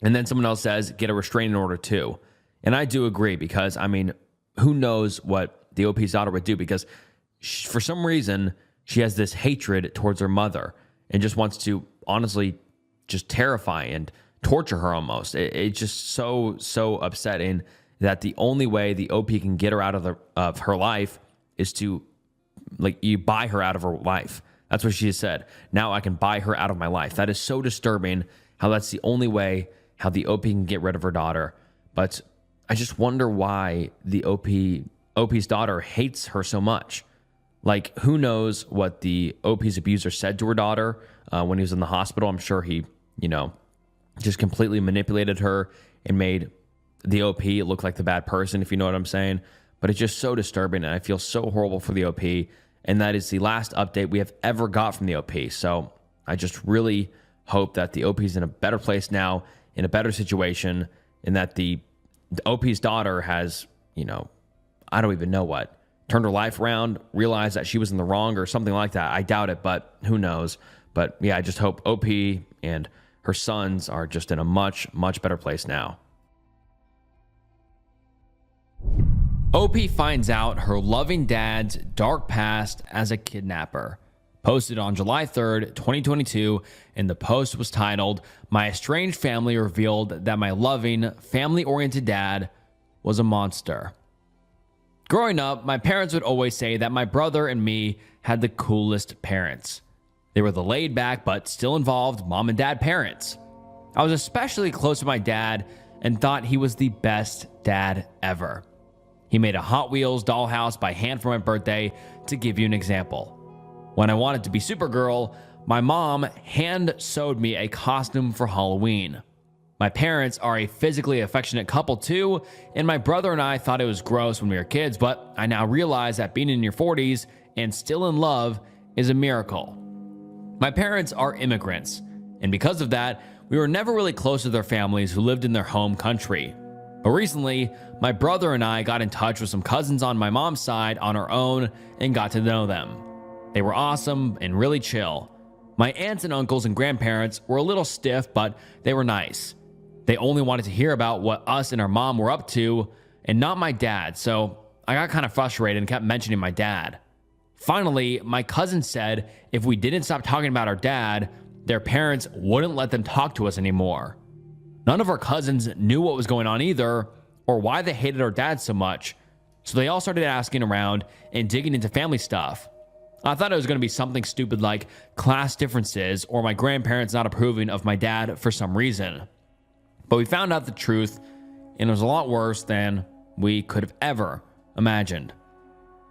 then someone else says, get a restraining order too. And I do agree because, I mean, who knows what the OP's daughter would do, because for some reason, she has this hatred towards her mother and just wants to honestly just terrify and torture her almost. It's just so upsetting that the only way the OP can get her out of her life is to, like, you buy her out of her life. That's what she has said. Now I can buy her out of my life. That is so disturbing how that's the only way how the OP can get rid of her daughter. But I just wonder why the OP's daughter hates her so much. Like, who knows what the OP's abuser said to her daughter when he was in the hospital. I'm sure he, just completely manipulated her and made the OP look like the bad person, if you know what I'm saying. But it's just so disturbing, and I feel so horrible for the OP. And that is the last update we have ever got from the OP. So I just really hope that the OP is in a better place now, in a better situation, and that the OP's daughter has, I don't even know what, turned her life around, realized that she was in the wrong or something like that. I doubt it, but who knows? But yeah, I just hope OP and her sons are just in a much, much better place now. OP finds out her loving dad's dark past as a kidnapper. Posted on July 3rd, 2022, and the post was titled, "My estranged family revealed that my loving, family-oriented dad was a monster." Growing up, my parents would always say that my brother and me had the coolest parents. They were the laid-back but still involved mom and dad parents. I was especially close to my dad and thought he was the best dad ever. He made a Hot Wheels dollhouse by hand for my birthday, to give you an example. When I wanted to be Supergirl, my mom hand sewed me a costume for Halloween. My parents are a physically affectionate couple too, and my brother and I thought it was gross when we were kids, but I now realize that being in your 40s and still in love is a miracle. My parents are immigrants, and because of that, we were never really close to their families who lived in their home country. But recently, my brother and I got in touch with some cousins on my mom's side on our own and got to know them. They were awesome and really chill. My aunts and uncles and grandparents were a little stiff, but they were nice. They only wanted to hear about what us and our mom were up to and not my dad, so I got kind of frustrated and kept mentioning my dad. Finally, my cousin said if we didn't stop talking about our dad, their parents wouldn't let them talk to us anymore. None of our cousins knew what was going on either, or why they hated our dad so much, so they all started asking around and digging into family stuff. I thought it was going to be something stupid like class differences or my grandparents not approving of my dad for some reason. But we found out the truth, and it was a lot worse than we could have ever imagined.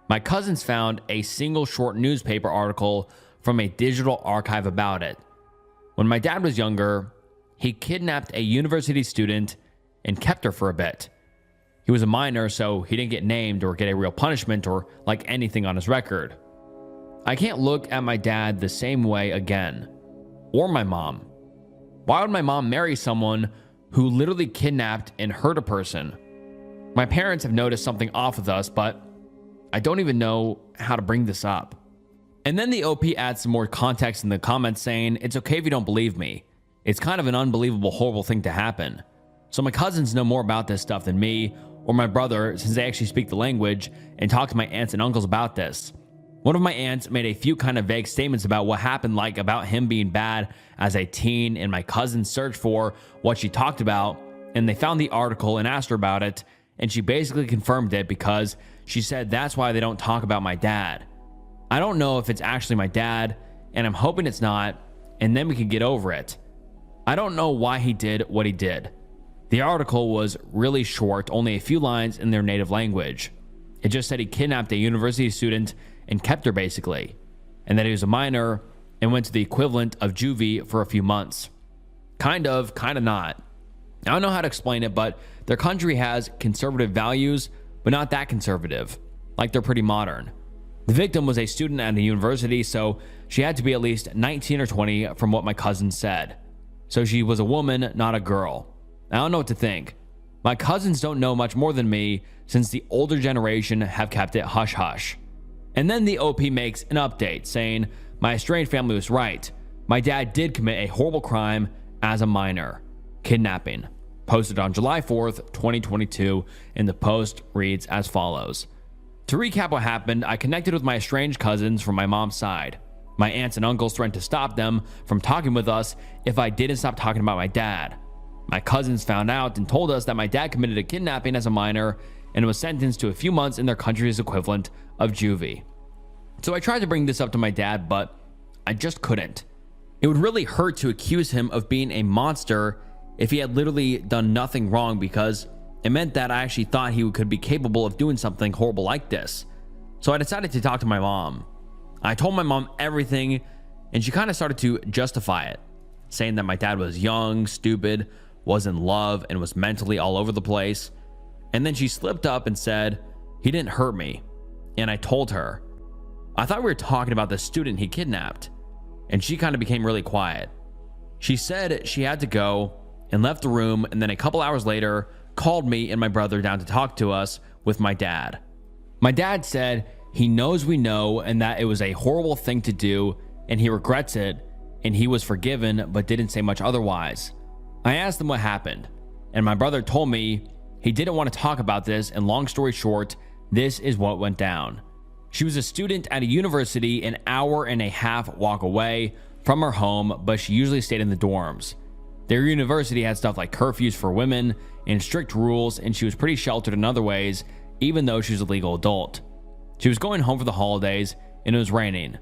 My cousins found a single short newspaper article from a digital archive about it. When my dad was younger, he kidnapped a university student and kept her for a bit. He was a minor, so he didn't get named or get a real punishment or like anything on his record. I can't look at my dad the same way again, or my mom. Why would my mom marry someone who literally kidnapped and hurt a person? My parents have noticed something off with us, but I don't even know how to bring this up. And then the OP adds some more context in the comments saying, it's okay if you don't believe me. It's kind of an unbelievable, horrible thing to happen. So my cousins know more about this stuff than me or my brother, since they actually speak the language and talk to my aunts and uncles about this. One of my aunts made a few kind of vague statements about what happened, like about him being bad as a teen, and my cousins searched for what she talked about, and they found the article and asked her about it, and she basically confirmed it because she said that's why they don't talk about my dad. I don't know if it's actually my dad, and I'm hoping it's not, and then we can get over it. I don't know why he did what he did. The article was really short, only a few lines in their native language. It just said he kidnapped a university student and kept her basically, and that he was a minor and went to the equivalent of juvie for a few months. Kind of not. I don't know how to explain it, but their country has conservative values, but not that conservative. Like they're pretty modern. The victim was a student at a university, so she had to be at least 19 or 20 from what my cousin said. So she was a woman, not a girl. I don't know what to think. My cousins don't know much more than me, since the older generation have kept it hush-hush. And then the OP makes an update saying, my estranged family was right. My dad did commit a horrible crime as a minor, kidnapping. Posted on July 4th, 2022, and the post reads as follows. To recap what happened, I connected with my estranged cousins from my mom's side. My aunts and uncles threatened to stop them from talking with us if I didn't stop talking about my dad. My cousins found out and told us that my dad committed a kidnapping as a minor and was sentenced to a few months in their country's equivalent of juvie. So I tried to bring this up to my dad, but I just couldn't. It would really hurt to accuse him of being a monster if he had literally done nothing wrong, because it meant that I actually thought he could be capable of doing something horrible like this. So I decided to talk to my mom. I told my mom everything, and she kind of started to justify it, saying that my dad was young, stupid, was in love, and was mentally all over the place. And then she slipped up and said, he didn't hurt me. And I told her, I thought we were talking about the student he kidnapped. And she kind of became really quiet. She said she had to go and left the room, and then a couple hours later called me and my brother down to talk to us with my dad. My dad said he knows we know and that it was a horrible thing to do and he regrets it and he was forgiven but didn't say much otherwise. I asked him what happened, and my brother told me he didn't want to talk about this, and long story short, this is what went down. She was a student at a university an hour and a half walk away from her home, but she usually stayed in the dorms. Their university had stuff like curfews for women and strict rules, and she was pretty sheltered in other ways, even though she was a legal adult. She was going home for the holidays, and it was raining.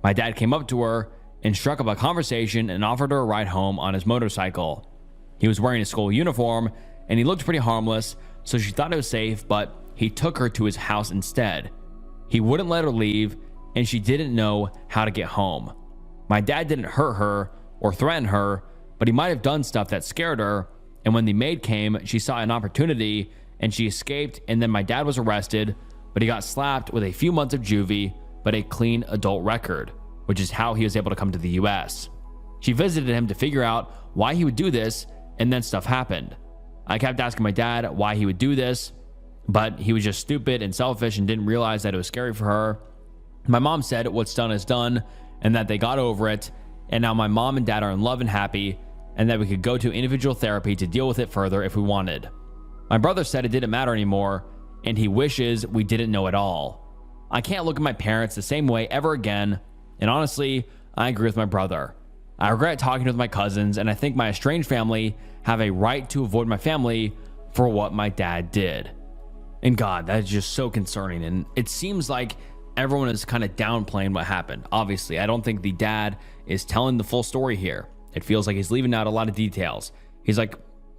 My dad came up to her and struck up a conversation and offered her a ride home on his motorcycle. He was wearing a school uniform, and he looked pretty harmless, so she thought it was safe, but he took her to his house instead. He wouldn't let her leave, and she didn't know how to get home. My dad didn't hurt her or threaten her, but he might have done stuff that scared her, and when the maid came, she saw an opportunity, and she escaped, and then my dad was arrested, but he got slapped with a few months of juvie, but a clean adult record, which is how he was able to come to the US. She visited him to figure out why he would do this, and then stuff happened. I kept asking my dad why he would do this, but he was just stupid and selfish and didn't realize that it was scary for her. My mom said what's done is done and that they got over it, and now my mom and dad are in love and happy, and that we could go to individual therapy to deal with it further if we wanted. My brother said it didn't matter anymore, and he wishes we didn't know at all. I can't look at my parents the same way ever again, and honestly, I agree with my brother. I regret talking with my cousins, and I think my estranged family have a right to avoid my family for what my dad did. And God, that is just so concerning, and it seems like everyone is kind of downplaying what happened. Obviously, I don't think the dad is telling the full story here. It feels like he's leaving out a lot of details. He's like,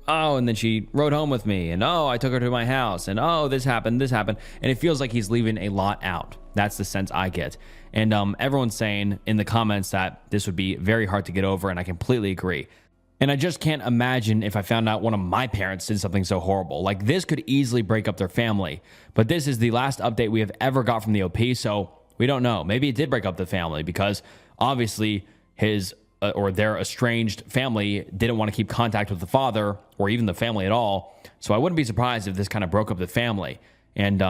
oh, and then she rode home with me, and oh, I took her to my house, and oh, this happened, and it feels like he's leaving a lot out. That's the sense I get. And everyone's saying in the comments that this would be very hard to get over, and I completely agree. And I just can't imagine if I found out one of my parents did something so horrible. Like, this could easily break up their family. But this is the last update we have ever got from the OP, so we don't know. Maybe it did break up the family because obviously his or their estranged family didn't want to keep contact with the father or even the family at all. So I wouldn't be surprised if this kind of broke up the family. And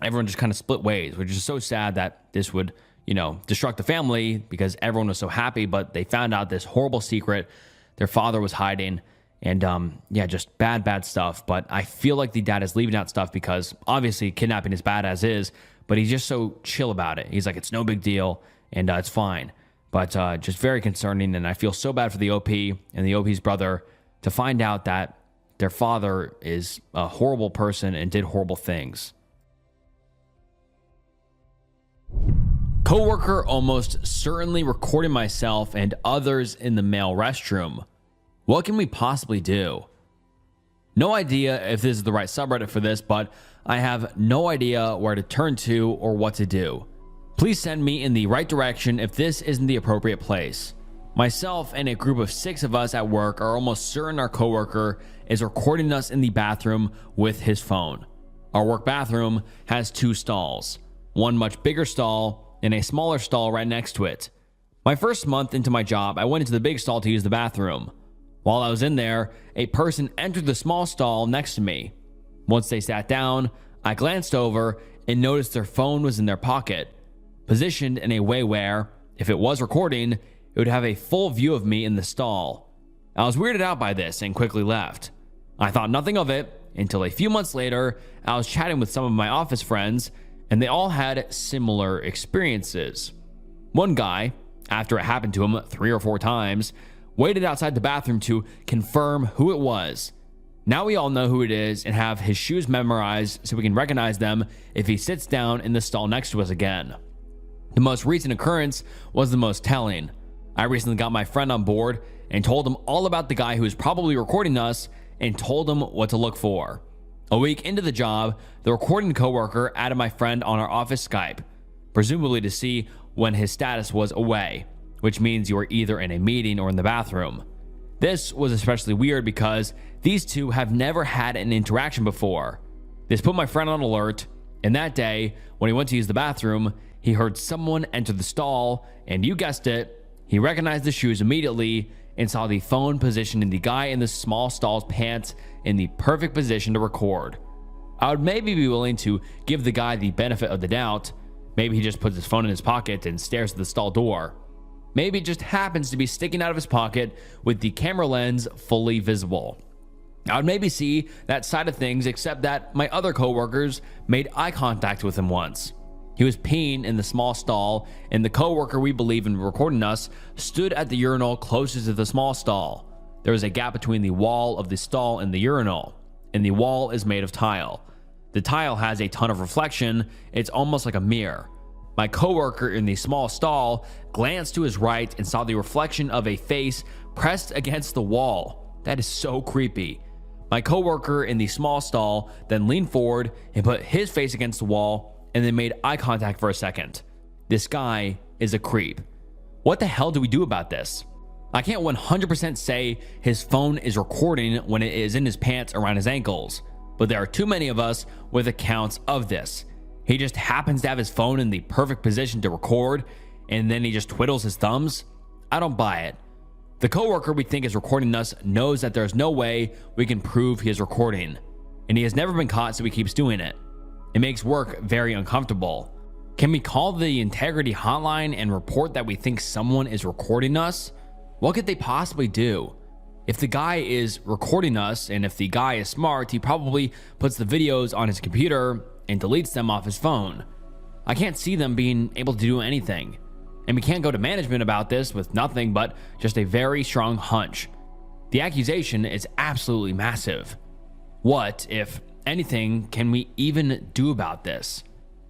everyone just kind of split ways, which is so sad that this would, destruct the family because everyone was so happy, but they found out this horrible secret their father was hiding, and just bad stuff. But I feel like the dad is leaving out stuff because obviously kidnapping is bad as is, but he's just so chill about it. He's like, it's no big deal, and it's fine. But just very concerning, and I feel so bad for the OP and the OP's brother to find out that their father is a horrible person and did horrible things. Coworker almost certainly recording myself and others in the male restroom. What can we possibly do? No idea if this is the right subreddit for this, but I have no idea where to turn to or what to do. Please send me in the right direction if this isn't the appropriate place. Myself and a group of 6 of us at work are almost certain our coworker is recording us in the bathroom with his phone. Our work bathroom has 2 stalls, one much bigger stall and a smaller stall right next to it. My first month into my job, I went into the big stall to use the bathroom. While I was in there, a person entered the small stall next to me. Once they sat down, I glanced over and noticed their phone was in their pocket, positioned in a way where, if it was recording, it would have a full view of me in the stall. I was weirded out by this and quickly left. I thought nothing of it until a few months later, I was chatting with some of my office friends, and they all had similar experiences. One guy, after it happened to him 3 or 4 times, waited outside the bathroom to confirm who it was. Now we all know who it is and have his shoes memorized so we can recognize them if he sits down in the stall next to us again. The most recent occurrence was the most telling. I recently got my friend on board and told him all about the guy who was probably recording us and told him what to look for. A week into the job, the recording coworker added my friend on our office Skype, presumably to see when his status was away, which means you are either in a meeting or in the bathroom. This was especially weird because these two have never had an interaction before. This put my friend on alert, and that day, when he went to use the bathroom, he heard someone enter the stall, and you guessed it, he recognized the shoes immediately and saw the phone positioned in the guy in the small stall's pants in the perfect position to record. I would maybe be willing to give the guy the benefit of the doubt. Maybe he just puts his phone in his pocket and stares at the stall door. Maybe it just happens to be sticking out of his pocket with the camera lens fully visible. I would maybe see that side of things, except that my other coworkers made eye contact with him once. He was peeing in the small stall, and the coworker we believe in recording us stood at the urinal closest to the small stall. There was a gap between the wall of the stall and the urinal, and the wall is made of tile. The tile has a ton of reflection. It's almost like a mirror. My coworker in the small stall glanced to his right and saw the reflection of a face pressed against the wall. That is so creepy. My coworker in the small stall then leaned forward and put his face against the wall and then made eye contact for a second. This guy is a creep. What the hell do we do about this? I can't 100% say his phone is recording when it is in his pants around his ankles, but there are too many of us with accounts of this. He just happens to have his phone in the perfect position to record, and then he just twiddles his thumbs. I don't buy it. The coworker we think is recording us knows that there's no way we can prove he is recording, and he has never been caught, so he keeps doing it. It makes work very uncomfortable. Can we call the integrity hotline and report that we think someone is recording us? What could they possibly do? If the guy is recording us, and if the guy is smart, he probably puts the videos on his computer and deletes them off his phone. I can't see them being able to do anything. And we can't go to management about this with nothing but just a very strong hunch. The accusation is absolutely massive. What, if anything, can we even do about this?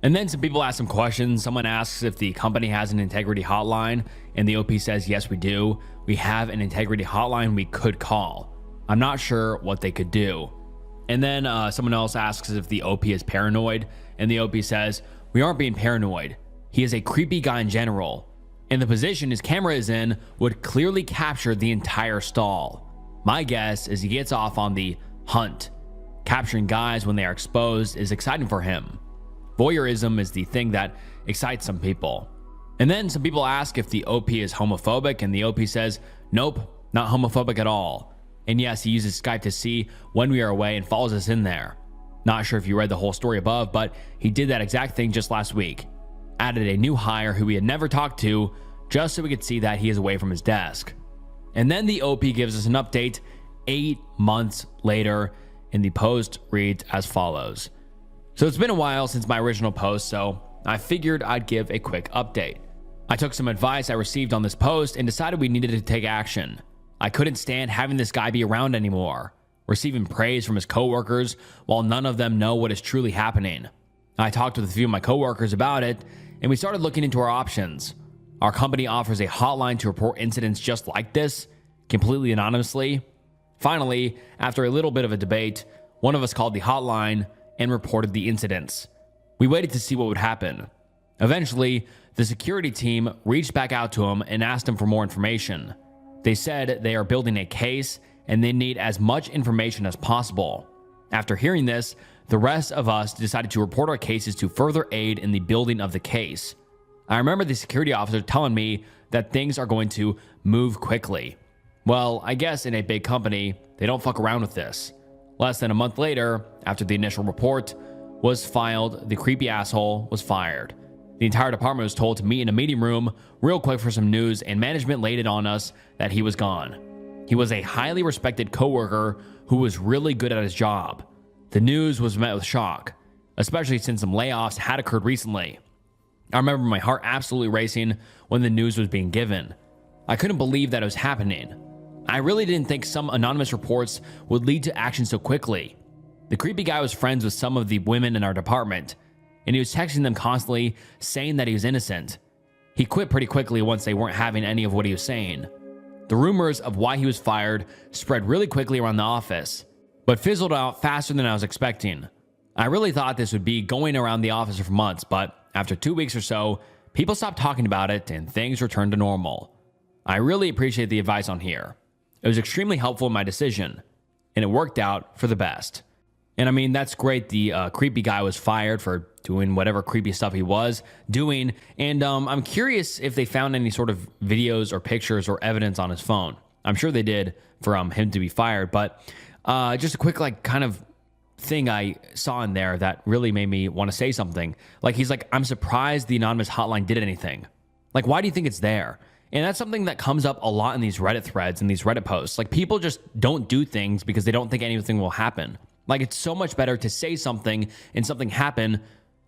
And then some people ask some questions. Someone asks if the company has an integrity hotline, and the OP says, yes, we do. We have an integrity hotline we could call. I'm not sure what they could do. And then someone else asks if the OP is paranoid, and the OP says, we aren't being paranoid. He is a creepy guy in general, and the position his camera is in would clearly capture the entire stall. My guess is he gets off on the hunt. Capturing guys when they are exposed is exciting for him. Voyeurism is the thing that excites some people. And then some people ask if the OP is homophobic, and the OP says, nope, not homophobic at all. And yes, he uses Skype to see when we are away and follows us in there. Not sure if you read the whole story above, but he did that exact thing just last week. Added a new hire who we had never talked to, just so we could see that he is away from his desk. And then the OP gives us an update 8 months later, and the post reads as follows. So it's been a while since my original post, so I figured I'd give a quick update. I took some advice I received on this post and decided we needed to take action. I couldn't stand having this guy be around anymore, receiving praise from his coworkers while none of them know what is truly happening. I talked with a few of my coworkers about it, and we started looking into our options. Our company offers a hotline to report incidents just like this, completely anonymously. Finally, after a little bit of a debate, one of us called the hotline and reported the incidents. We waited to see what would happen. Eventually, the security team reached back out to him and asked him for more information. They said they are building a case and they need as much information as possible. After hearing this, the rest of us decided to report our cases to further aid in the building of the case. I remember the security officer telling me that things are going to move quickly. Well, I guess in a big company, they don't fuck around with this. Less than a month later, after the initial report was filed, the creepy asshole was fired. The entire department was told to meet in a meeting room real quick for some news, and management laid it on us that he was gone. He was a highly respected coworker who was really good at his job. The news was met with shock, especially since some layoffs had occurred recently. I remember my heart absolutely racing when the news was being given. I couldn't believe that it was happening. I really didn't think some anonymous reports would lead to action so quickly. The creepy guy was friends with some of the women in our department, and he was texting them constantly saying that he was innocent. He quit pretty quickly once they weren't having any of what he was saying. The rumors of why he was fired spread really quickly around the office, but fizzled out faster than I was expecting. I really thought this would be going around the office for months, but after 2 weeks or so, people stopped talking about it and things returned to normal. I really appreciate the advice on here. It was extremely helpful in my decision, and it worked out for the best. And I mean, that's great. The creepy guy was fired for doing whatever creepy stuff he was doing. And I'm curious if they found any sort of videos or pictures or evidence on his phone. I'm sure they did for him to be fired. But just a quick kind of thing I saw in there that really made me want to say something. He's like, I'm surprised the anonymous hotline did anything. Why do you think it's there? And that's something that comes up a lot in these Reddit threads and these Reddit posts. People just don't do things because they don't think anything will happen. It's so much better to say something and something happen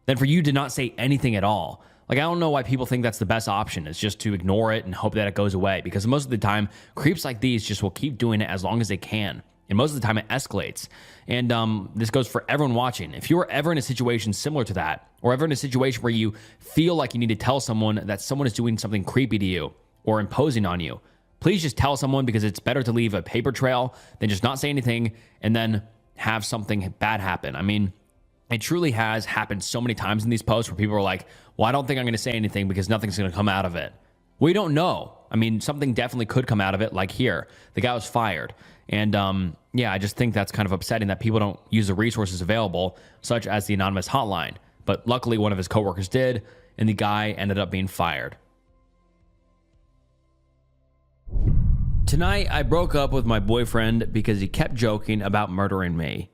than for you to not say anything at all. I don't know why people think that's the best option, is just to ignore it and hope that it goes away, because most of the time, creeps like these just will keep doing it as long as they can. And most of the time it escalates. And this goes for everyone watching. If you're ever in a situation similar to that, or ever in a situation where you feel like you need to tell someone that someone is doing something creepy to you or imposing on you, please just tell someone, because it's better to leave a paper trail than just not say anything and then have something bad happen. I mean, it truly has happened so many times in these posts where people are like, well, I don't think I'm going to say anything because nothing's going to come out of it. We don't know. I mean, something definitely could come out of it, like here. The guy was fired. And I just think that's kind of upsetting that people don't use the resources available, such as the anonymous hotline. But luckily, one of his coworkers did, and the guy ended up being fired. Tonight, I broke up with my boyfriend because he kept joking about murdering me.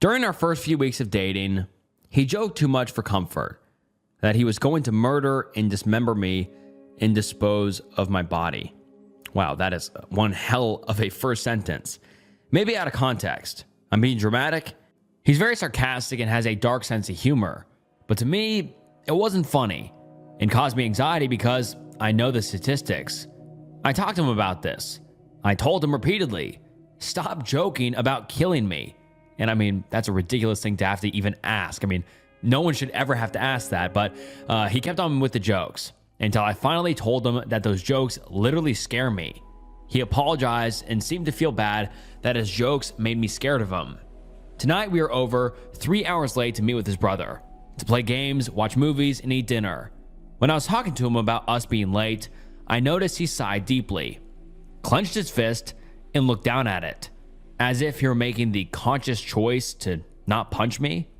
During our first few weeks of dating, he joked too much for comfort, that he was going to murder and dismember me and dispose of my body. Wow, that is one hell of a first sentence. Maybe out of context. I'm being dramatic. He's very sarcastic and has a dark sense of humor. But to me, it wasn't funny and caused me anxiety because I know the statistics. I talked to him about this. I told him repeatedly, stop joking about killing me. And I mean, that's a ridiculous thing to have to even ask. I mean, no one should ever have to ask that, but he kept on with the jokes until I finally told him that those jokes literally scare me. He apologized and seemed to feel bad that his jokes made me scared of him. Tonight, we are over 3 hours late to meet with his brother, to play games, watch movies, and eat dinner. When I was talking to him about us being late, I noticed he sighed deeply, clenched his fist, and looked down at it, as if he were making the conscious choice to not punch me.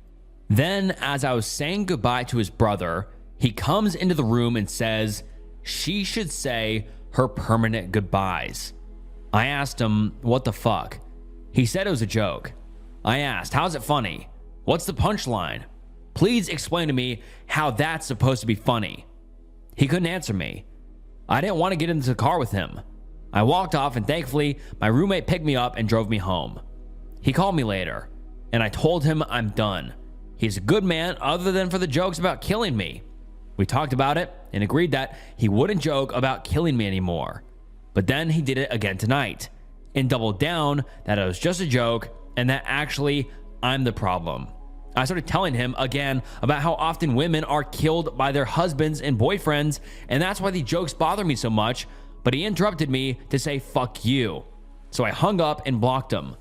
Then, as I was saying goodbye to his brother, he comes into the room and says she should say her permanent goodbyes. I asked him, what the fuck? He said it was a joke. I asked, how's it funny? What's the punchline? Please explain to me how that's supposed to be funny. He couldn't answer me. I didn't want to get into the car with him. I walked off and thankfully my roommate picked me up and drove me home. He called me later and I told him I'm done. He's a good man other than for the jokes about killing me. We talked about it and agreed that he wouldn't joke about killing me anymore. But then he did it again tonight and doubled down that it was just a joke and that actually I'm the problem. I started telling him again about how often women are killed by their husbands and boyfriends, and that's why the jokes bother me so much, but he interrupted me to say fuck you. So I hung up and blocked him.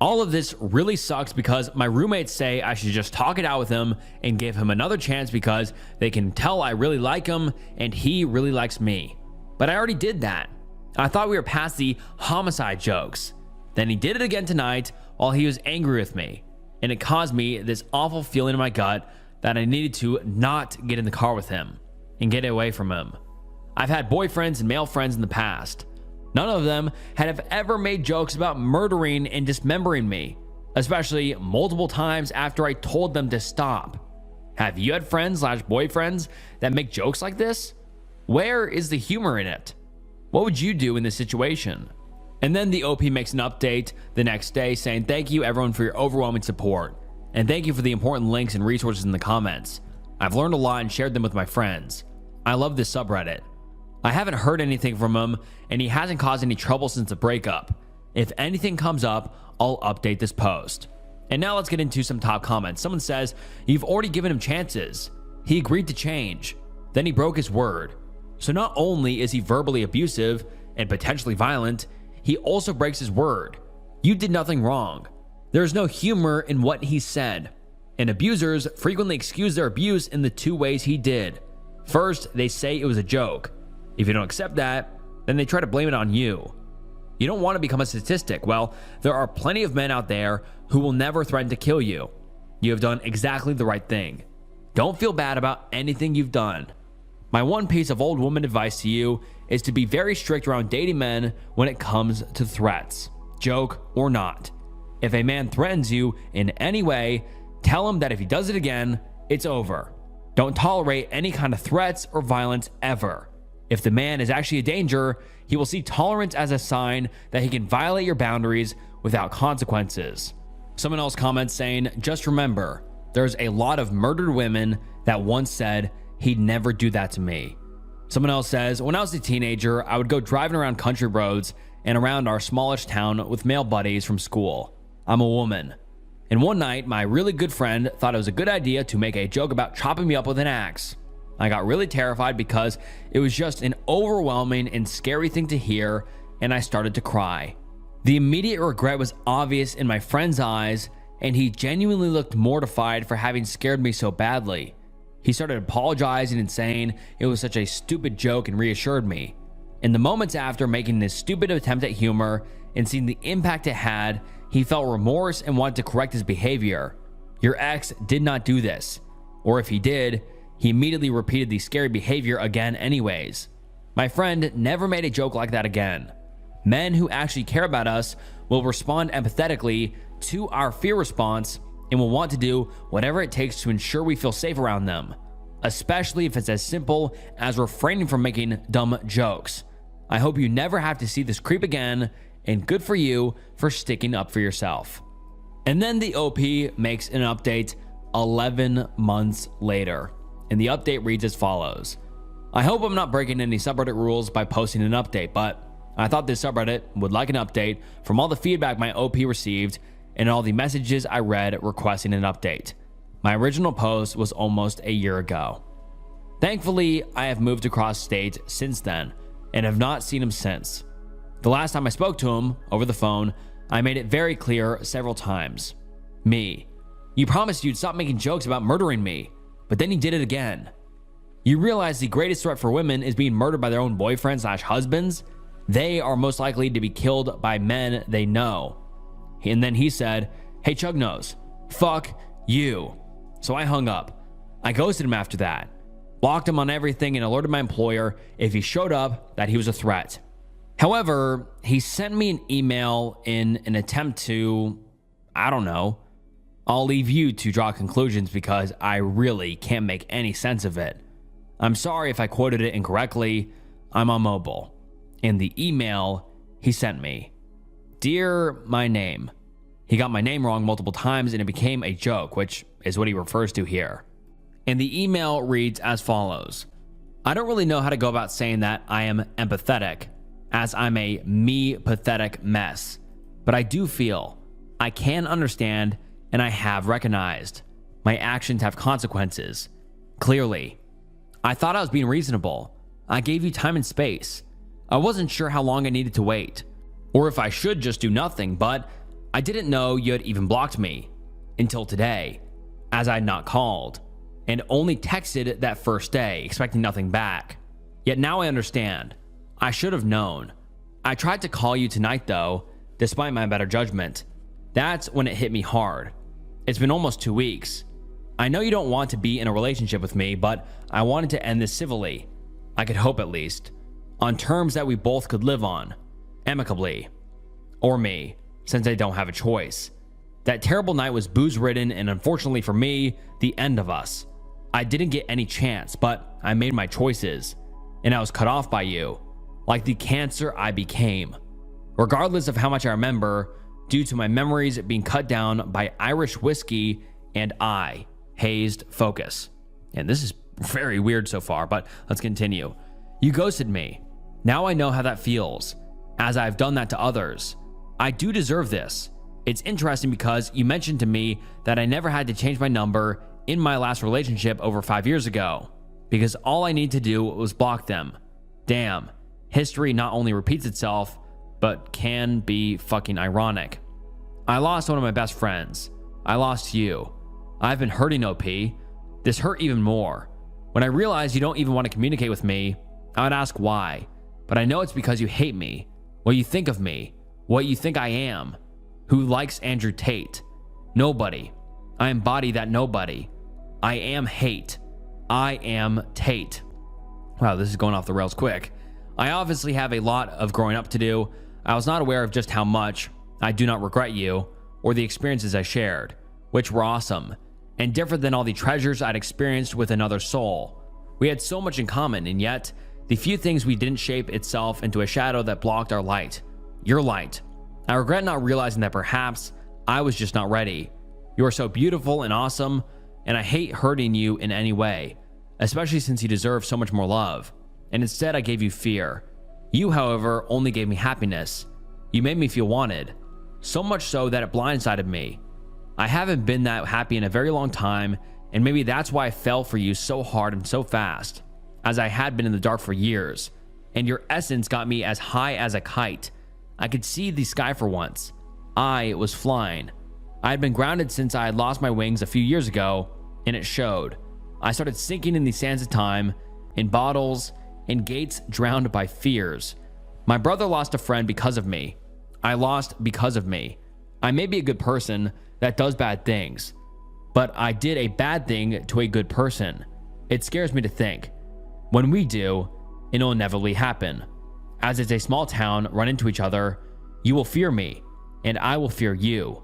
All of this really sucks because my roommates say I should just talk it out with him and give him another chance because they can tell I really like him and he really likes me. But I already did that. I thought we were past the homicide jokes. Then he did it again tonight while he was angry with me. And it caused me this awful feeling in my gut that I needed to not get in the car with him and get away from him. I've had boyfriends and male friends in the past. None of them have ever made jokes about murdering and dismembering me, especially multiple times after I told them to stop. Have you had friends/boyfriends that make jokes like this? Where is the humor in it? What would you do in this situation? And then the OP makes an update the next day saying, thank you everyone for your overwhelming support. And thank you for the important links and resources in the comments. I've learned a lot and shared them with my friends. I love this subreddit. I haven't heard anything from him and he hasn't caused any trouble since the breakup. If anything comes up, I'll update this post. And now let's get into some top comments. Someone says, you've already given him chances. He agreed to change. Then he broke his word. So not only is he verbally abusive and potentially violent, he also breaks his word. You did nothing wrong. There's no humor in what he said. And abusers frequently excuse their abuse in the two ways he did. First, they say it was a joke. If you don't accept that, then they try to blame it on you. You don't want to become a statistic. Well, there are plenty of men out there who will never threaten to kill you. You have done exactly the right thing. Don't feel bad about anything you've done. My one piece of old woman advice to you is to be very strict around dating men when it comes to threats, joke or not. If a man threatens you in any way, tell him that if he does it again, it's over. Don't tolerate any kind of threats or violence ever. If the man is actually a danger, he will see tolerance as a sign that he can violate your boundaries without consequences. Someone else comments saying, just remember, there's a lot of murdered women that once said, he'd never do that to me. Someone else says, when I was a teenager, I would go driving around country roads and around our smallish town with male buddies from school. I'm a woman. And one night, my really good friend thought it was a good idea to make a joke about chopping me up with an axe. I got really terrified because it was just an overwhelming and scary thing to hear, and I started to cry. The immediate regret was obvious in my friend's eyes, and he genuinely looked mortified for having scared me so badly. He started apologizing and saying it was such a stupid joke and reassured me. In the moments after making this stupid attempt at humor and seeing the impact it had, he felt remorse and wanted to correct his behavior. Your ex did not do this. Or if he did, he immediately repeated the scary behavior again anyways. My friend never made a joke like that again. Men who actually care about us will respond empathetically to our fear response and will want to do whatever it takes to ensure we feel safe around them, especially if it's as simple as refraining from making dumb jokes. I hope you never have to see this creep again, and good for you for sticking up for yourself." And then the OP makes an update 11 months later, and the update reads as follows. "I hope I'm not breaking any subreddit rules by posting an update, but I thought this subreddit would like an update from all the feedback my OP received and all the messages I read requesting an update. My original post was almost a year ago. Thankfully, I have moved across state since then and have not seen him since. The last time I spoke to him over the phone, I made it very clear several times. Me, you promised you'd stop making jokes about murdering me, but then you did it again. You realize the greatest threat for women is being murdered by their own boyfriends/husbands? They are most likely to be killed by men they know." And then he said, "Hey Chugnose, fuck you." So I hung up. I ghosted him after that, blocked him on everything, and alerted my employer if he showed up that he was a threat. However, he sent me an email in an attempt to, I don't know. I'll leave you to draw conclusions because I really can't make any sense of it. I'm sorry if I quoted it incorrectly. I'm on mobile. In the email he sent me, "Dear my name." He got my name wrong multiple times and it became a joke, which is what he refers to here. And the email reads as follows. "I don't really know how to go about saying that I am empathetic, as I'm a me-pathetic mess. But I do feel, I can understand, and I have recognized. My actions have consequences. Clearly. I thought I was being reasonable. I gave you time and space. I wasn't sure how long I needed to wait, or if I should just do nothing, but I didn't know you had even blocked me. Until today, as I had not called, and only texted that first day, expecting nothing back. Yet now I understand. I should have known. I tried to call you tonight though, despite my better judgment. That's when it hit me hard. It's been almost 2 weeks. I know you don't want to be in a relationship with me, but I wanted to end this civilly. I could hope at least. On terms that we both could live on. Amicably. Or me, since I don't have a choice. That terrible night was booze-ridden and unfortunately for me, the end of us. I didn't get any chance, but I made my choices. And I was cut off by you. Like the cancer I became. Regardless of how much I remember, due to my memories being cut down by Irish whiskey and hazed focus. And this is very weird so far, but let's continue. You ghosted me. Now I know how that feels, as I've done that to others. I do deserve this. It's interesting because you mentioned to me that I never had to change my number in my last relationship over 5 years ago, because all I need to do was block them. Damn, history not only repeats itself, but can be fucking ironic. I lost one of my best friends. I lost you. I've been hurting, OP. This hurt even more. When I realized you don't even want to communicate with me, I would ask why. But I know it's because you hate me, what you think of me, what you think I am, who likes Andrew Tate. Nobody. I embody that nobody. I am hate. I am Tate. Wow, this is going off the rails quick. I obviously have a lot of growing up to do. I was not aware of just how much. I do not regret you or the experiences I shared, which were awesome and different than all the treasures I'd experienced with another soul. We had so much in common, and yet the few things we didn't shape itself into a shadow that blocked our light. Your light. I regret not realizing that perhaps I was just not ready. You are so beautiful and awesome, and I hate hurting you in any way, especially since you deserve so much more love. And instead I gave you fear. You, however, only gave me happiness. You made me feel wanted. So much so that it blindsided me. I haven't been that happy in a very long time, and maybe that's why I fell for you so hard and so fast, as I had been in the dark for years. And your essence got me as high as a kite. I could see the sky for once. I was flying. I had been grounded since I had lost my wings a few years ago, and it showed. I started sinking in the sands of time, in bottles, in gates drowned by fears. My brother lost a friend because of me. I lost because of me. I may be a good person that does bad things, but I did a bad thing to a good person. It scares me to think. When we do, it'll inevitably happen. As it's a small town, run into each other. You will fear me, and I will fear you.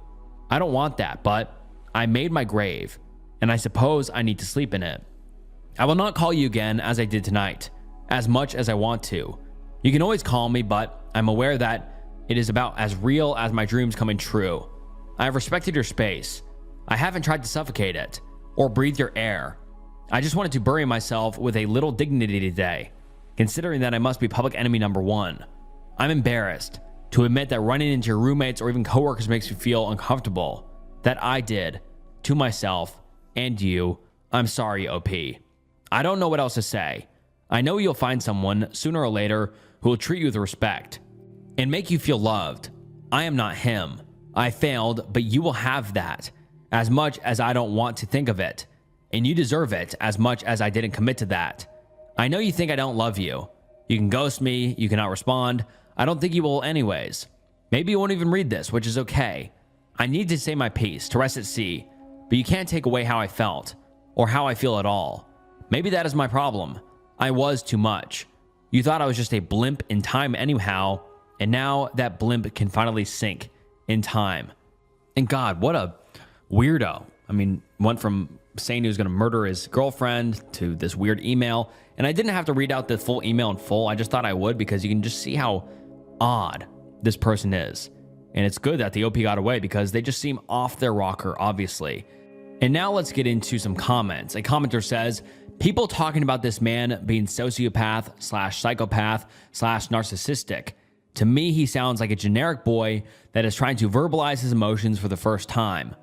I don't want that, but I made my grave, and I suppose I need to sleep in it. I will not call you again as I did tonight, as much as I want to. You can always call me, but I'm aware that it is about as real as my dreams coming true. I have respected your space. I haven't tried to suffocate it or breathe your air. I just wanted to bury myself with a little dignity today, considering that I must be public enemy number one. I'm embarrassed to admit that running into your roommates or even coworkers makes me feel uncomfortable. That I did to myself and you. I'm sorry, OP. I don't know what else to say. I know you'll find someone sooner or later who will treat you with respect and make you feel loved. I am not him. I failed, but you will have that, as much as I don't want to think of it. And you deserve it as much as I didn't commit to that. I know you think I don't love you. You can ghost me, you cannot respond. I don't think you will anyways. Maybe you won't even read this, which is okay. I need to say my piece, to rest at sea, but you can't take away how I felt, or how I feel at all. Maybe that is my problem. I was too much. You thought I was just a blimp in time anyhow, and now that blimp can finally sink in time. And God, what a weirdo. I mean, went from saying he was going to murder his girlfriend to this weird email. And I didn't have to read out the full email in full. I just thought I would, because you can just see how odd this person is. And it's good that the OP got away, because they just seem off their rocker, obviously. And now let's get into some comments. A commenter says, people talking about this man being sociopath / psychopath / narcissistic. To me, he sounds like a generic boy that is trying to verbalize his emotions for the first time.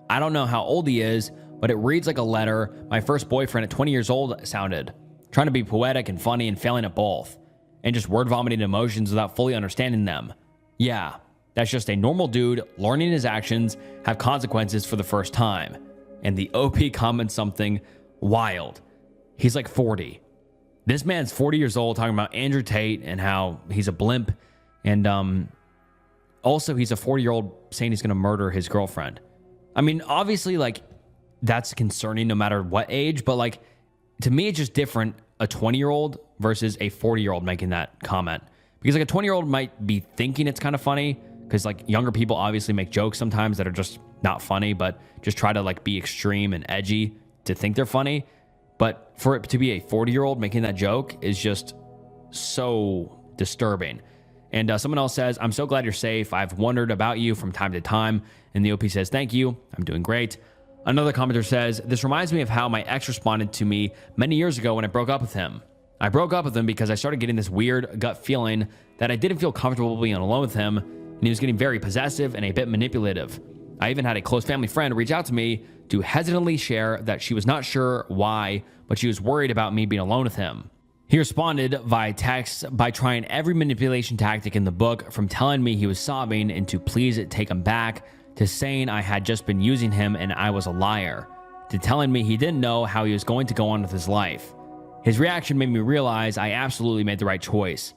I don't know how old he is, but it reads like a letter my first boyfriend at 20 years old sounded. Trying to be poetic and funny and failing at both. And just word vomiting emotions without fully understanding them. Yeah, that's just a normal dude learning his actions have consequences for the first time. And the OP comments something wild. He's like 40. This man's 40 years old talking about Andrew Tate and how he's a blimp. And also he's a 40-year-old saying he's going to murder his girlfriend. I mean, obviously, like, that's concerning no matter what age. But, like, to me, it's just different, a 20-year-old versus a 40-year-old making that comment. Because, like, a 20-year-old might be thinking it's kind of funny. Because, like, younger people obviously make jokes sometimes that are just not funny. But just try to, like, be extreme and edgy to think they're funny. But for it to be a 40-year-old making that joke is just so disturbing. And someone else says, I'm so glad you're safe. I've wondered about you from time to time. And the OP says, thank you. I'm doing great. Another commenter says, this reminds me of how my ex responded to me many years ago when I broke up with him. I broke up with him because I started getting this weird gut feeling that I didn't feel comfortable being alone with him. And he was getting very possessive and a bit manipulative. I even had a close family friend reach out to me to hesitantly share that she was not sure why, but she was worried about me being alone with him. He responded via text by trying every manipulation tactic in the book, from telling me he was sobbing and to please take him back, to saying I had just been using him and I was a liar, to telling me he didn't know how he was going to go on with his life. His reaction made me realize I absolutely made the right choice.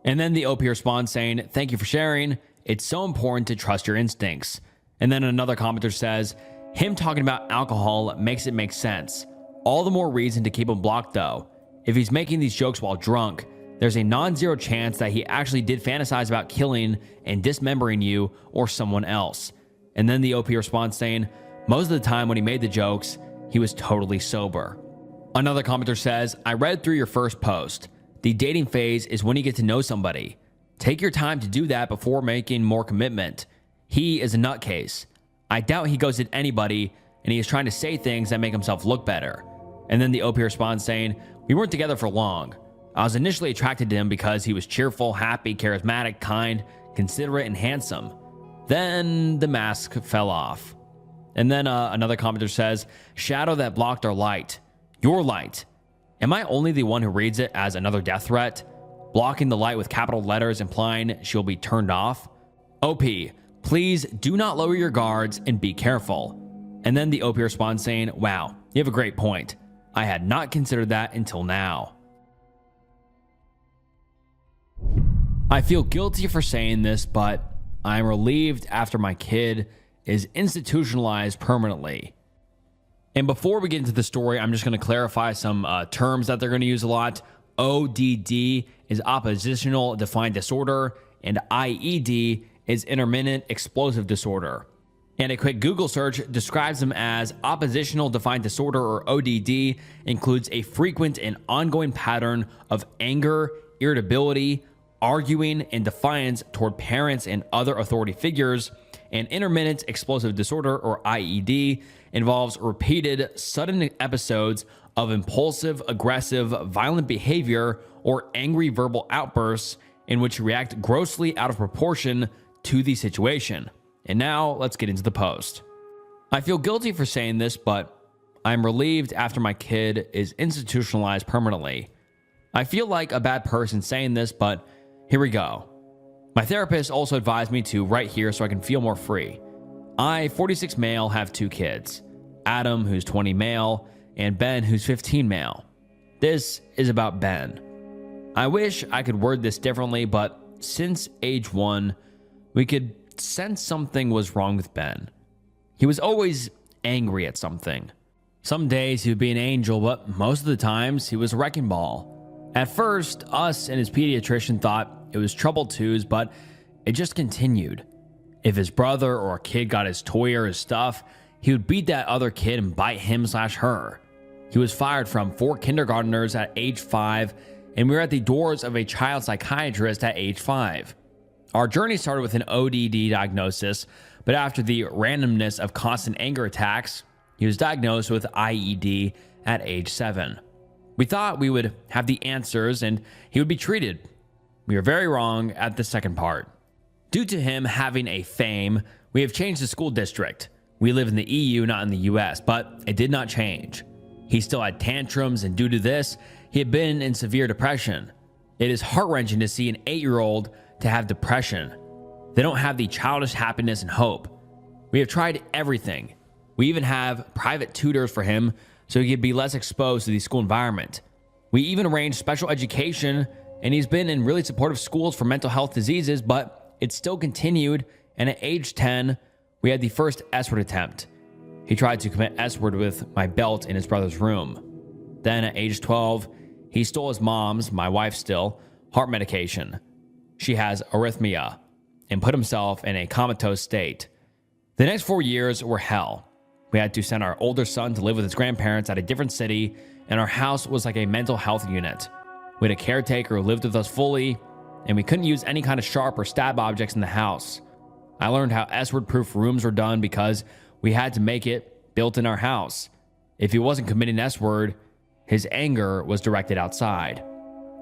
And then the OP responds saying, thank you for sharing. It's so important to trust your instincts. And then another commenter says, him talking about alcohol makes it make sense. All the more reason to keep him blocked though. If he's making these jokes while drunk, there's a non-zero chance that he actually did fantasize about killing and dismembering you or someone else. And then the OP responds saying, most of the time when he made the jokes, he was totally sober. Another commenter says, I read through your first post. The dating phase is when you get to know somebody. Take your time to do that before making more commitment. He is a nutcase. I doubt he ghosted anybody, and he is trying to say things that make himself look better. And then the OP responds saying, we weren't together for long. I was initially attracted to him because he was cheerful, happy, charismatic, kind, considerate, and handsome. Then the mask fell off. And then another commenter says, shadow that blocked our light. Your light. Am I only the one who reads it as another death threat? Blocking the light with capital letters implying she'll be turned off? OP, please do not lower your guards and be careful. And then the OP responds saying, wow, you have a great point. I had not considered that until now. I feel guilty for saying this, but I'm relieved after my kid is institutionalized permanently. And before we get into the story, I'm just going to clarify some terms that they're going to use a lot. ODD is oppositional defiant disorder, and IED is intermittent explosive disorder. And a quick Google search describes them as oppositional defiant disorder, or ODD, includes a frequent and ongoing pattern of anger, irritability, arguing, and defiance toward parents and other authority figures. And intermittent explosive disorder, or IED, involves repeated sudden episodes of impulsive, aggressive, violent behavior or angry verbal outbursts in which you react grossly out of proportion to the situation. And now let's get into the post. I feel guilty for saying this, but I'm relieved after my kid is institutionalized permanently. I feel like a bad person saying this, but here we go. My therapist also advised me to write here so I can feel more free. I, 46 male, have 2 kids. Adam, who's 20 male, and Ben, who's 15 male. This is about Ben. I wish I could word this differently, but since age 1, we could sense something was wrong with Ben. He was always angry at something. Some days he would be an angel, but most of the times he was a wrecking ball. At first, us and his pediatrician thought it was trouble twos, but it just continued. If his brother or a kid got his toy or his stuff, he would beat that other kid and bite him/her. He was fired from 4 kindergartners at age 5, and we were at the doors of a child psychiatrist at age 5. Our journey started with an ODD diagnosis, but after the randomness of constant anger attacks, he was diagnosed with IED at age 7. We thought we would have the answers and he would be treated. We were very wrong at the second part. Due to him having a fame, we have changed the school district. We live in the EU, not in the US, but it did not change. He still had tantrums, and due to this, he had been in severe depression. It is heart-wrenching to see an 8-year-old to have depression. They don't have the childish happiness and hope. We have tried everything. We even have private tutors for him so he could be less exposed to the school environment. We even arranged special education, and he's been in really supportive schools for mental health diseases, but it still continued, and at age 10, we had the first S-word attempt. He tried to commit S-word with my belt in his brother's room. Then at age 12, he stole his mom's, my wife still, heart medication. She has arrhythmia, and put himself in a comatose state. The next 4 years were hell. We had to send our older son to live with his grandparents at a different city, and our house was like a mental health unit. We had a caretaker who lived with us fully, and we couldn't use any kind of sharp or stab objects in the house. I learned how S-word proof rooms were done because we had to make it built in our house. If he wasn't committing S-word, his anger was directed outside.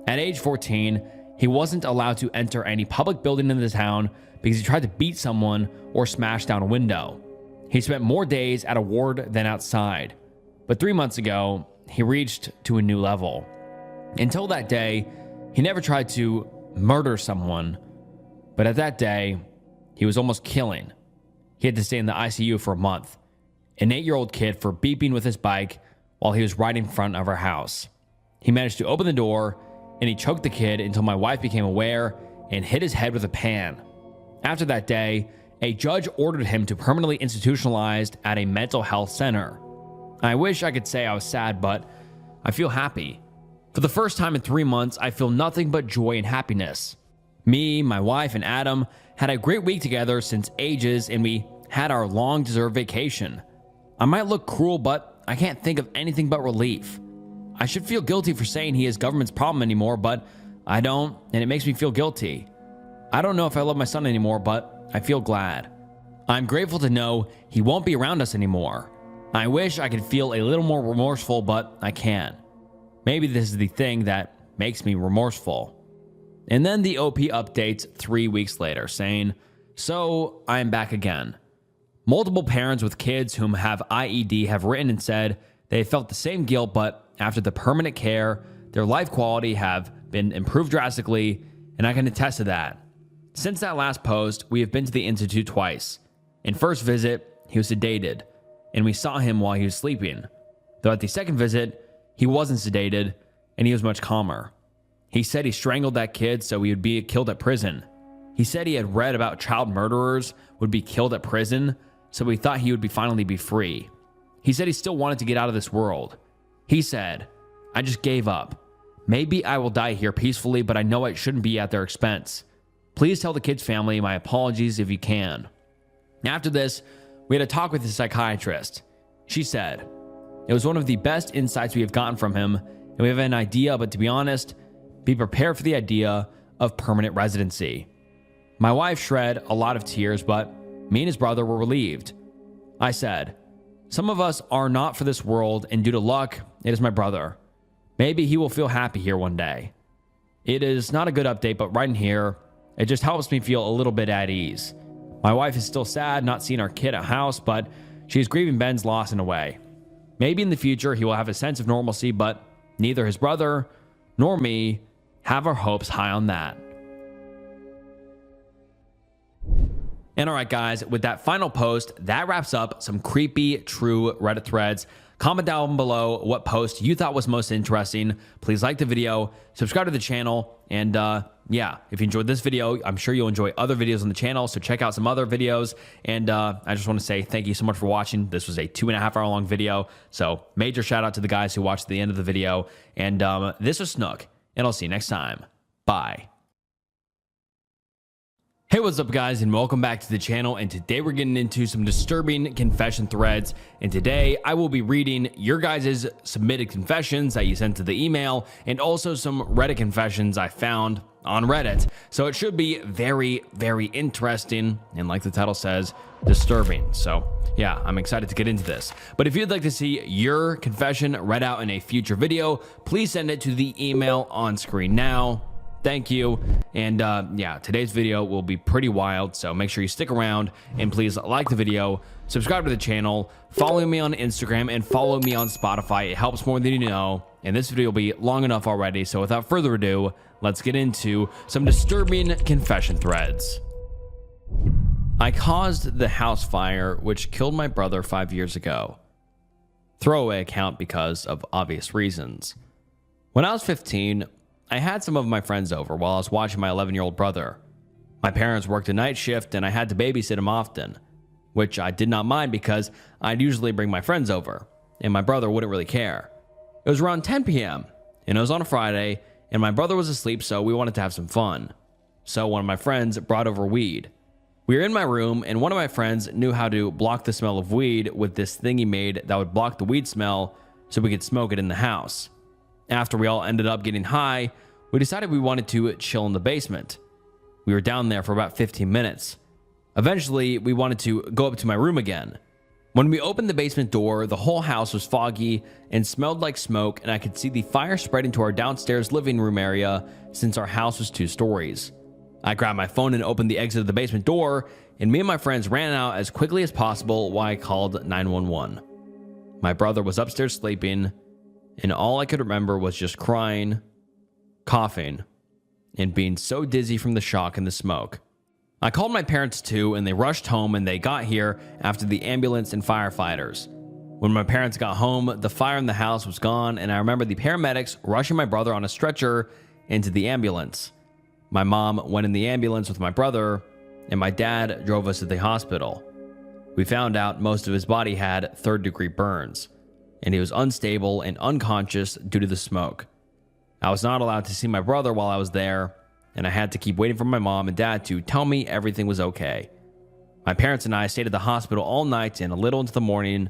At age 14, he wasn't allowed to enter any public building in the town because he tried to beat someone or smash down a window. He spent more days at a ward than outside. But 3 months ago, he reached to a new level. Until that day, he never tried to murder someone, but at that day, he was almost killing. He had to stay in the ICU for a month. An 8-year-old kid for beeping with his bike while he was right in front of our house. He managed to open the door, and he choked the kid until my wife became aware and hit his head with a pan. After that day, a judge ordered him to permanently institutionalized at a mental health center. I wish I could say I was sad, but I feel happy. For the first time in 3 months, I feel nothing but joy and happiness. Me, my wife, and Adam had a great week together since ages, and we had our long-deserved vacation. I might look cruel, but I can't think of anything but relief. I should feel guilty for saying he is government's problem anymore, but I don't, and it makes me feel guilty. I don't know if I love my son anymore, but I feel glad. I'm grateful to know he won't be around us anymore. I wish I could feel a little more remorseful, but I can't. Maybe this is the thing that makes me remorseful. And then the OP updates 3 weeks later saying, "So I'm back again." Multiple parents with kids whom have IED have written and said they felt the same guilt, but after the permanent care, their life quality have been improved drastically, and I can attest to that. Since that last post, we have been to the Institute twice. In first visit, he was sedated, and we saw him while he was sleeping. Though at the second visit, he wasn't sedated, and he was much calmer. He said he strangled that kid so he would be killed at prison. He said he had read about child murderers would be killed at prison, so he thought he would finally be free. He said he still wanted to get out of this world. He said, "I just gave up. Maybe I will die here peacefully, but I know it shouldn't be at their expense. Please tell the kid's family my apologies if you can." After this, we had a talk with the psychiatrist. She said, "It was one of the best insights we have gotten from him, and we have an idea, but to be honest, be prepared for the idea of permanent residency." My wife shed a lot of tears, but me and his brother were relieved. I said, "Some of us are not for this world, and due to luck, it is my brother. Maybe he will feel happy here one day." It is not a good update, but right in here, it just helps me feel a little bit at ease. My wife is still sad not seeing our kid at house, but she is grieving Ben's loss in a way. Maybe in the future he will have a sense of normalcy, but neither his brother nor me have our hopes high on that. And all right, guys, with that final post, that wraps up some creepy, true Reddit threads. Comment down below what post you thought was most interesting. Please like the video, subscribe to the channel, and yeah, if you enjoyed this video, I'm sure you'll enjoy other videos on the channel, so check out some other videos. And I just want to say thank you so much for watching. This was a 2.5 hour long video, so major shout out to the guys who watched the end of the video. And this was Snook, and I'll see you next time. Bye. Hey, what's up, guys, and welcome back to the channel. And today we're getting into some disturbing confession threads. And today I will be reading your guys' submitted confessions that you sent to the email, and also some Reddit confessions I found on Reddit. So it should be very, very interesting, and like the title says, disturbing. So yeah, I'm excited to get into this. But if you'd like to see your confession read out in a future video, please send it to the email on screen now. Thank you. And yeah, today's video will be pretty wild, so make sure you stick around, and please like the video, subscribe to the channel, follow me on Instagram, and follow me on Spotify. It helps more than you know. And this video will be long enough already, so without further ado, let's get into some disturbing confession threads. I caused the house fire which killed my brother 5 years ago. Throwaway account because of obvious reasons. When I was 15, I had some of my friends over while I was watching my 11-year-old brother. My parents worked a night shift and I had to babysit him often, which I did not mind because I'd usually bring my friends over, and my brother wouldn't really care. It was around 10 p.m. and it was on a Friday, and my brother was asleep, so we wanted to have some fun. So one of my friends brought over weed. We were in my room, and one of my friends knew how to block the smell of weed with this thing he made that would block the weed smell so we could smoke it in the house. After we all ended up getting high, we decided we wanted to chill in the basement. We were down there for about 15 minutes. Eventually, we wanted to go up to my room again. When we opened the basement door, the whole house was foggy and smelled like smoke, and I could see the fire spreading to our downstairs living room area since our house was 2 stories. I grabbed my phone and opened the exit of the basement door, and me and my friends ran out as quickly as possible while I called 911. My brother was upstairs sleeping, and all I could remember was just crying, coughing, and being so dizzy from the shock and the smoke. I called my parents too, and they rushed home, and they got here after the ambulance and firefighters. When my parents got home, the fire in the house was gone, and I remember the paramedics rushing my brother on a stretcher into the ambulance. My mom went in the ambulance with my brother, and my dad drove us to the hospital. We found out most of his body had 3rd-degree burns, and he was unstable and unconscious due to the smoke. I was not allowed to see my brother while I was there, and I had to keep waiting for my mom and dad to tell me everything was okay. My parents and I stayed at the hospital all night and a little into the morning,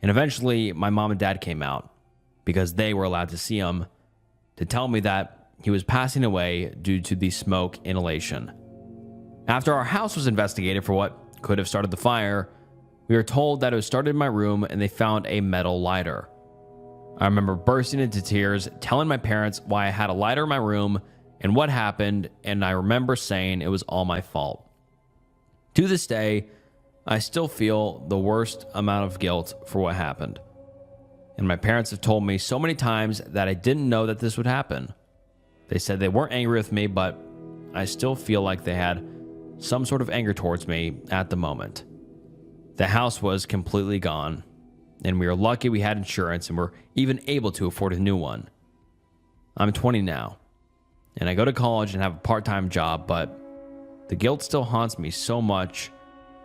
and eventually my mom and dad came out, because they were allowed to see him, to tell me that he was passing away due to the smoke inhalation. After our house was investigated for what could have started the fire, we were told that it was started in my room and they found a metal lighter. I remember bursting into tears, telling my parents why I had a lighter in my room and what happened, and I remember saying it was all my fault. To this day, I still feel the worst amount of guilt for what happened. And my parents have told me so many times that I didn't know that this would happen. They said they weren't angry with me, but I still feel like they had some sort of anger towards me at the moment. The house was completely gone, and we were lucky we had insurance and were even able to afford a new one. I'm 20 now, and I go to college and have a part-time job, but the guilt still haunts me so much,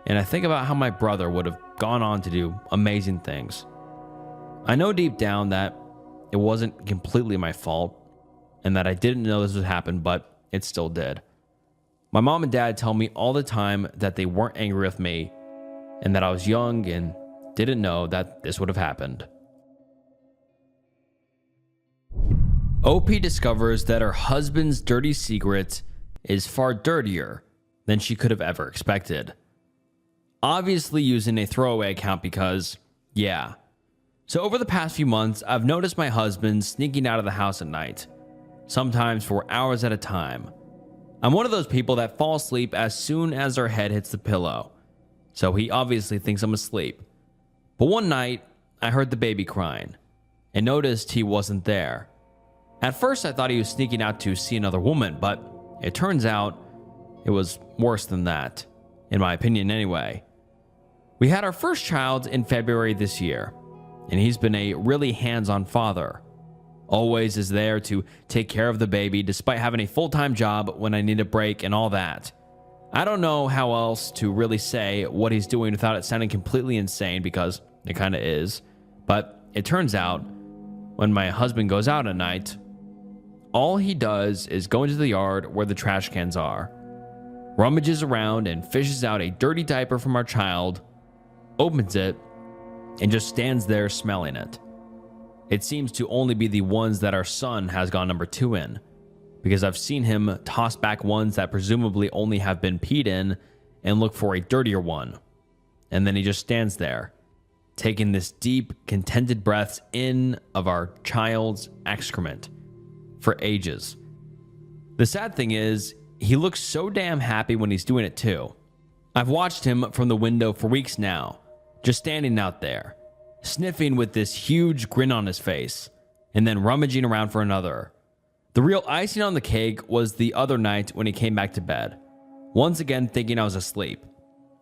and I think about how my brother would have gone on to do amazing things. I know deep down that it wasn't completely my fault, and that I didn't know this would happen, but it still did. My mom and dad tell me all the time that they weren't angry with me and that I was young and didn't know that this would have happened. OP discovers that her husband's dirty secret is far dirtier than she could have ever expected. Obviously using a throwaway account because, yeah. So over the past few months, I've noticed my husband sneaking out of the house at night, sometimes for hours at a time. I'm one of those people that fall asleep as soon as their head hits the pillow, so he obviously thinks I'm asleep. But one night, I heard the baby crying and noticed he wasn't there. At first, I thought he was sneaking out to see another woman, but it turns out it was worse than that, in my opinion anyway. We had our first child in February this year, and he's been a really hands-on father. Always is there to take care of the baby despite having a full-time job when I need a break and all that. I don't know how else to really say what he's doing without it sounding completely insane, because it kind of is. But it turns out, when my husband goes out at night, all he does is go into the yard where the trash cans are, rummages around and fishes out a dirty diaper from our child, opens it, and just stands there smelling it. It seems to only be the ones that our son has gone number 2 in, because I've seen him toss back ones that presumably only have been peed in and look for a dirtier one. And then he just stands there, taking this deep, contented breaths in of our child's excrement for ages. The sad thing is, he looks so damn happy when he's doing it too. I've watched him from the window for weeks now, just standing out there, sniffing with this huge grin on his face, and then rummaging around for another. The real icing on the cake was the other night when he came back to bed, once again thinking I was asleep.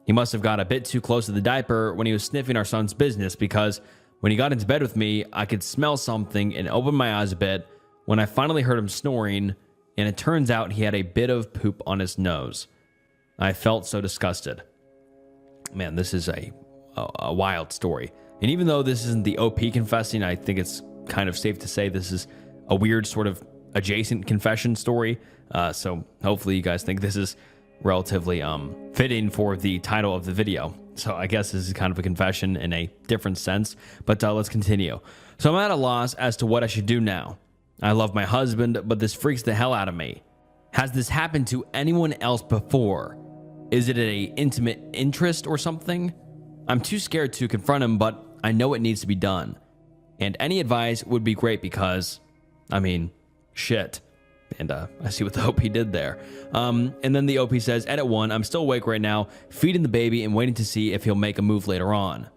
He must have got a bit too close to the diaper when he was sniffing our son's business, because when he got into bed with me, I could smell something and opened my eyes a bit when I finally heard him snoring, and it turns out he had a bit of poop on his nose. I felt so disgusted. Man, this is a wild story. And even though this isn't the OP confessing, I think it's kind of safe to say this is a weird sort of adjacent confession story. So hopefully you guys think this is relatively fitting for the title of the video. So I guess this is kind of a confession in a different sense, but let's continue. So I'm at a loss as to what I should do now. I love my husband, but this freaks the hell out of me. Has this happened to anyone else before? Is it an intimate interest or something? I'm too scared to confront him, but I know it needs to be done. And any advice would be great because, I mean, shit. And I see what the OP did there. And then the OP says, Edit 1, I'm still awake right now, feeding the baby and waiting to see if he'll make a move later on.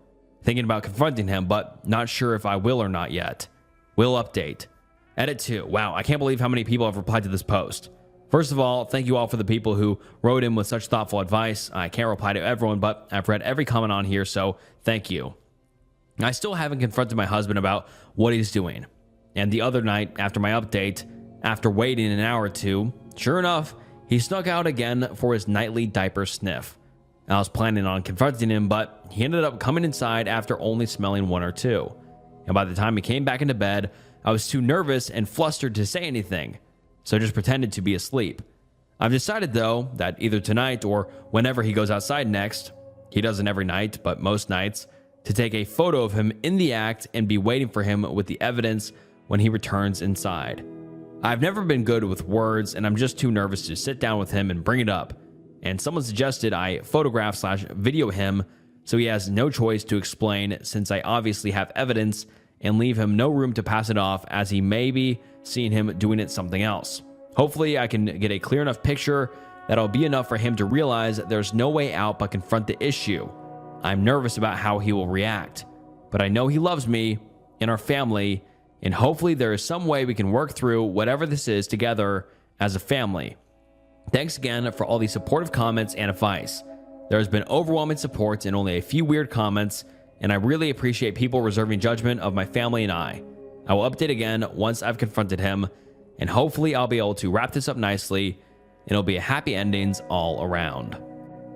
Thinking about confronting him, but not sure if I will or not yet. Will update. Edit 2, wow, I can't believe how many people have replied to this post. First of all, thank you all for the people who wrote in with such thoughtful advice. I can't reply to everyone, but I've read every comment on here, so thank you. I still haven't confronted my husband about what he's doing. And the other night, after my update, after waiting an hour or two, sure enough, he snuck out again for his nightly diaper sniff. I was planning on confronting him, but he ended up coming inside after only smelling 1 or 2. And by the time he came back into bed, I was too nervous and flustered to say anything, so just pretended to be asleep. I've decided, though, that either tonight or whenever he goes outside next, he doesn't every night, but most nights, to take a photo of him in the act and be waiting for him with the evidence when he returns inside. I've never been good with words, and I'm just too nervous to sit down with him and bring it up. And someone suggested I photograph/video him so he has no choice to explain, since I obviously have evidence, and leave him no room to pass it off, as he may be seeing him doing it something else. Hopefully I can get a clear enough picture that'll be enough for him to realize there's no way out but confront the issue. I'm nervous about how he will react, but I know he loves me and our family, and hopefully there is some way we can work through whatever this is together as a family. Thanks again for all the supportive comments and advice. There has been overwhelming support and only a few weird comments, and I really appreciate people reserving judgment of my family and I. I will update again once I've confronted him, and hopefully I'll be able to wrap this up nicely, and it'll be a happy endings all around.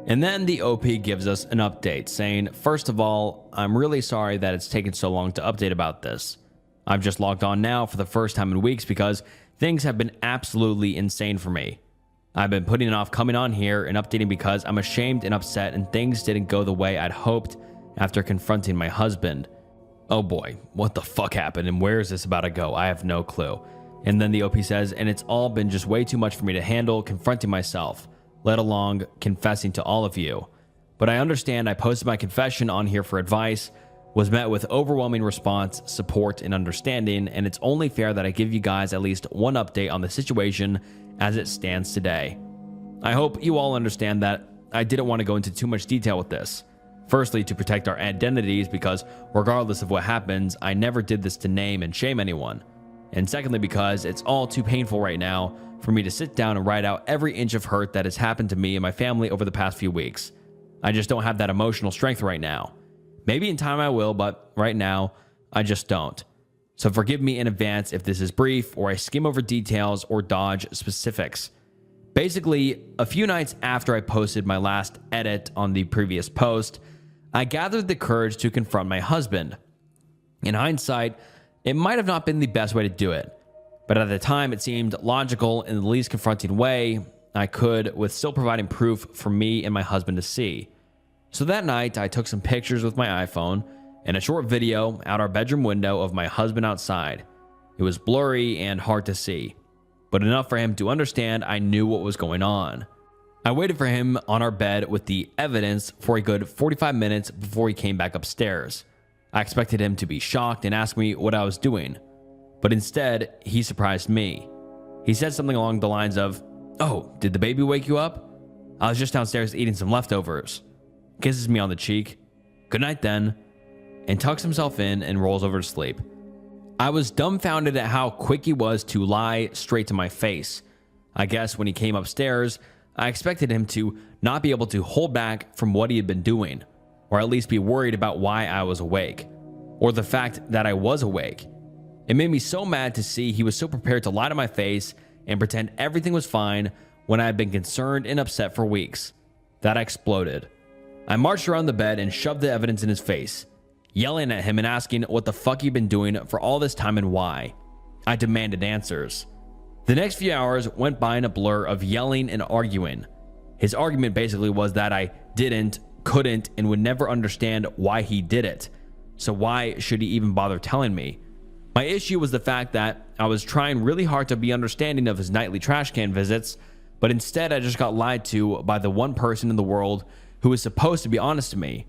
And then the OP gives us an update saying, first of all, I'm really sorry that it's taken so long to update about this. I've just logged on now for the first time in weeks because Things have been absolutely insane for me. I've been putting off coming on here and updating because I'm ashamed and upset and things didn't go the way I'd hoped after confronting my husband. Oh boy, what the fuck happened and where is this about to go? I have no clue. And then the OP says, and it's all been just way too much for me to handle confronting myself, let alone confessing to all of you. But I understand I posted my confession on here for advice, was met with overwhelming response, support, and understanding, and it's only fair that I give you guys at least one update on the situation as it stands today. I hope you all understand that I didn't want to go into too much detail with this. Firstly, to protect our identities because regardless of what happens, I never did this to name and shame anyone. And secondly, because it's all too painful right now for me to sit down and write out every inch of hurt that has happened to me and my family over the past few weeks. I just don't have that emotional strength right now. Maybe in time I will, but right now, I just don't. So forgive me in advance if this is brief or I skim over details or dodge specifics. Basically, a few nights after I posted my last edit on the previous post, I gathered the courage to confront my husband. In hindsight, it might have not been the best way to do it, but at the time it seemed logical in the least confronting way I could, with still providing proof for me and my husband to see. So that night, I took some pictures with my iPhone and a short video out our bedroom window of my husband outside. It was blurry and hard to see, but enough for him to understand I knew what was going on. I waited for him on our bed with the evidence for a good 45 minutes before he came back upstairs. I expected him to be shocked and ask me what I was doing, but instead, he surprised me. He said something along the lines of, "Oh, did the baby wake you up? I was just downstairs eating some leftovers." Kisses me on the cheek, "Good night then," and tucks himself in and rolls over to sleep. I was dumbfounded at how quick he was to lie straight to my face. I guess when he came upstairs, I expected him to not be able to hold back from what he had been doing, or at least be worried about why I was awake, or the fact that I was awake. It made me so mad to see he was so prepared to lie to my face and pretend everything was fine when I had been concerned and upset for weeks. That exploded. I marched around the bed and shoved the evidence in his face, yelling at him and asking what the fuck he'd been doing for all this time and why. I demanded answers. The next few hours went by in a blur of yelling and arguing. His argument basically was that I didn't, couldn't, and would never understand why he did it. So why should he even bother telling me? My issue was the fact that I was trying really hard to be understanding of his nightly trash can visits, but instead I just got lied to by the one person in the world who was supposed to be honest to me.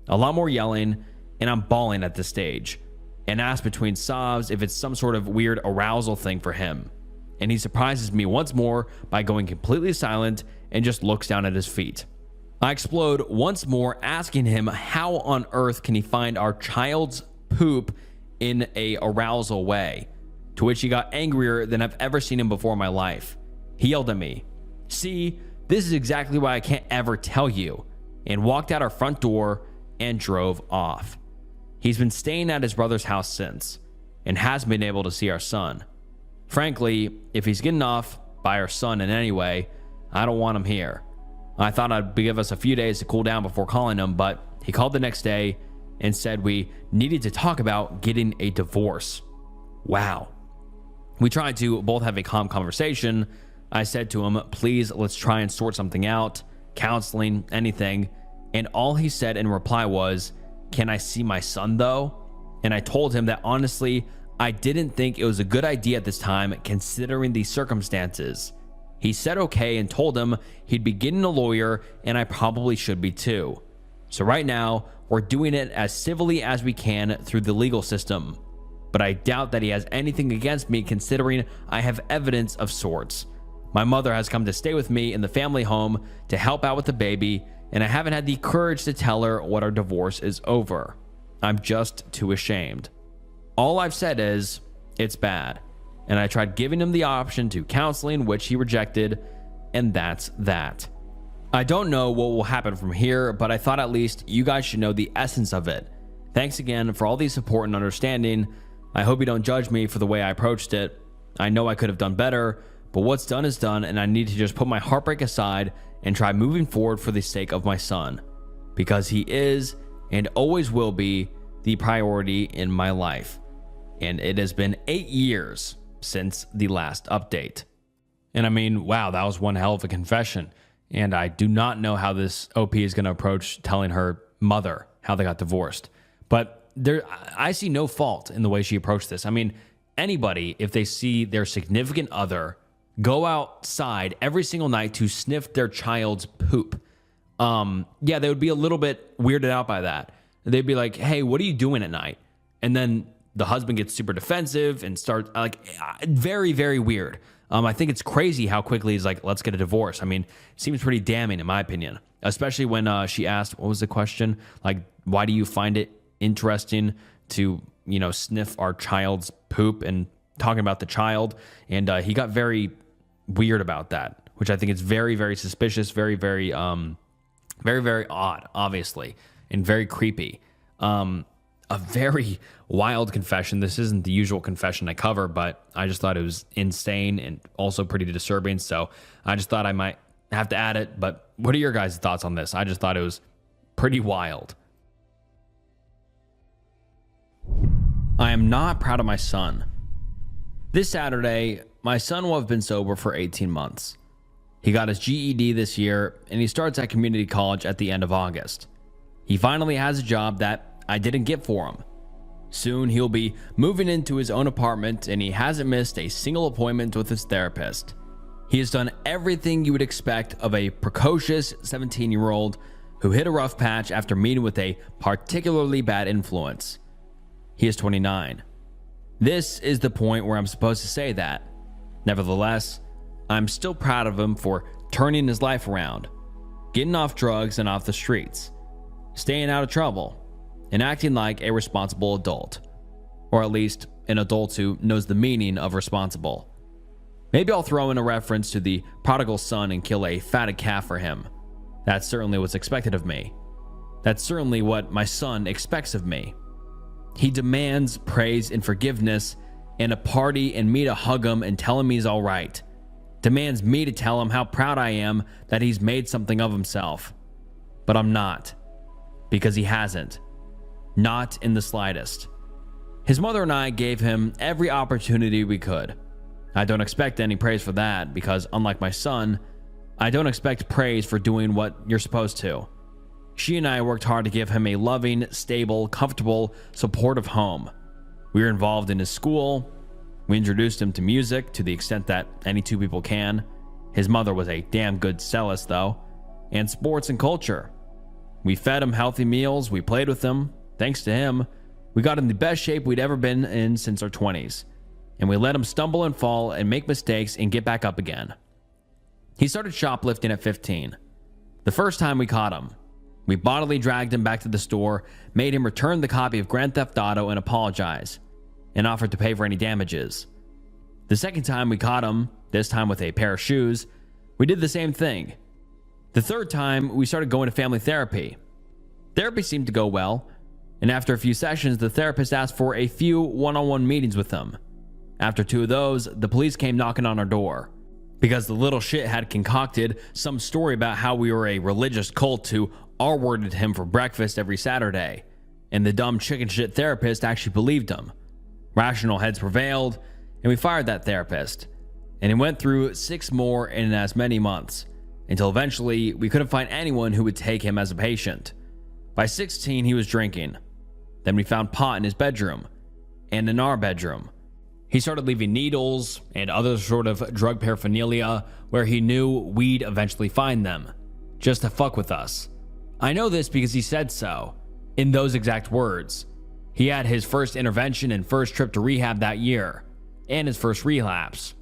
A lot more yelling, and I'm bawling at this stage, and ask between sobs if it's some sort of weird arousal thing for him. And he surprises me once more by going completely silent and just looks down at his feet. I explode once more, asking him how on earth can he find our child's poop in a arousal way, to which he got angrier than I've ever seen him before in my life. He yelled at me, "See, this is exactly why I can't ever tell you," and walked out our front door and drove off. He's been staying at his brother's house since and hasn't been able to see our son. Frankly, if he's getting off by our son in any way, I don't want him here. I thought I'd give us a few days to cool down before calling him, but he called the next day and said we needed to talk about getting a divorce. Wow. We tried to both have a calm conversation. I said to him, "Please, let's try and sort something out, counseling, anything." And all he said in reply was, "Can I see my son though?" And I told him that honestly, I didn't think it was a good idea at this time considering the circumstances. He said okay and told him he'd be getting a lawyer and I probably should be too. So right now, we're doing it as civilly as we can through the legal system. But I doubt that he has anything against me considering I have evidence of sorts. My mother has come to stay with me in the family home to help out with the baby, and I haven't had the courage to tell her what our divorce is over. I'm just too ashamed. All I've said is, it's bad, and I tried giving him the option to counseling, which he rejected, and that's that. I don't know what will happen from here, but I thought at least you guys should know the essence of it. Thanks again for all the support and understanding. I hope you don't judge me for the way I approached it. I know I could have done better, but what's done is done, and I need to just put my heartbreak aside and try moving forward for the sake of my son, because he is and always will be the priority in my life. And it has been 8 years since the last update. And I mean, wow, that was one hell of a confession. And I do not know how this OP is going to approach telling her mother how they got divorced. But I see no fault in the way she approached this. I mean, anybody, if they see their significant other go outside every single night to sniff their child's poop, yeah, they would be a little bit weirded out by that. They'd be like, hey, what are you doing at night? And then the husband gets super defensive and starts like very, very weird. I think it's crazy how quickly he's like, let's get a divorce. I mean, it seems pretty damning in my opinion, especially when she asked, what was the question? Like, why do you find it interesting to, sniff our child's poop, and talking about the child? And he got very weird about that, which I think is very, very suspicious, very, very, very, very odd, obviously, and very creepy. A very wild confession. This isn't the usual confession I cover, but I just thought it was insane and also pretty disturbing. So I just thought I might have to add it. But what are your guys' thoughts on this? I just thought it was pretty wild. I am not proud of my son. This Saturday, my son will have been sober for 18 months. He got his GED this year, and he starts at community college at the end of August. He finally has a job that I didn't get for him. Soon he'll be moving into his own apartment, and he hasn't missed a single appointment with his therapist. He has done everything you would expect of a precocious 17-year-old who hit a rough patch after meeting with a particularly bad influence. He is 29. This is the point where I'm supposed to say that. Nevertheless, I'm still proud of him for turning his life around, getting off drugs and off the streets, staying out of trouble, and acting like a responsible adult, or at least an adult who knows the meaning of responsible. Maybe I'll throw in a reference to the prodigal son and kill a fatted calf for him. That's certainly what's expected of me. That's certainly what my son expects of me. He demands praise and forgiveness and a party and me to hug him and tell him he's all right. Demands me to tell him how proud I am that he's made something of himself. But I'm not, because he hasn't. Not in the slightest. His mother and I gave him every opportunity we could. I don't expect any praise for that because, unlike my son, I don't expect praise for doing what you're supposed to. She and I worked hard to give him a loving, stable, comfortable, supportive home. We were involved in his school. We introduced him to music to the extent that any two people can. His mother was a damn good cellist, though. And sports and culture. We fed him healthy meals. We played with him. Thanks to him, we got in the best shape we'd ever been in since our 20s. And we let him stumble and fall and make mistakes and get back up again. He started shoplifting at 15. The first time we caught him, we bodily dragged him back to the store, made him return the copy of Grand Theft Auto and apologize, and offered to pay for any damages. The second time we caught him, this time with a pair of shoes, we did the same thing. The third time, we started going to family therapy. Therapy seemed to go well, and after a few sessions, the therapist asked for a few one-on-one meetings with him. After 2 of those, the police came knocking on our door because the little shit had concocted some story about how we were a religious cult who R-worded him for breakfast every Saturday, and the dumb chicken shit therapist actually believed him. Rational heads prevailed, and we fired that therapist, and he went through 6 more in as many months, until eventually we couldn't find anyone who would take him as a patient. By 16, he was drinking. Then we found pot in his bedroom, and in our bedroom. He started leaving needles and other sort of drug paraphernalia where he knew we'd eventually find them, just to fuck with us. I know this because he said so, in those exact words. He had his first intervention and first trip to rehab that year, and his first relapse.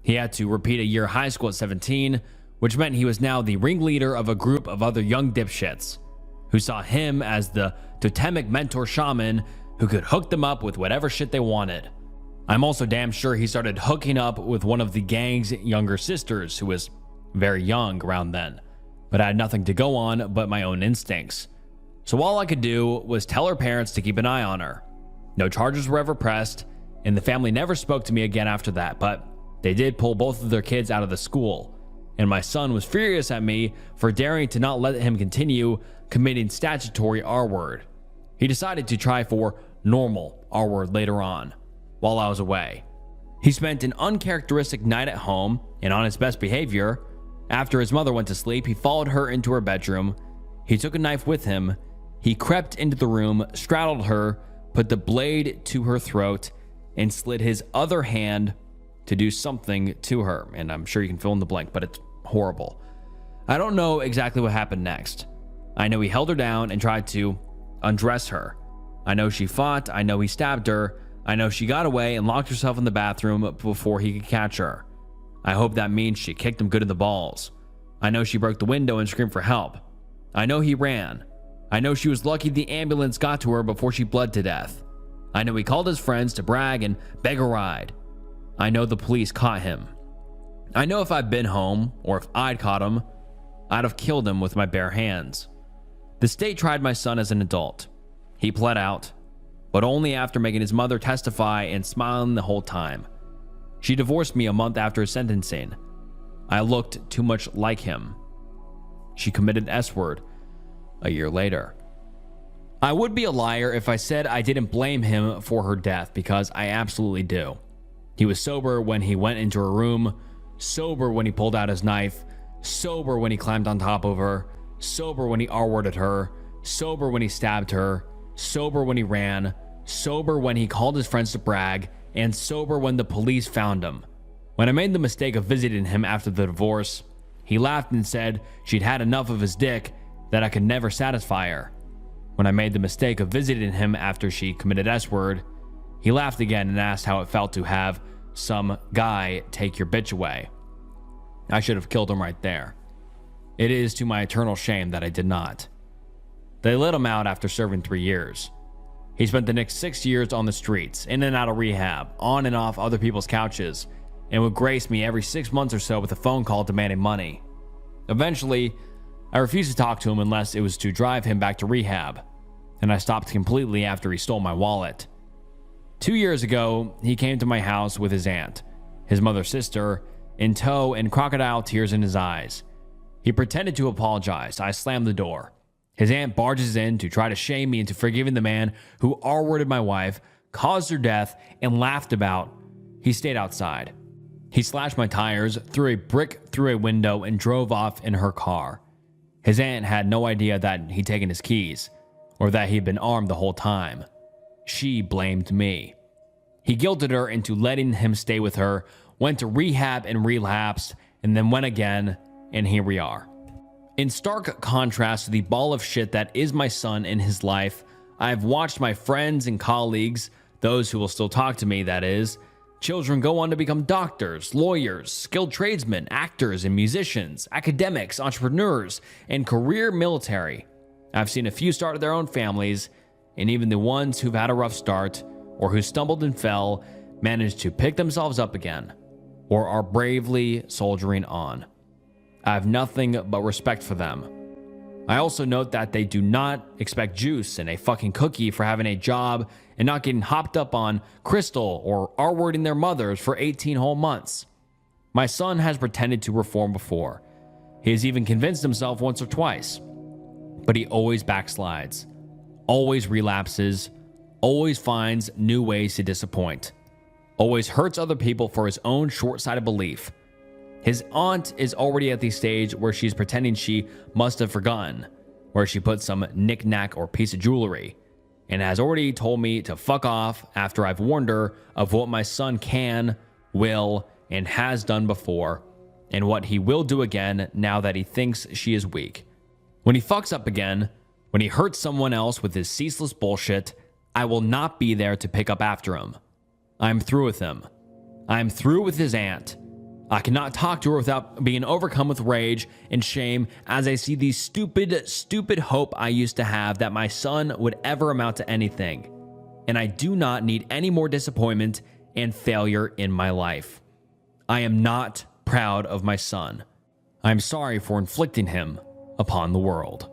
He had to repeat a year of high school at 17, which meant he was now the ringleader of a group of other young dipshits who saw him as the totemic mentor shaman who could hook them up with whatever shit they wanted. I'm also damn sure he started hooking up with one of the gang's younger sisters who was very young around then, but I had nothing to go on but my own instincts. So all I could do was tell her parents to keep an eye on her. No charges were ever pressed, and the family never spoke to me again after that, but they did pull both of their kids out of the school, and my son was furious at me for daring to not let him continue committing statutory R-word. He decided to try for normal R-word later on, while I was away. He spent an uncharacteristic night at home and on his best behavior. After his mother went to sleep, he followed her into her bedroom. He took a knife with him. He crept into the room, straddled her, put the blade to her throat, and slid his other hand to do something to her. And I'm sure you can fill in the blank, but it's horrible. I don't know exactly what happened next. I know he held her down and tried to undress her. I know she fought. I know he stabbed her. I know she got away and locked herself in the bathroom before he could catch her. I hope that means she kicked him good in the balls. I know she broke the window and screamed for help. I know he ran. I know she was lucky the ambulance got to her before she bled to death. I know he called his friends to brag and beg a ride. I know the police caught him. I know if I'd been home, or if I'd caught him, I'd have killed him with my bare hands. The state tried my son as an adult. He pled out, but only after making his mother testify and smiling the whole time. She divorced me a month after his sentencing. I looked too much like him. She committed S-word a year later. I would be a liar if I said I didn't blame him for her death, because I absolutely do. He was sober when he went into her room, sober when he pulled out his knife, sober when he climbed on top of her, sober when he R-worded her, sober when he stabbed her, sober when he ran, sober when he called his friends to brag, and sober when the police found him. When I made the mistake of visiting him after the divorce, he laughed and said she'd had enough of his dick, that I could never satisfy her. When I made the mistake of visiting him after she committed S-word, he laughed again and asked how it felt to have some guy take your bitch away. I should have killed him right there. It is to my eternal shame that I did not. They let him out after serving 3 years. He spent the next 6 years on the streets, in and out of rehab, on and off other people's couches, and would grace me every 6 months or so with a phone call demanding money. Eventually, I refused to talk to him unless it was to drive him back to rehab, and I stopped completely after he stole my wallet. 2 years ago, he came to my house with his aunt, his mother's sister, in tow and crocodile tears in his eyes. He pretended to apologize. I slammed the door. His aunt barges in to try to shame me into forgiving the man who R-worded my wife, caused her death, and laughed about. He stayed outside. He slashed my tires, threw a brick through a window, and drove off in her car. His aunt had no idea that he'd taken his keys, or that he'd been armed the whole time. She blamed me. He guilted her into letting him stay with her, went to rehab and relapsed, and then went again, and here we are. In stark contrast to the ball of shit that is my son in his life, I've watched my friends and colleagues, those who will still talk to me, that is, children go on to become doctors, lawyers, skilled tradesmen, actors and musicians, academics, entrepreneurs, and career military. I've seen a few start their own families, and even the ones who've had a rough start, or who stumbled and fell, managed to pick themselves up again, or are bravely soldiering on. I have nothing but respect for them. I also note that they do not expect juice and a fucking cookie for having a job and not getting hopped up on crystal or R-wording their mothers for 18 whole months. My son has pretended to reform before. He has even convinced himself once or twice. But he always backslides, always relapses, always finds new ways to disappoint, always hurts other people for his own short-sighted belief. His aunt is already at the stage where she's pretending she must have forgotten, where she put some knick-knack or piece of jewelry, and has already told me to fuck off after I've warned her of what my son can, will, and has done before, and what he will do again now that he thinks she is weak. When he fucks up again, when he hurts someone else with his ceaseless bullshit, I will not be there to pick up after him. I'm through with him. I'm through with his aunt. I cannot talk to her without being overcome with rage and shame as I see the stupid hope I used to have that my son would ever amount to anything. And I do not need any more disappointment and failure in my life. I am not proud of my son. I'm sorry for inflicting him upon the world.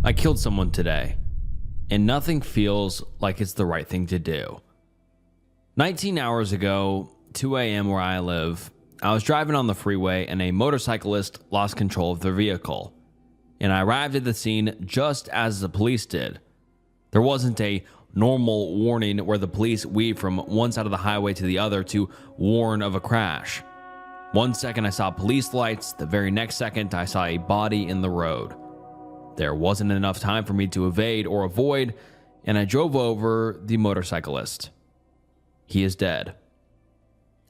I killed someone today, and nothing feels like it's the right thing to do. 19 hours ago, 2 a.m. where I live, I was driving on the freeway and a motorcyclist lost control of their vehicle, and I arrived at the scene just as the police did. There wasn't a normal warning where the police weave from one side of the highway to the other to warn of a crash. 1 second I saw police lights, the very next second I saw a body in the road. There wasn't enough time for me to evade or avoid, and I drove over the motorcyclist. He is dead.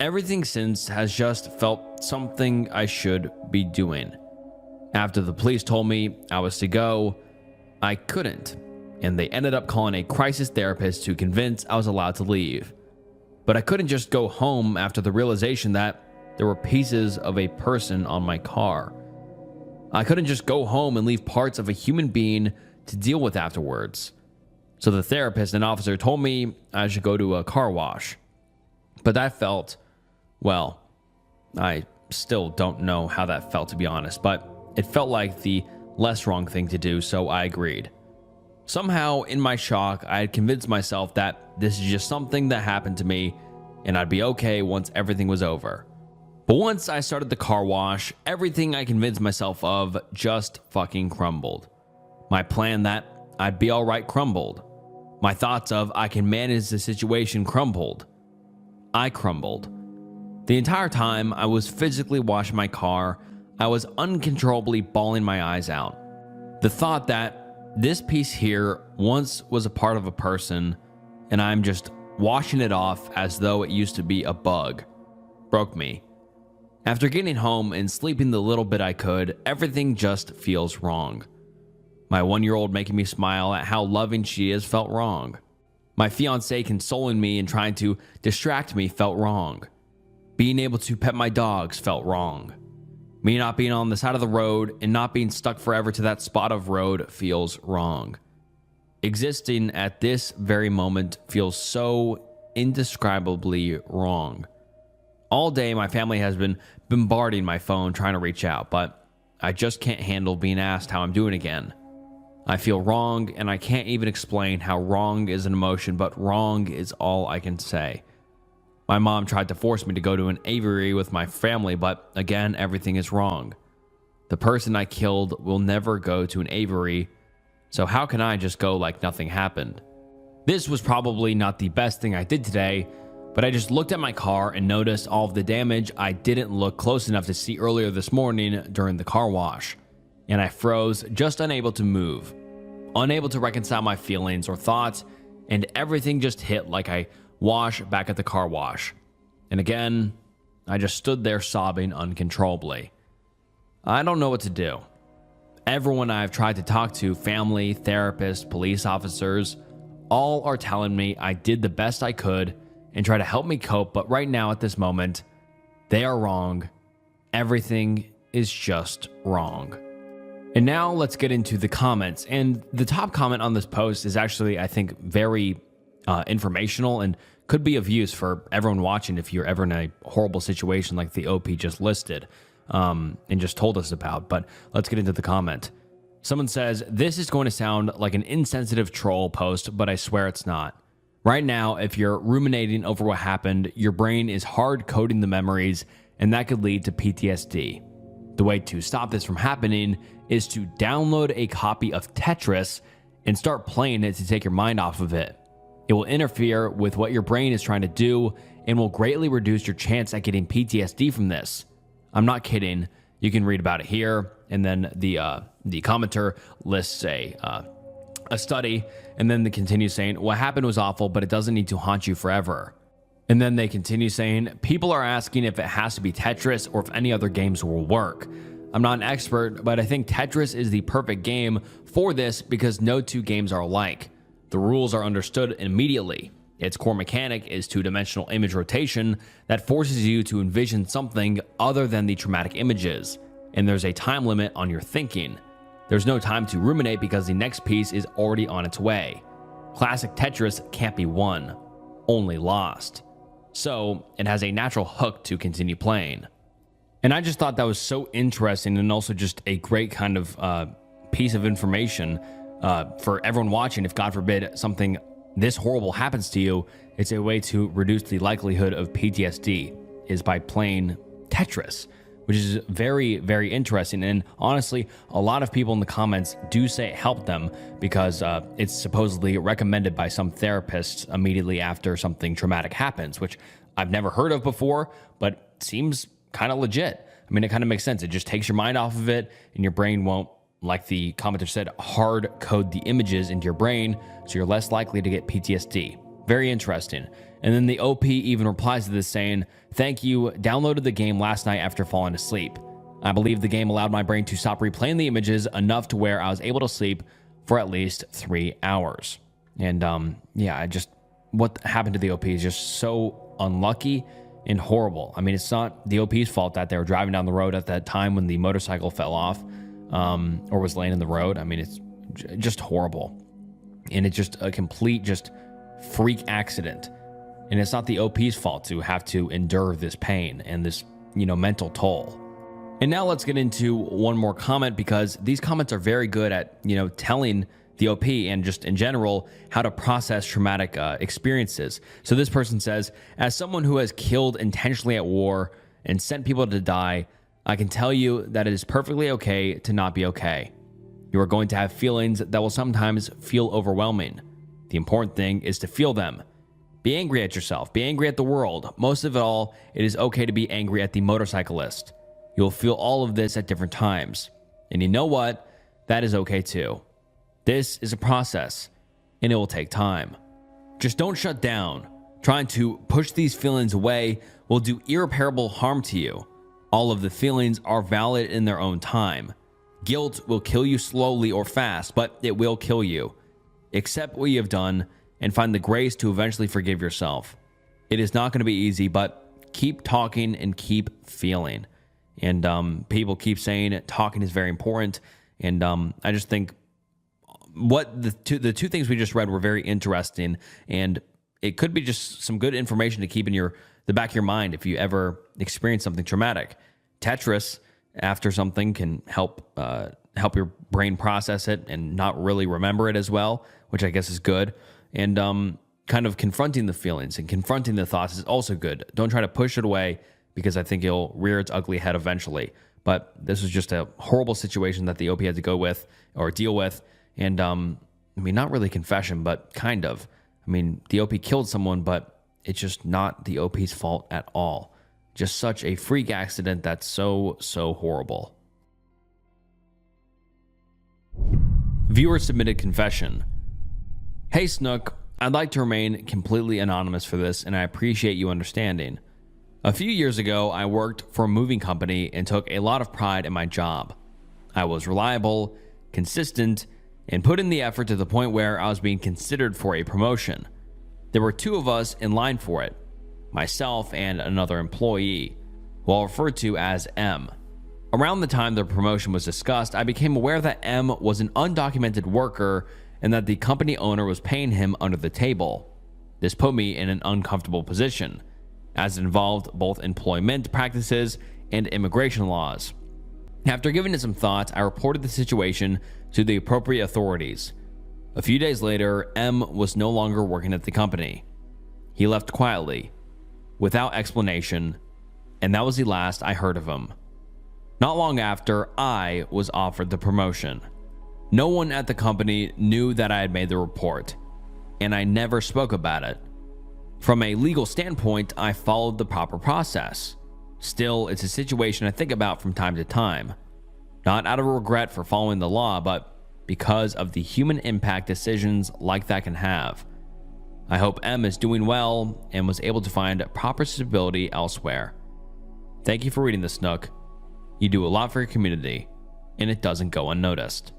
Everything since has just felt something I should be doing. After the police told me I was to go, I couldn't, and they ended up calling a crisis therapist to convince I was allowed to leave. But I couldn't just go home after the realization that there were pieces of a person on my car. I couldn't just go home and leave parts of a human being to deal with afterwards. So the therapist and officer told me I should go to a car wash. But that felt, well, I still don't know how that felt, to be honest, but it felt like the less wrong thing to do, so I agreed. Somehow, in my shock, I had convinced myself that this is just something that happened to me and I'd be okay once everything was over. But once I started the car wash, everything I convinced myself of just fucking crumbled. My plan that I'd be alright crumbled. My thoughts of I can manage the situation crumbled. I crumbled. The entire time I was physically washing my car, I was uncontrollably bawling my eyes out. The thought that this piece here once was a part of a person and I'm just washing it off as though it used to be a bug broke me. After getting home and sleeping the little bit I could, everything just feels wrong. My 1-year-old making me smile at how loving she is felt wrong. My fiance consoling me and trying to distract me felt wrong. Being able to pet my dogs felt wrong. Me not being on the side of the road and not being stuck forever to that spot of road feels wrong. Existing at this very moment feels so indescribably wrong. All day, my family has been bombarding my phone trying to reach out, but I just can't handle being asked how I'm doing again. I feel wrong, and I can't even explain how wrong is an emotion, but wrong is all I can say. My mom tried to force me to go to an aviary with my family, but again, everything is wrong. The person I killed will never go to an aviary, so how can I just go like nothing happened? This was probably not the best thing I did today, but I just looked at my car and noticed all of the damage I didn't look close enough to see earlier this morning during the car wash. And I froze, just unable to move, unable to reconcile my feelings or thoughts, and everything just hit like I wash back at the car wash. And again, I just stood there sobbing uncontrollably. I don't know what to do. Everyone I've tried to talk to, family, therapists, police officers, all are telling me I did the best I could and try to help me cope, but right now at this moment, they are wrong. Everything is just wrong. And now let's get into the comments. And the top comment on this post is actually, I think, very informational and could be of use for everyone watching if you're ever in a horrible situation like the OP just listed and just told us about. But let's get into the comment. Someone says, this is going to sound like an insensitive troll post, but I swear it's not. Right now, if you're ruminating over what happened, your brain is hard coding the memories, and that could lead to PTSD. The way to stop this from happening is to download a copy of Tetris and start playing it to take your mind off of it. It will interfere with what your brain is trying to do and will greatly reduce your chance at getting PTSD from this. I'm not kidding. You can read about it here, and then the commenter lists a study, and then they continue saying, what happened was awful, but it doesn't need to haunt you forever. And then they continue saying, people are asking if it has to be Tetris or if any other games will work. I'm not an expert, but I think Tetris is the perfect game for this because no two games are alike. The rules are understood immediately. Its core mechanic is two-dimensional image rotation that forces you to envision something other than the traumatic images, and there's a time limit on your thinking. There's no time to ruminate because the next piece is already on its way. Classic Tetris can't be won, only lost. So it has a natural hook to continue playing. And I just thought that was so interesting and also just a great kind of piece of information for everyone watching. If God forbid something this horrible happens to you, it's a way to reduce the likelihood of PTSD is by playing Tetris, which is very, very interesting. And honestly, a lot of people in the comments do say it helped them because it's supposedly recommended by some therapists immediately after something traumatic happens, which I've never heard of before, but seems kind of legit. I mean, it kind of makes sense. It just takes your mind off of it, and your brain won't, like the commenter said, hard code the images into your brain, so you're less likely to get PTSD. Very interesting. And then the OP even replies to this saying, "Thank you, downloaded the game last night after falling asleep. I believe the game allowed my brain to stop replaying the images enough to where I was able to sleep for at least 3 hours." And yeah, what happened to the OP is just so unlucky and horrible. I mean, it's not the OP's fault that they were driving down the road at that time when the motorcycle fell off or was laying in the road. I mean, it's just horrible. And it's just a complete freak accident. And it's not the OP's fault to have to endure this pain and this, mental toll. And now let's get into one more comment, because these comments are very good at, telling the OP and just in general how to process traumatic experiences. So this person says, "As someone who has killed intentionally at war and sent people to die, I can tell you that it is perfectly okay to not be okay. You are going to have feelings that will sometimes feel overwhelming. The important thing is to feel them. Be angry at yourself. Be angry at the world. Most of it all, it is okay to be angry at the motorcyclist. You'll feel all of this at different times. And you know what? That is okay too. This is a process, and it will take time. Just don't shut down. Trying to push these feelings away will do irreparable harm to you. All of the feelings are valid in their own time. Guilt will kill you slowly or fast, but it will kill you. Accept what you have done and find the grace to eventually forgive yourself. It is not going to be easy, but keep talking and keep feeling." And people keep saying talking is very important. And I just think what the two things we just read were very interesting, and it could be just some good information to keep in the back of your mind if you ever experience something traumatic. Tetris after something can help your brain process it and not really remember it as well, which I guess is good. And kind of confronting the feelings and confronting the thoughts is also good. Don't try to push it away, because I think it'll rear its ugly head eventually. But this was just a horrible situation that the OP had to go with or deal with. And I mean, not really confession, but kind of. I mean, the OP killed someone, but it's just not the OP's fault at all. Just such a freak accident that's so, so horrible. Viewer submitted confession. "Hey Snook, I'd like to remain completely anonymous for this, and I appreciate you understanding. A few years ago, I worked for a moving company and took a lot of pride in my job. I was reliable, consistent, and put in the effort to the point where I was being considered for a promotion. There were 2 of us in line for it, myself and another employee, who I'll refer to as M. Around the time the promotion was discussed, I became aware that M was an undocumented worker and that the company owner was paying him under the table. This put me in an uncomfortable position, as it involved both employment practices and immigration laws. After giving it some thought, I reported the situation to the appropriate authorities. A few days later, M was no longer working at the company. He left quietly, without explanation, and that was the last I heard of him. Not long after, I was offered the promotion. No one at the company knew that I had made the report, and I never spoke about it. From a legal standpoint, I followed the proper process. Still, it's a situation I think about from time to time. Not out of regret for following the law, but because of the human impact decisions like that can have. I hope M is doing well and was able to find proper stability elsewhere. Thank you for reading this, Snook. You do a lot for your community, and it doesn't go unnoticed."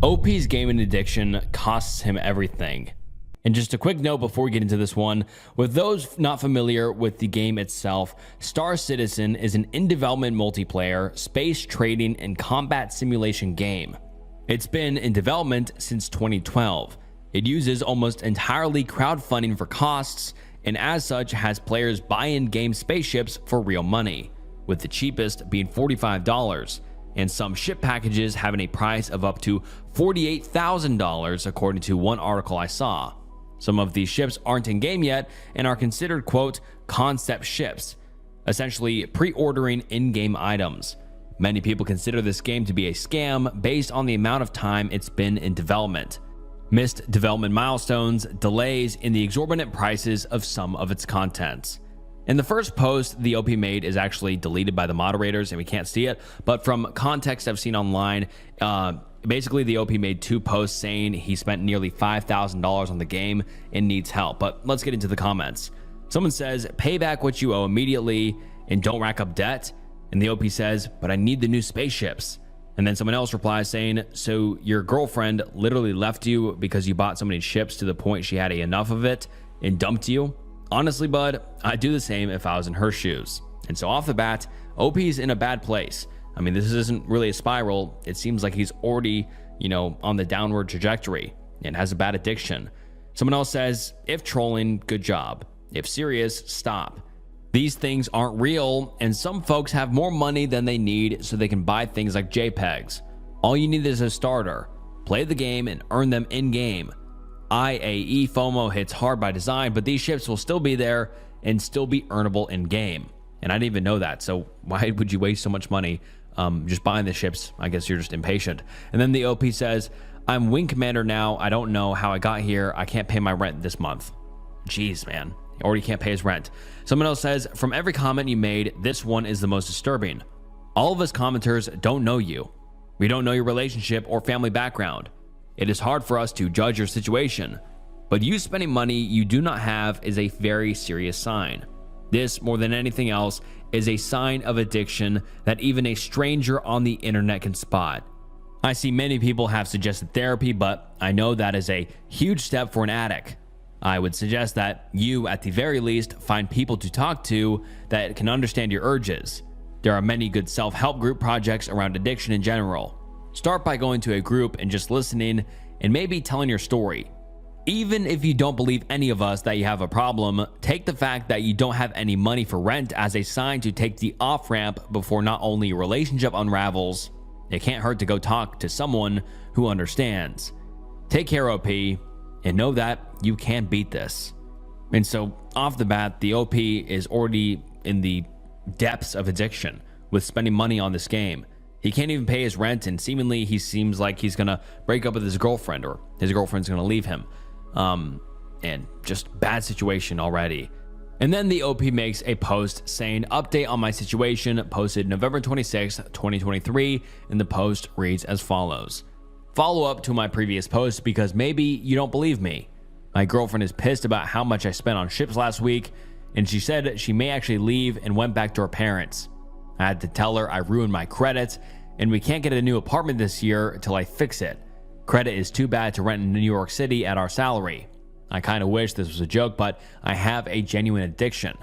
OP's gaming addiction costs him everything. And just a quick note before we get into this one, with those not familiar with the game itself, Star Citizen is an in-development multiplayer, space trading, and combat simulation game. It's been in development since 2012. It uses almost entirely crowdfunding for costs, and as such has players buy in-game spaceships for real money, with the cheapest being $45, and some ship packages having a price of up to $48,000 according to one article I saw. Some of these ships aren't in game yet and are considered, quote, concept ships, essentially pre-ordering in-game items. Many people consider this game to be a scam based on the amount of time it's been in development, missed development milestones, delays, and the exorbitant prices of some of its contents. In the first post the OP made is actually deleted by the moderators and we can't see it, but from context I've seen online, basically the OP made 2 posts saying he spent nearly $5,000 on the game and needs help. But let's get into the comments. Someone says, pay back what you owe immediately and don't rack up debt. And the OP says, but I need the new spaceships. And then someone else replies saying, so your girlfriend literally left you because you bought so many ships to the point she had enough of it and dumped you? Honestly, bud, I'd do the same if I was in her shoes. And so off the bat, OP's in a bad place. I mean, this isn't really a spiral. It seems like he's already, on the downward trajectory and has a bad addiction. Someone else says, if trolling, good job. If serious, stop. These things aren't real, and some folks have more money than they need so they can buy things like JPEGs. All you need is a starter. Play the game and earn them in-game. IAE FOMO hits hard by design, but these ships will still be there and still be earnable in-game. And I didn't even know that, so why would you waste so much money just buying the ships? I guess you're just impatient. And then the OP says, I'm Wing Commander now. I don't know how I got here. I can't pay my rent this month. Jeez, man. He already can't pay his rent. Someone else says, from every comment you made, this one is the most disturbing. All of us commenters don't know you. We don't know your relationship or family background. It is hard for us to judge your situation, but you spending money you do not have is a very serious sign. This, more than anything else, is a sign of addiction that even a stranger on the internet can spot. I see many people have suggested therapy, but I know that is a huge step for an addict. I would suggest that you, at the very least, find people to talk to that can understand your urges. There are many good self-help group projects around addiction in general. Start by going to a group and just listening and maybe telling your story. Even if you don't believe any of us that you have a problem, take the fact that you don't have any money for rent as a sign to take the off-ramp before not only your relationship unravels, it can't hurt to go talk to someone who understands. Take care, OP, and know that you can beat this. And so off the bat, the OP is already in the depths of addiction with spending money on this game. He can't even pay his rent, and seemingly he seems like he's gonna break up with his girlfriend, or his girlfriend's gonna leave him. And just bad situation already. And then the OP makes a post saying, update on my situation, posted November 26th, 2023, and the post reads as follows. Follow up to my previous post because maybe you don't believe me. My girlfriend is pissed about how much I spent on ships last week, and she said she may actually leave and went back to her parents. I had to tell her I ruined my credit, and we can't get a new apartment this year until I fix it. Credit is too bad to rent in New York City at our salary. I kind of wish this was a joke, but I have a genuine addiction.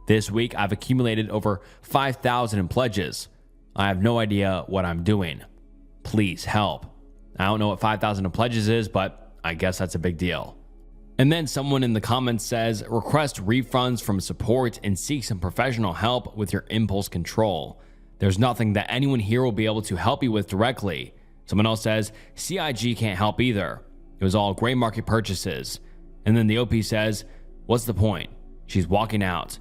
This week, I've accumulated over 5,000 in pledges. I have no idea what I'm doing. Please help. I don't know what 5,000 in pledges is, but I guess that's a big deal. And then someone in the comments says, request refunds from support and seek some professional help with your impulse control. There's nothing that anyone here will be able to help you with directly. Someone else says, CIG can't help either. It was all gray market purchases. And then the OP says, what's the point? She's walking out.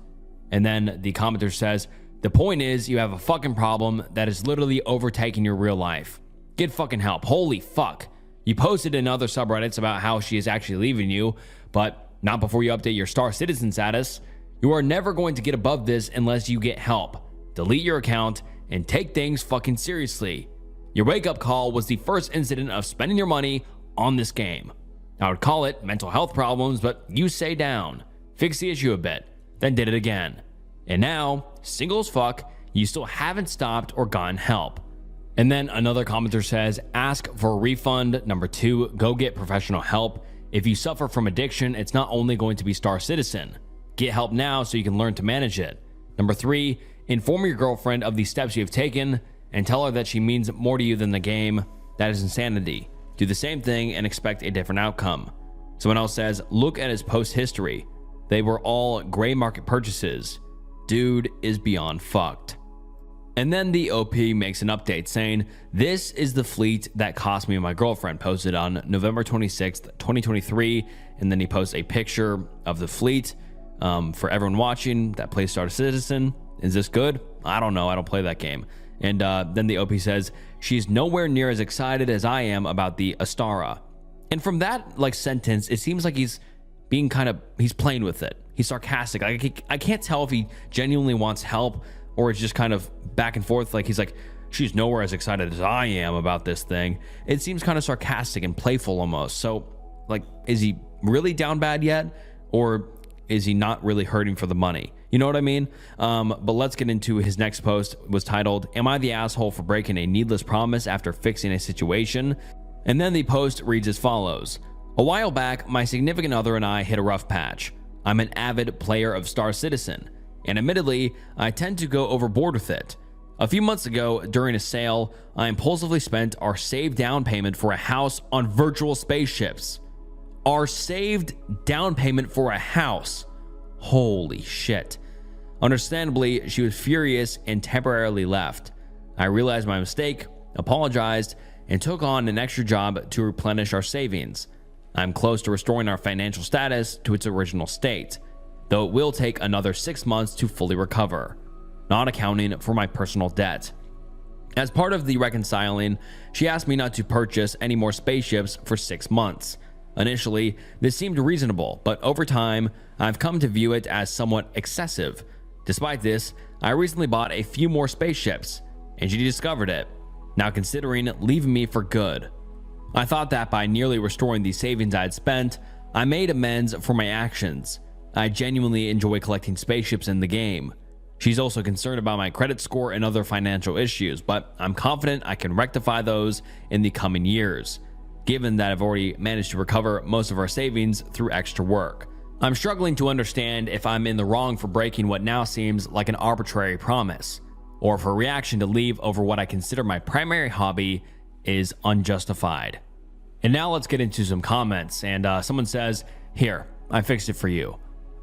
And then the commenter says, the point is you have a fucking problem that is literally overtaking your real life. Get fucking help. Holy fuck. You posted in other subreddits about how she is actually leaving you, but not before you update your Star Citizen status. You are never going to get above this unless you get help. Delete your account and take things fucking seriously. Your wake-up call was the first incident of spending your money on this game. I would call it mental health problems, but you say down. Fix the issue a bit, then did it again. And now, single as fuck, you still haven't stopped or gotten help. And then another commenter says, ask for a refund. Number 2, go get professional help. If you suffer from addiction, it's not only going to be Star Citizen. Get help now so you can learn to manage it. Number 3, inform your girlfriend of the steps you have taken and tell her that she means more to you than the game. That is insanity. Do the same thing and expect a different outcome. Someone else says, look at his post history. They were all gray market purchases. Dude is beyond fucked. And then the OP makes an update saying, "This is the fleet that cost me and my girlfriend," posted on November 26th, 2023. And then he posts a picture of the fleet for everyone watching that plays Star Citizen. Is this good? I don't know. I don't play that game. And then the OP says, "She's nowhere near as excited as I am about the Astara." And from that sentence, it seems like he's being he's playing with it. He's sarcastic. I can't tell if he genuinely wants help or it's just kind of back and forth. He's like, "She's nowhere as excited as I am about this thing." It seems kind of sarcastic and playful almost. So is he really down bad yet? Or is he not really hurting for the money? You know what I mean? But let's get into his next post. It was titled, "Am I the asshole for breaking a needless promise after fixing a situation?" And then the post reads as follows. "A while back, my significant other and I hit a rough patch. I'm an avid player of Star Citizen, and admittedly, I tend to go overboard with it. A few months ago, during a sale, I impulsively spent our saved down payment for a house on virtual spaceships. Our saved down payment for a house. Holy shit. Understandably, she was furious and temporarily left. I realized my mistake, apologized, and took on an extra job to replenish our savings. I'm close to restoring our financial status to its original state, though it will take another 6 months to fully recover, not accounting for my personal debt. As part of the reconciling, she asked me not to purchase any more spaceships for 6 months. Initially, this seemed reasonable, but over time, I've come to view it as somewhat excessive. Despite this, I recently bought a few more spaceships, and she discovered it, now considering leaving me for good. I thought that by nearly restoring the savings I had spent, I made amends for my actions. I genuinely enjoy collecting spaceships in the game. She's also concerned about my credit score and other financial issues, but I'm confident I can rectify those in the coming years, given that I've already managed to recover most of our savings through extra work. I'm struggling to understand if I'm in the wrong for breaking what now seems like an arbitrary promise, or if her reaction to leave over what I consider my primary hobby is unjustified." And now let's get into some comments. And someone says, "Here, I fixed it for you.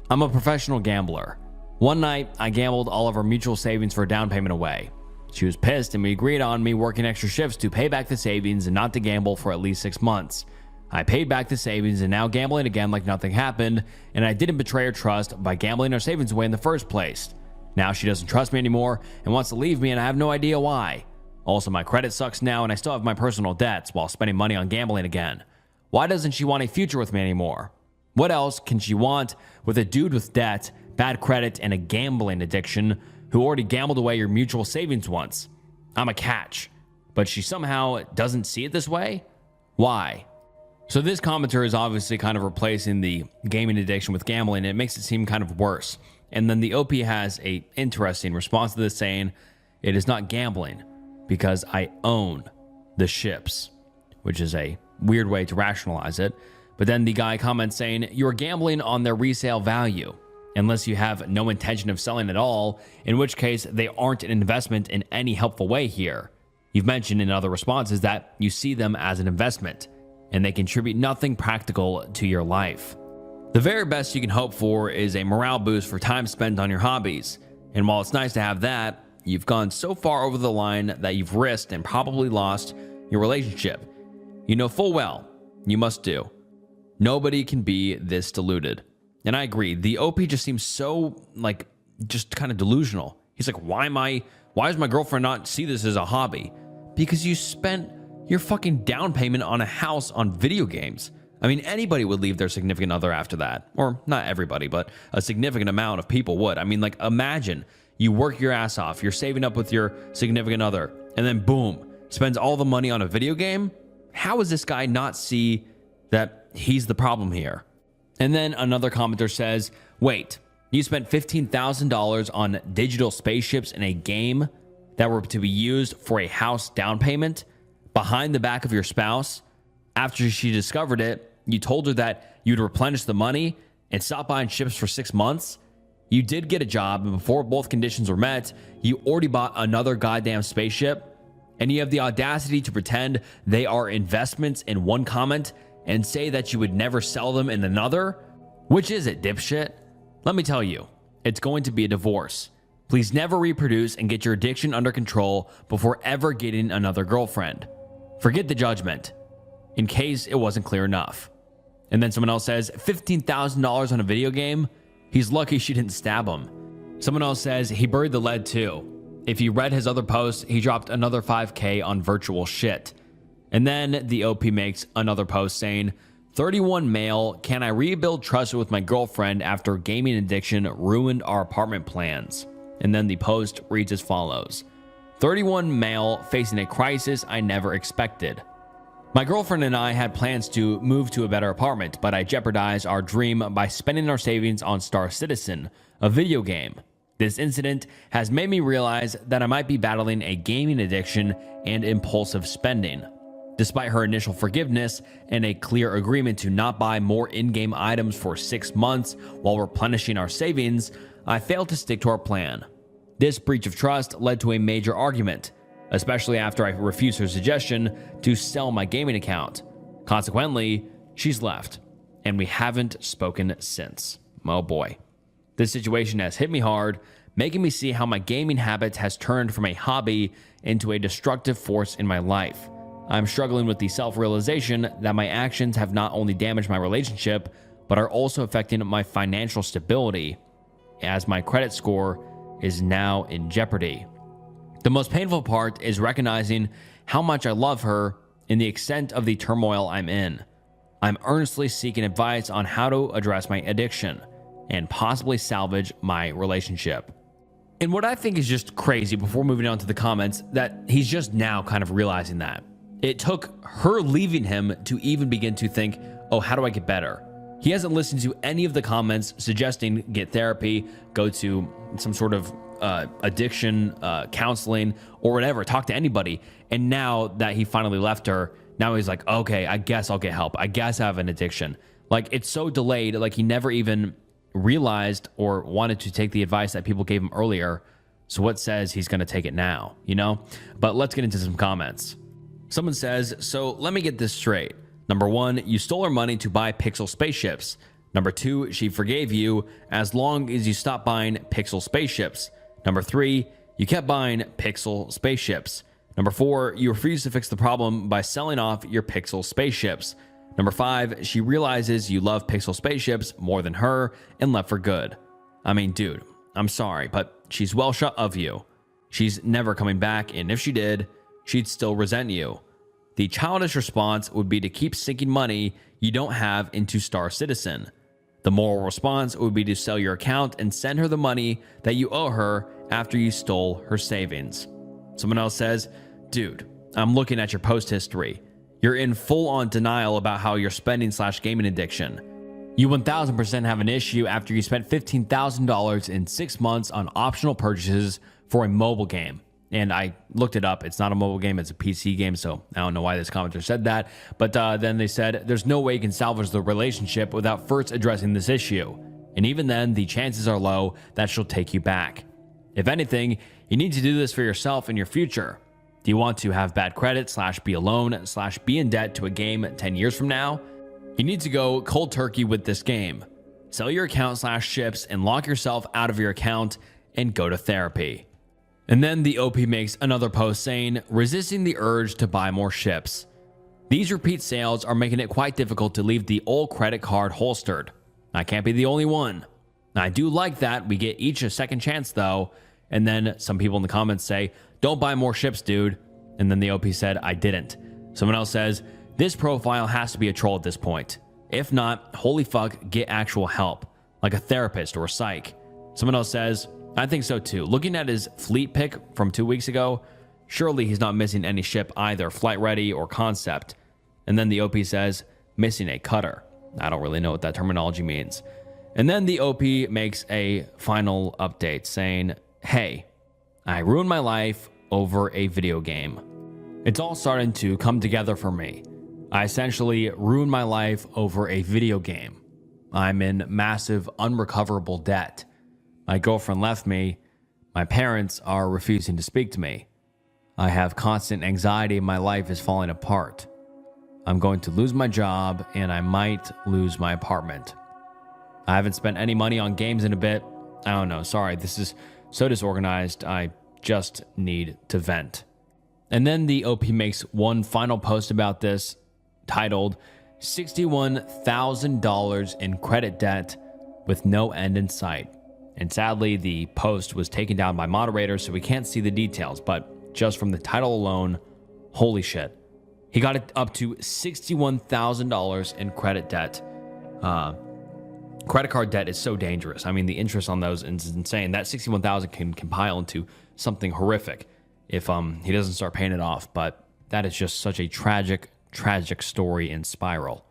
I'm a professional gambler. One night, I gambled all of our mutual savings for a down payment away. She was pissed and we agreed on me working extra shifts to pay back the savings and not to gamble for at least 6 months. I paid back the savings and now gambling again like nothing happened, and I didn't betray her trust by gambling our savings away in the first place. Now she doesn't trust me anymore and wants to leave me, and I have no idea why. Also, my credit sucks now and I still have my personal debts while spending money on gambling again. Why doesn't she want a future with me anymore? What else can she want with a dude with debt, bad credit, and a gambling addiction who already gambled away your mutual savings once? I'm a catch, but she somehow doesn't see it this way? Why?" So this commenter is obviously kind of replacing the gaming addiction with gambling, and it makes it seem kind of worse. And then the OP has a interesting response to this, saying, "It is not gambling because I own the ships," which is a weird way to rationalize it. But then the guy comments saying, "You're gambling on their resale value, unless you have no intention of selling at all, in which case they aren't an investment in any helpful way here. You've mentioned in other responses that you see them as an investment, and they contribute nothing practical to your life. The very best you can hope for is a morale boost for time spent on your hobbies. And while it's nice to have that, you've gone so far over the line that you've risked and probably lost your relationship. You know full well you must do. Nobody can be this deluded." And I agree. The OP just seems so just kind of delusional. He's like, why does my girlfriend not see this as a hobby? Because you spent your fucking down payment on a house on video games. I mean, anybody would leave their significant other after that. Or not everybody, but a significant amount of people would. I mean, imagine you work your ass off, you're saving up with your significant other, and then boom, spends all the money on a video game? How does this guy not see that he's the problem here? And then another commenter says, "Wait, you spent $15,000 on digital spaceships in a game that were to be used for a house down payment behind the back of your spouse? After she discovered it, you told her that you'd replenish the money and stop buying ships for 6 months? You did get a job, and before both conditions were met, you already bought another goddamn spaceship? And you have the audacity to pretend they are investments in one comment and say that you would never sell them in another? Which is it, dipshit? Let me tell you, it's going to be a divorce. Please Please never reproduce and get your addiction under control before ever getting another girlfriend. Forget the judgment, in case it wasn't clear enough. And then someone else says, $15,000 on a video game? He's lucky she didn't stab him. Someone else says he buried the lead too. If you read his other posts, he dropped another 5K on virtual shit. And then the OP makes another post saying, 31 male, can I rebuild trust with my girlfriend after gaming addiction ruined our apartment plans? And then the post reads as follows. 31 male facing a crisis I never expected. My girlfriend and I had plans to move to a better apartment, but I jeopardized our dream by spending our savings on Star Citizen, a video game. This incident has made me realize that I might be battling a gaming addiction and impulsive spending. Despite her initial forgiveness and a clear agreement to not buy more in-game items for 6 months while replenishing our savings, I failed to stick to our plan. This breach of trust led to a major argument, especially after I refused her suggestion to sell my gaming account. Consequently, she's left, and we haven't spoken since. Oh boy. This situation has hit me hard, making me see how my gaming habit has turned from a hobby into a destructive force in my life. I'm struggling with the self-realization that my actions have not only damaged my relationship, but are also affecting my financial stability, as my credit score is now in jeopardy. The most painful part is recognizing how much I love her and the extent of the turmoil I'm in. I'm earnestly seeking advice on how to address my addiction and possibly salvage my relationship. And what I think is just crazy, before moving on to the comments, that he's just now kind of realizing that. It took her leaving him to even begin to think, oh, how do I get better? He hasn't listened to any of the comments suggesting get therapy, go to some sort of addiction counseling or whatever, talk to anybody. And now that he finally left her, now he's like, okay, I guess I'll get help. I guess I have an addiction. Like, it's so delayed. Like, he never even realized or wanted to take the advice that people gave him earlier. So what says he's going to take it now, you know? But let's get into some comments. Someone says, so let me get this straight. Number 1, you stole her money to buy pixel spaceships. Number 2, she forgave you as long as you stopped buying pixel spaceships. Number 3, you kept buying pixel spaceships. Number 4, you refused to fix the problem by selling off your pixel spaceships. Number 5, she realizes you love pixel spaceships more than her and left for good. I mean, dude, I'm sorry, but she's well shut of you. She's never coming back, and if she did, she'd still resent you. The childish response would be to keep sinking money you don't have into Star Citizen. The moral response would be to sell your account and send her the money that you owe her after you stole her savings. Someone else says, dude, I'm looking at your post history. You're in full-on denial about how you're spending/gaming addiction. You 1000% have an issue after you spent $15,000 in 6 months on optional purchases for a mobile game. And I looked it up. It's not a mobile game. It's a PC game. So I don't know why this commenter said that. But then they said, there's no way you can salvage the relationship without first addressing this issue. And even then, the chances are low that she'll take you back. If anything, you need to do this for yourself and your future. Do you want to have bad credit / be alone / be in debt to a game 10 years from now? You need to go cold turkey with this game. Sell your account / ships and lock yourself out of your account and go to therapy. And then the OP makes another post saying, resisting the urge to buy more ships. These repeat sales are making it quite difficult to leave the old credit card holstered. I can't be the only one. I do like that we get each a second chance though. And then some people in the comments say, don't buy more ships, dude. And then the OP said, I didn't. Someone else says, this profile has to be a troll at this point. If not, holy fuck, get actual help, like a therapist or a psych. Someone else says, I think so too. Looking at his fleet pick from 2 weeks ago, surely he's not missing any ship either, flight ready or concept. And then the OP says, missing a cutter. I don't really know what that terminology means. And then the OP makes a final update saying, hey, I ruined my life over a video game. It's all starting to come together for me. I essentially ruined my life over a video game. I'm in massive unrecoverable debt. My girlfriend left me. My parents are refusing to speak to me. I have constant anxiety. My life is falling apart. I'm going to lose my job and I might lose my apartment. I haven't spent any money on games in a bit. I don't know. Sorry, this is so disorganized, I just need to vent. And then the OP makes one final post about this titled $61,000 in credit debt with no end in sight. And sadly, the post was taken down by moderators, so we can't see the details, but just from the title alone, holy shit. He got it up to $61,000 in credit debt. Credit card debt is so dangerous. I mean, the interest on those is insane. That $61,000 can compile into something horrific if he doesn't start paying it off. But that is just such a tragic story and spiral.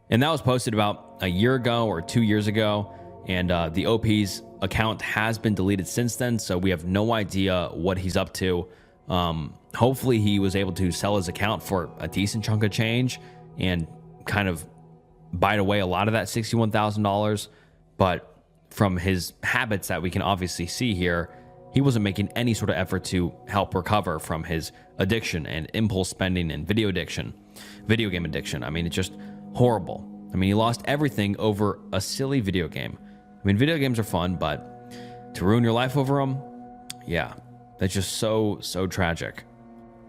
And that was posted about a year ago or 2 years ago. And the OP's account has been deleted since then, so we have no idea what he's up to. Hopefully he was able to sell his account for a decent chunk of change and kind of bite away a lot of that $61,000. But from his habits that we can obviously see here, he wasn't making any sort of effort to help recover from his addiction and impulse spending and video game addiction. I mean, it's just horrible. I mean, he lost everything over a silly video game. I mean, video games are fun, but to ruin your life over them, yeah, that's just so tragic.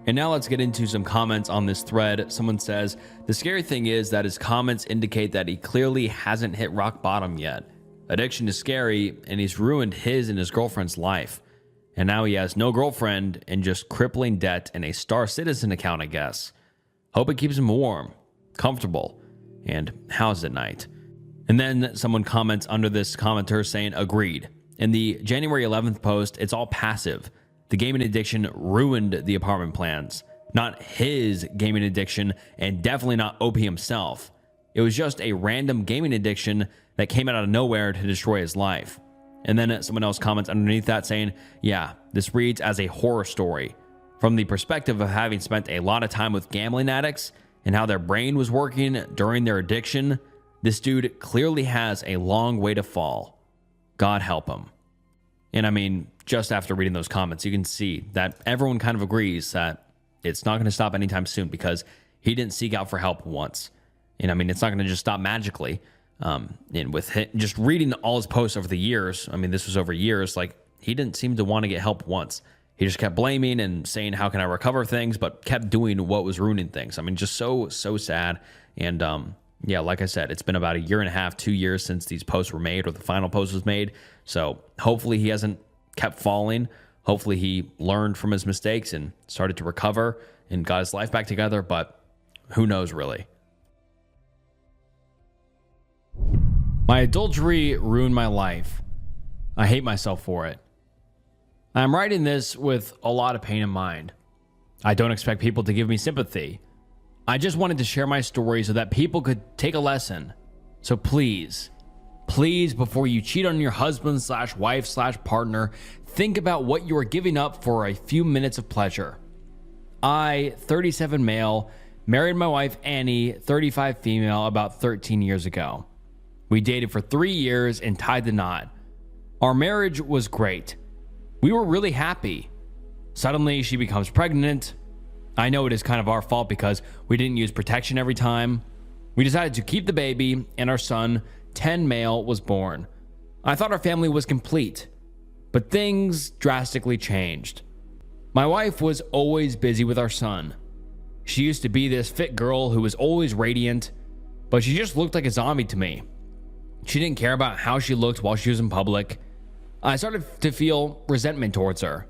And now let's get into some comments on this thread. Someone says, the scary thing is that his comments indicate that he clearly hasn't hit rock bottom yet. Addiction is scary, and he's ruined his and his girlfriend's life. And now he has no girlfriend and just crippling debt and a Star Citizen account, I guess. Hope it keeps him warm, comfortable, and housed at night. And then someone comments under this commenter saying, agreed. In the January 11th post, it's all passive. The gaming addiction ruined the apartment plans. Not his gaming addiction, and definitely not OP himself. It was just a random gaming addiction that came out of nowhere to destroy his life. And then someone else comments underneath that saying, yeah, this reads as a horror story. From the perspective of having spent a lot of time with gambling addicts and how their brain was working during their addiction, this dude clearly has a long way to fall. God help him. And I mean, just after reading those comments, you can see that everyone kind of agrees that it's not going to stop anytime soon because he didn't seek out for help once. And I mean, it's not going to just stop magically. And with just reading all his posts over the years, I mean, this was over years, like he didn't seem to want to get help once. He just kept blaming and saying, how can I recover things, but kept doing what was ruining things. I mean, just so sad. And yeah, like I said, it's been about a year and a half, 2 years since these posts were made or the final post was made. So hopefully he hasn't kept falling. Hopefully he learned from his mistakes and started to recover and got his life back together. But who knows, really? My adultery ruined my life. I hate myself for it. I'm writing this with a lot of pain in mind. I don't expect people to give me sympathy. I just wanted to share my story so that people could take a lesson. So please, before you cheat on your husband / wife / partner, think about what you are giving up for a few minutes of pleasure. I, 37 male, married my wife Annie, 35 female, about 13 years ago. We dated for 3 years and tied the knot. Our marriage was great. We were really happy. Suddenly, she becomes pregnant. I know it is kind of our fault because we didn't use protection every time. We decided to keep the baby, and our son, 10 male, was born. I thought our family was complete, but things drastically changed. My wife was always busy with our son. She used to be this fit girl who was always radiant, but she just looked like a zombie to me. She didn't care about how she looked while she was in public. I started to feel resentment towards her.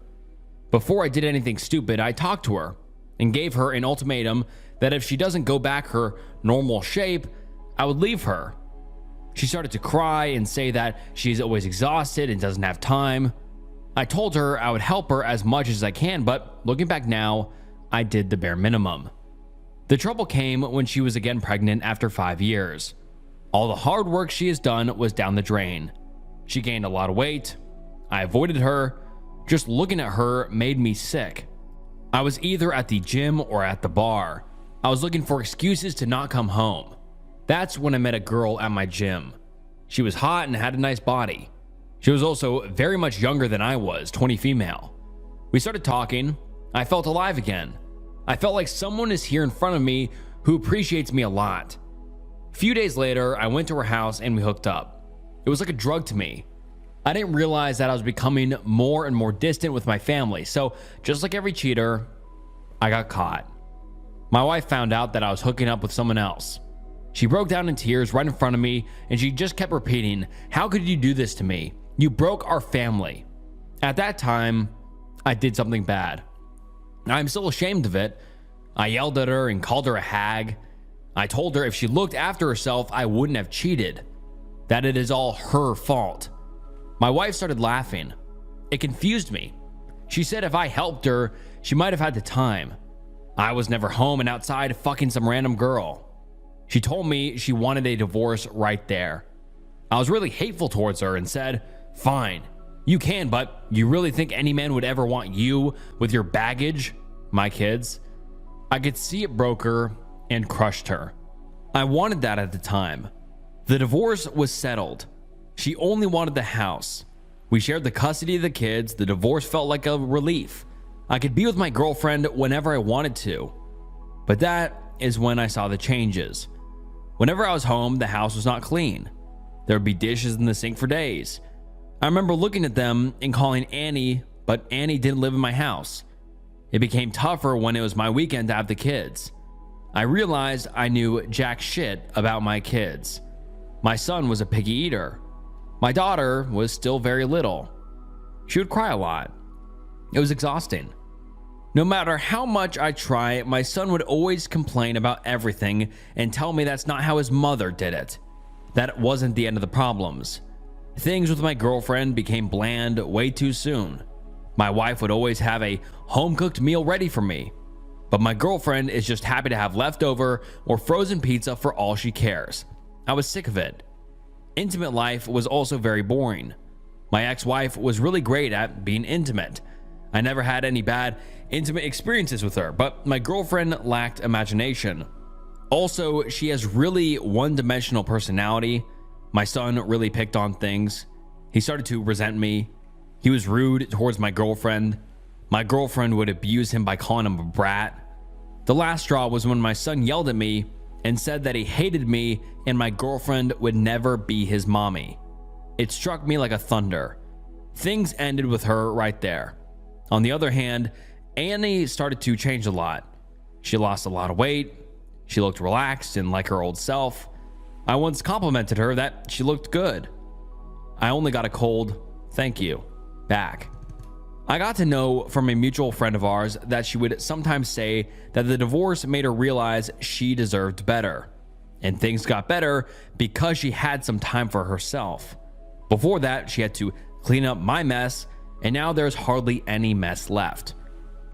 Before I did anything stupid, I talked to her and gave her an ultimatum that if she doesn't go back her normal shape, I would leave her. She started to cry and say that she's always exhausted and doesn't have time. I told her I would help her as much as I can, but looking back now, I did the bare minimum. The trouble came when she was again pregnant after 5 years. All the hard work she has done was down the drain. She gained a lot of weight. I avoided her. Just looking at her made me sick. I was either at the gym or at the bar. I was looking for excuses to not come home. That's when I met a girl at my gym. She was hot and had a nice body. She was also very much younger than I was, 20 female. We started talking. I felt alive again. I felt like someone is here in front of me who appreciates me a lot. A few days later, I went to her house and we hooked up. It was like a drug to me. I didn't realize that I was becoming more and more distant with my family. So just like every cheater, I got caught. My wife found out that I was hooking up with someone else. She broke down in tears right in front of me, and she just kept repeating, "How could you do this to me? You broke our family." At that time, I did something bad. I'm still ashamed of it. I yelled at her and called her a hag. I told her if she looked after herself, I wouldn't have cheated, that it is all her fault. My wife started laughing. It confused me. She said if I helped her, she might have had the time. I was never home and outside fucking some random girl. She told me she wanted a divorce right there. I was really hateful towards her and said, "Fine, you can, but you really think any man would ever want you with your baggage, my kids?" I could see it broke her and crushed her. I wanted that at the time. The divorce was settled. She only wanted the house. We shared the custody of the kids. The divorce felt like a relief. I could be with my girlfriend whenever I wanted to. But that is when I saw the changes. Whenever I was home, the house was not clean. There would be dishes in the sink for days. I remember looking at them and calling Annie, but Annie didn't live in my house. It became tougher when it was my weekend to have the kids. I realized I knew jack shit about my kids. My son was a picky eater. My daughter was still very little. She would cry a lot. It was exhausting. No matter how much I try, my son would always complain about everything and tell me that's not how his mother did it. That wasn't the end of the problems. Things with my girlfriend became bland way too soon. My wife would always have a home-cooked meal ready for me, but my girlfriend is just happy to have leftover or frozen pizza for all she cares. I was sick of it. Intimate life was also very boring. My ex-wife was really great at being intimate. I never had any bad intimate experiences with her, but my girlfriend lacked imagination. Also, she has really one-dimensional personality. My son really picked on things. He started to resent me. He was rude towards my girlfriend. My girlfriend would abuse him by calling him a brat. The last straw was when my son yelled at me and said that he hated me and my girlfriend would never be his mommy. It struck me like a thunder. Things ended with her right there. On the other hand, Annie started to change a lot. She lost a lot of weight. She looked relaxed and like her old self. I once complimented her that she looked good. I only got a cold "thank you" back. I got to know from a mutual friend of ours that she would sometimes say that the divorce made her realize she deserved better. And things got better because she had some time for herself. Before that, she had to clean up my mess, and now there's hardly any mess left.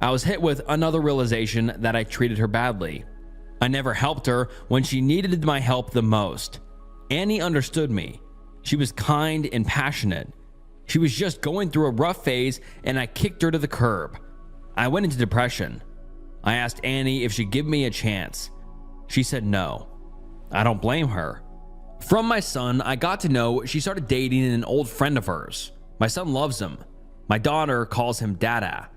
I was hit with another realization that I treated her badly. I never helped her when she needed my help the most. Annie understood me. She was kind and passionate. She was just going through a rough phase and I kicked her to the curb. I went into depression. I asked Annie if she'd give me a chance. She said no. I don't blame her. From my son, I got to know she started dating an old friend of hers. My son loves him. My daughter calls him Dada.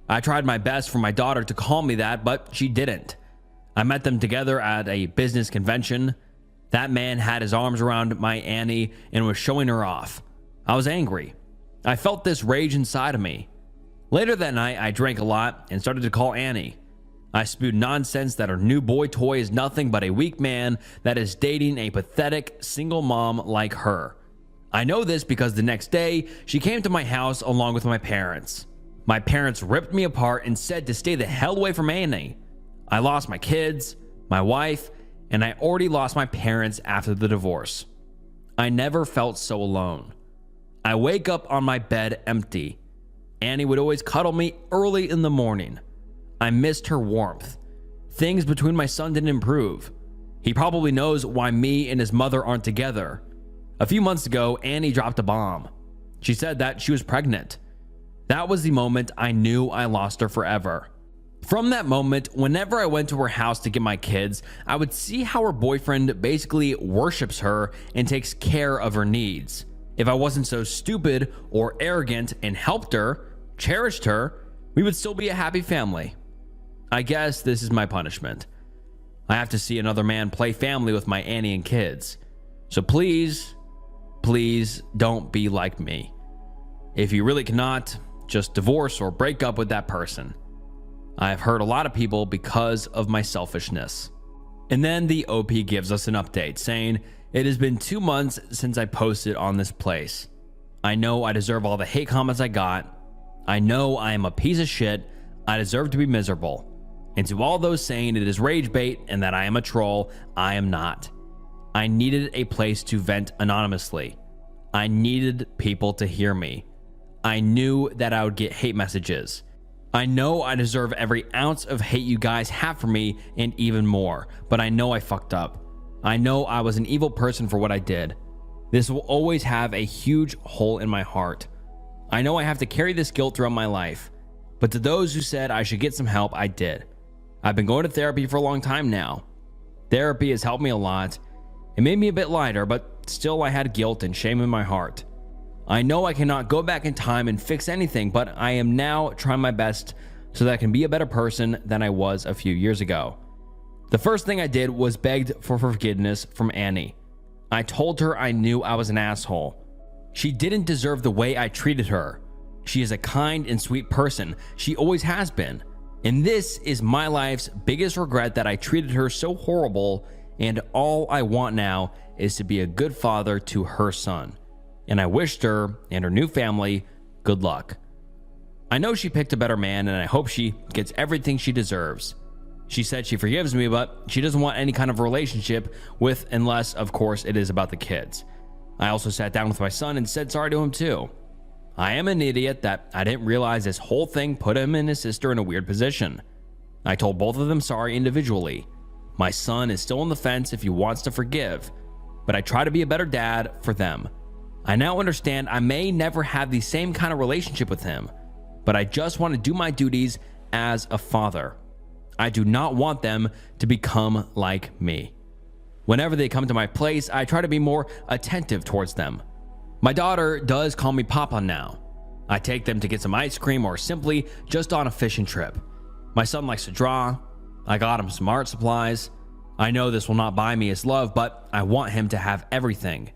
I tried my best for my daughter to call me that, but she didn't. I met them together at a business convention. That man had his arms around my Annie and was showing her off. I was angry. I felt this rage inside of me. Later that night, I drank a lot and started to call Annie. I spewed nonsense that her new boy toy is nothing but a weak man that is dating a pathetic single mom like her. I know this because the next day, she came to my house along with my parents. My parents ripped me apart and said to stay the hell away from Annie. I lost my kids, my wife, and I already lost my parents after the divorce. I never felt so alone. I wake up on my bed empty. Annie would always cuddle me early in the morning. I missed her warmth. Things between my son didn't improve. He probably knows why me and his mother aren't together. A few months ago, Annie dropped a bomb. She said that she was pregnant. That was the moment I knew I lost her forever. From that moment, whenever I went to her house to get my kids, I would see how her boyfriend basically worships her and takes care of her needs. If I wasn't so stupid or arrogant and helped her, cherished her, we would still be a happy family. I guess this is my punishment. I have to see another man play family with my Annie and kids. So please, please don't be like me. If you really cannot, just divorce or break up with that person. I have hurt a lot of people because of my selfishness. And then the OP gives us an update saying, it has been 2 months since I posted on this place. I know I deserve all the hate comments I got. I know I am a piece of shit. I deserve to be miserable. And to all those saying it is rage bait and that I am a troll, I am not. I needed a place to vent anonymously. I needed people to hear me. I knew that I would get hate messages. I know I deserve every ounce of hate you guys have for me and even more, but I know I fucked up. I know I was an evil person for what I did. This will always have a huge hole in my heart. I know I have to carry this guilt throughout my life, but to those who said I should get some help, I did. I've been going to therapy for a long time now. Therapy has helped me a lot. It made me a bit lighter, but still I had guilt and shame in my heart. I know I cannot go back in time and fix anything, but I am now trying my best so that I can be a better person than I was a few years ago. The first thing I did was begged for forgiveness from Annie. I told her I knew I was an asshole. She didn't deserve the way I treated her. She is a kind and sweet person. She always has been. And this is my life's biggest regret, that I treated her so horrible, and all I want now is to be a good father to her son. And I wished her and her new family good luck. I know she picked a better man, and I hope she gets everything she deserves. She said she forgives me, but she doesn't want any kind of relationship with, unless, of course, it is about the kids. I also sat down with my son and said sorry to him too. I am an idiot that I didn't realize this whole thing put him and his sister in a weird position. I told both of them sorry individually. My son is still on the fence if he wants to forgive, but I try to be a better dad for them. I now understand I may never have the same kind of relationship with him, but I just want to do my duties as a father. I do not want them to become like me. Whenever they come to my place, I try to be more attentive towards them. My daughter does call me Papa now. I take them to get some ice cream or simply just on a fishing trip. My son likes to draw. I got him some art supplies. I know this will not buy me his love, but I want him to have everything.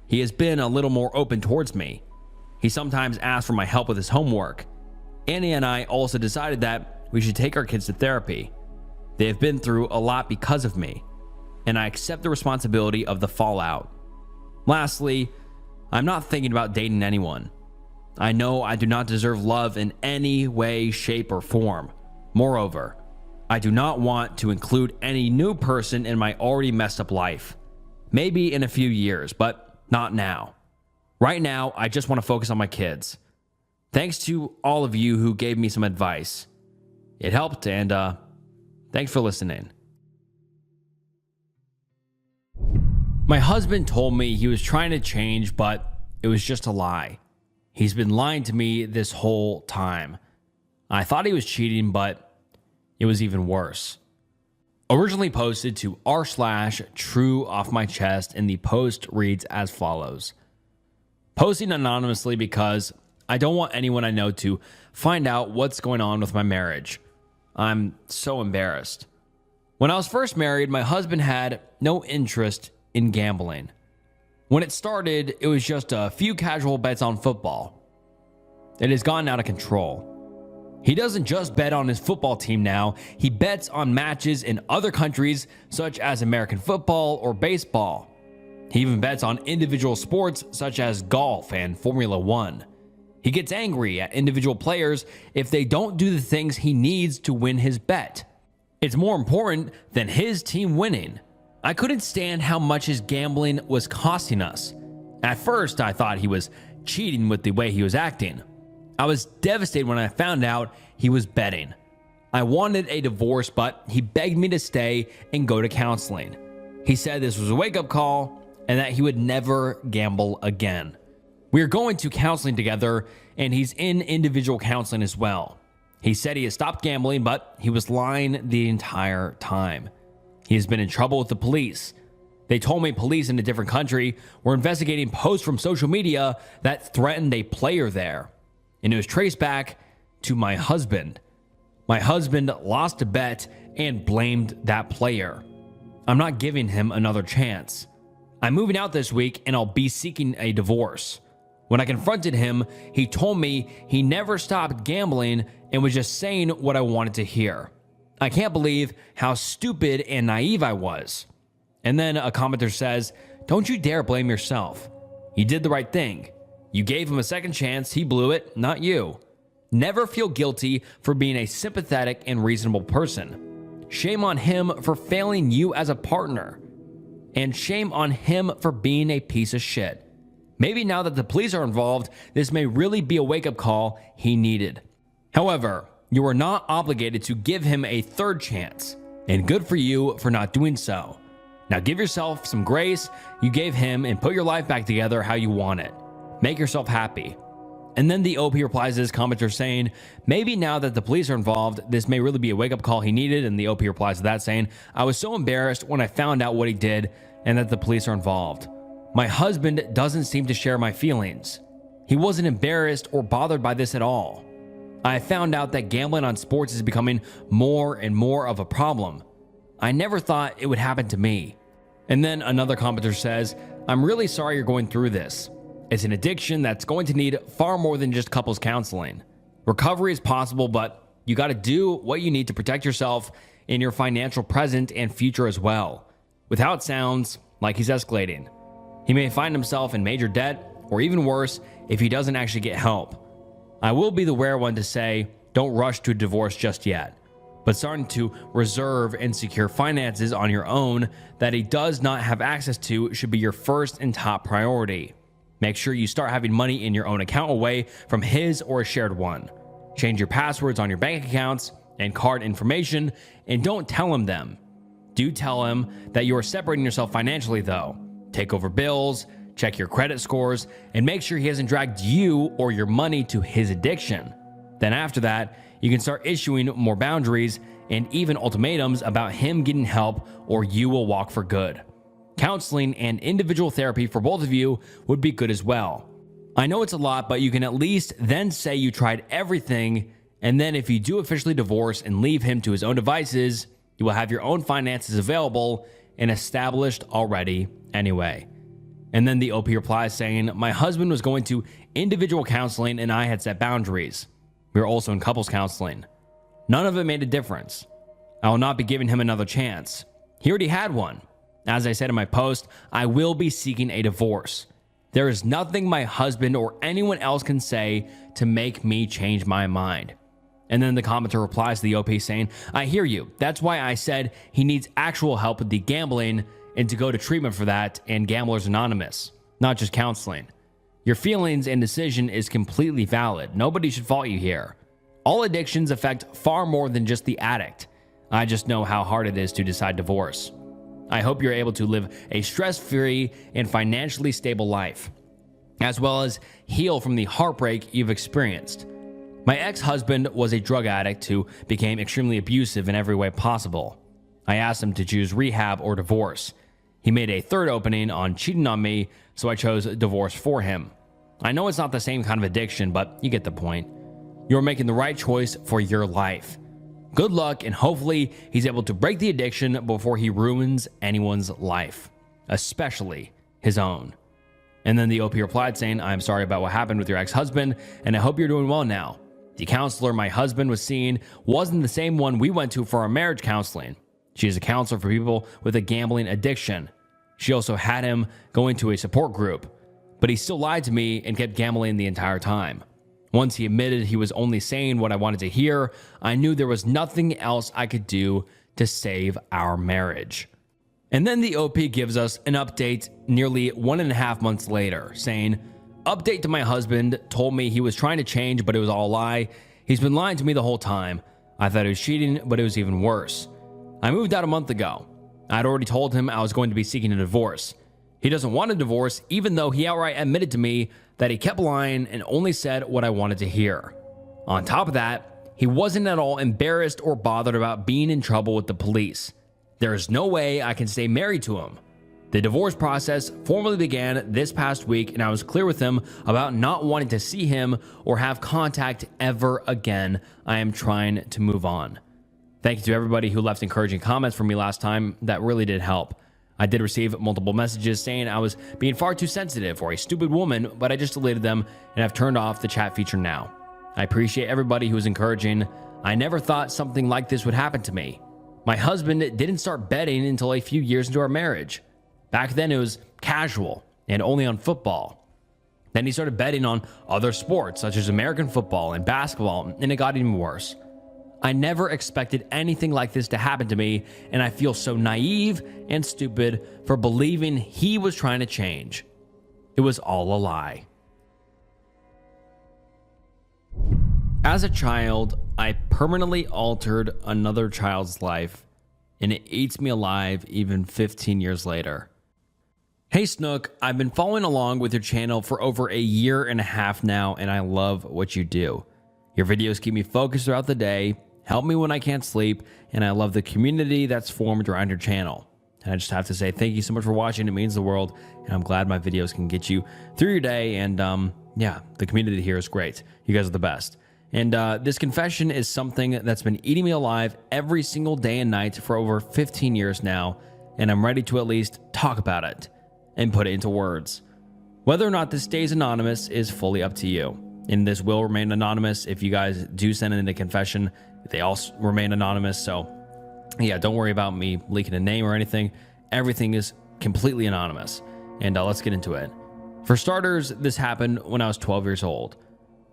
He has been a little more open towards me. He sometimes asks for my help with his homework. Annie and I also decided that we should take our kids to therapy. They have been through a lot because of me, and I accept the responsibility of the fallout. Lastly, I'm not thinking about dating anyone. I know I do not deserve love in any way, shape, or form. Moreover, I do not want to include any new person in my already messed up life. Maybe in a few years, but not now. Right now, I just want to focus on my kids. Thanks to all of you who gave me some advice. It helped, and thanks for listening. My husband told me he was trying to change, but it was just a lie. He's been lying to me this whole time. I thought he was cheating, but it was even worse. Originally posted to r/true off my chest, and the post reads as follows. Posting anonymously because I don't want anyone I know to find out what's going on with my marriage. I'm so embarrassed. When I was first married, my husband had no interest in gambling. When it started, it was just a few casual bets on football. It has gotten out of control. He doesn't just bet on his football team now, he bets on matches in other countries such as American football or baseball. He even bets on individual sports such as golf and Formula One. He gets angry at individual players if they don't do the things he needs to win his bet. It's more important than his team winning. I couldn't stand how much his gambling was costing us. At first, I thought he was cheating with the way he was acting. I was devastated when I found out he was betting. I wanted a divorce, but he begged me to stay and go to counseling. He said this was a wake-up call and that he would never gamble again. We are going to counseling together, and he's in individual counseling as well. He said he has stopped gambling, but he was lying the entire time. He has been in trouble with the police. They told me police in a different country were investigating posts from social media that threatened a player there. And it was traced back to my husband. My husband lost a bet and blamed that player. I'm not giving him another chance. I'm moving out this week and I'll be seeking a divorce. When I confronted him, he told me he never stopped gambling and was just saying what I wanted to hear. I can't believe how stupid and naive I was. And then a commenter says, "Don't you dare blame yourself. You did the right thing. You gave him a second chance, he blew it, not you. Never feel guilty for being a sympathetic and reasonable person. Shame on him for failing you as a partner. And shame on him for being a piece of shit. Maybe now that the police are involved, this may really be a wake-up call he needed. However, you are not obligated to give him a third chance, and good for you for not doing so. Now give yourself some grace you gave him and put your life back together how you want it. Make yourself happy." And then the OP replies to this commenter saying, "Maybe now that the police are involved, this may really be a wake-up call he needed." And the OP replies to that saying, "I was so embarrassed when I found out what he did and that the police are involved. My husband doesn't seem to share my feelings. He wasn't embarrassed or bothered by this at all. I found out that gambling on sports is becoming more and more of a problem. I never thought it would happen to me." And then another commenter says, "I'm really sorry you're going through this. It's an addiction that's going to need far more than just couples counseling. Recovery is possible, but you got to do what you need to protect yourself in your financial present and future as well." With how it sounds like he's escalating. He may find himself in major debt, or even worse, if he doesn't actually get help. I will be the rare one to say, don't rush to a divorce just yet, but starting to reserve and secure finances on your own that he does not have access to should be your first and top priority. Make sure you start having money in your own account away from his or a shared one. Change your passwords on your bank accounts and card information, and don't tell him them. Do tell him that you are separating yourself financially though. Take over bills, check your credit scores, and make sure he hasn't dragged you or your money to his addiction. Then after that, you can start issuing more boundaries and even ultimatums about him getting help, or you will walk for good. Counseling and individual therapy for both of you would be good as well. I know it's a lot, but you can at least then say you tried everything, and then if you do officially divorce and leave him to his own devices, you will have your own finances available and established already anyway." And then the OP replies saying, "My husband was going to individual counseling and I had set boundaries. We were also in couples counseling. None of it made a difference. I will not be giving him another chance. He already had one. As I said in my post, I will be seeking a divorce. There is nothing my husband or anyone else can say to make me change my mind." And then the commenter replies to the OP saying, "I hear you. That's why I said he needs actual help with the gambling and to go to treatment for that and Gamblers Anonymous, not just counseling. Your feelings and decision is completely valid. Nobody should fault you here. All addictions affect far more than just the addict. I just know how hard it is to decide divorce. I hope you're able to live a stress-free and financially stable life, as well as heal from the heartbreak you've experienced. My ex-husband was a drug addict who became extremely abusive in every way possible. I asked him to choose rehab or divorce. He made a third opening on cheating on me, so I chose divorce for him. I know it's not the same kind of addiction, but you get the point. You're making the right choice for your life. Good luck, and hopefully he's able to break the addiction before he ruins anyone's life, especially his own." And then the OP replied saying, "I'm sorry about what happened with your ex-husband, and I hope you're doing well now. The counselor my husband was seeing wasn't the same one we went to for our marriage counseling. She is a counselor for people with a gambling addiction. She also had him go into a support group, but he still lied to me and kept gambling the entire time. Once he admitted he was only saying what I wanted to hear, I knew there was nothing else I could do to save our marriage." And then the OP gives us an update nearly 1.5 months later, saying, "Update to my husband, told me he was trying to change, but it was all a lie. He's been lying to me the whole time. I thought he was cheating, but it was even worse. I moved out a month ago. I'd already told him I was going to be seeking a divorce. He doesn't want a divorce, even though he outright admitted to me that he kept lying and only said what I wanted to hear. On top of that, he wasn't at all embarrassed or bothered about being in trouble with the police. There is no way I can stay married to him. The divorce process formally began this past week, and I was clear with him about not wanting to see him or have contact ever again. I am trying to move on." Thank you to everybody who left encouraging comments for me last time. That really did help. I did receive multiple messages saying I was being far too sensitive or a stupid woman, but I just deleted them and have turned off the chat feature now. I appreciate everybody who is encouraging. I never thought something like this would happen to me. My husband didn't start betting until a few years into our marriage. Back then it was casual and only on football. Then he started betting on other sports such as American football and basketball, and it got even worse. I never expected anything like this to happen to me, and I feel so naive and stupid for believing he was trying to change. It was all a lie. As a child, I permanently altered another child's life, and it eats me alive even 15 years later. Hey Snook, I've been following along with your channel for over a year and a half now, and I love what you do. Your videos keep me focused throughout the day, help me when I can't sleep, and I love the community that's formed around your channel. And I just have to say thank you so much for watching. It means the world, and I'm glad my videos can get you through your day. And yeah, the community here is great. You guys are the best. And this confession is something that's been eating me alive every single day and night for over 15 years now, and I'm ready to at least talk about it and put it into words. Whether or not this stays anonymous is fully up to you. And this will remain anonymous. If you guys do send in a confession, they also remain anonymous. So yeah, don't worry about me leaking a name or anything. Everything is completely anonymous. And let's get into it. For starters, this happened when I was 12 years old.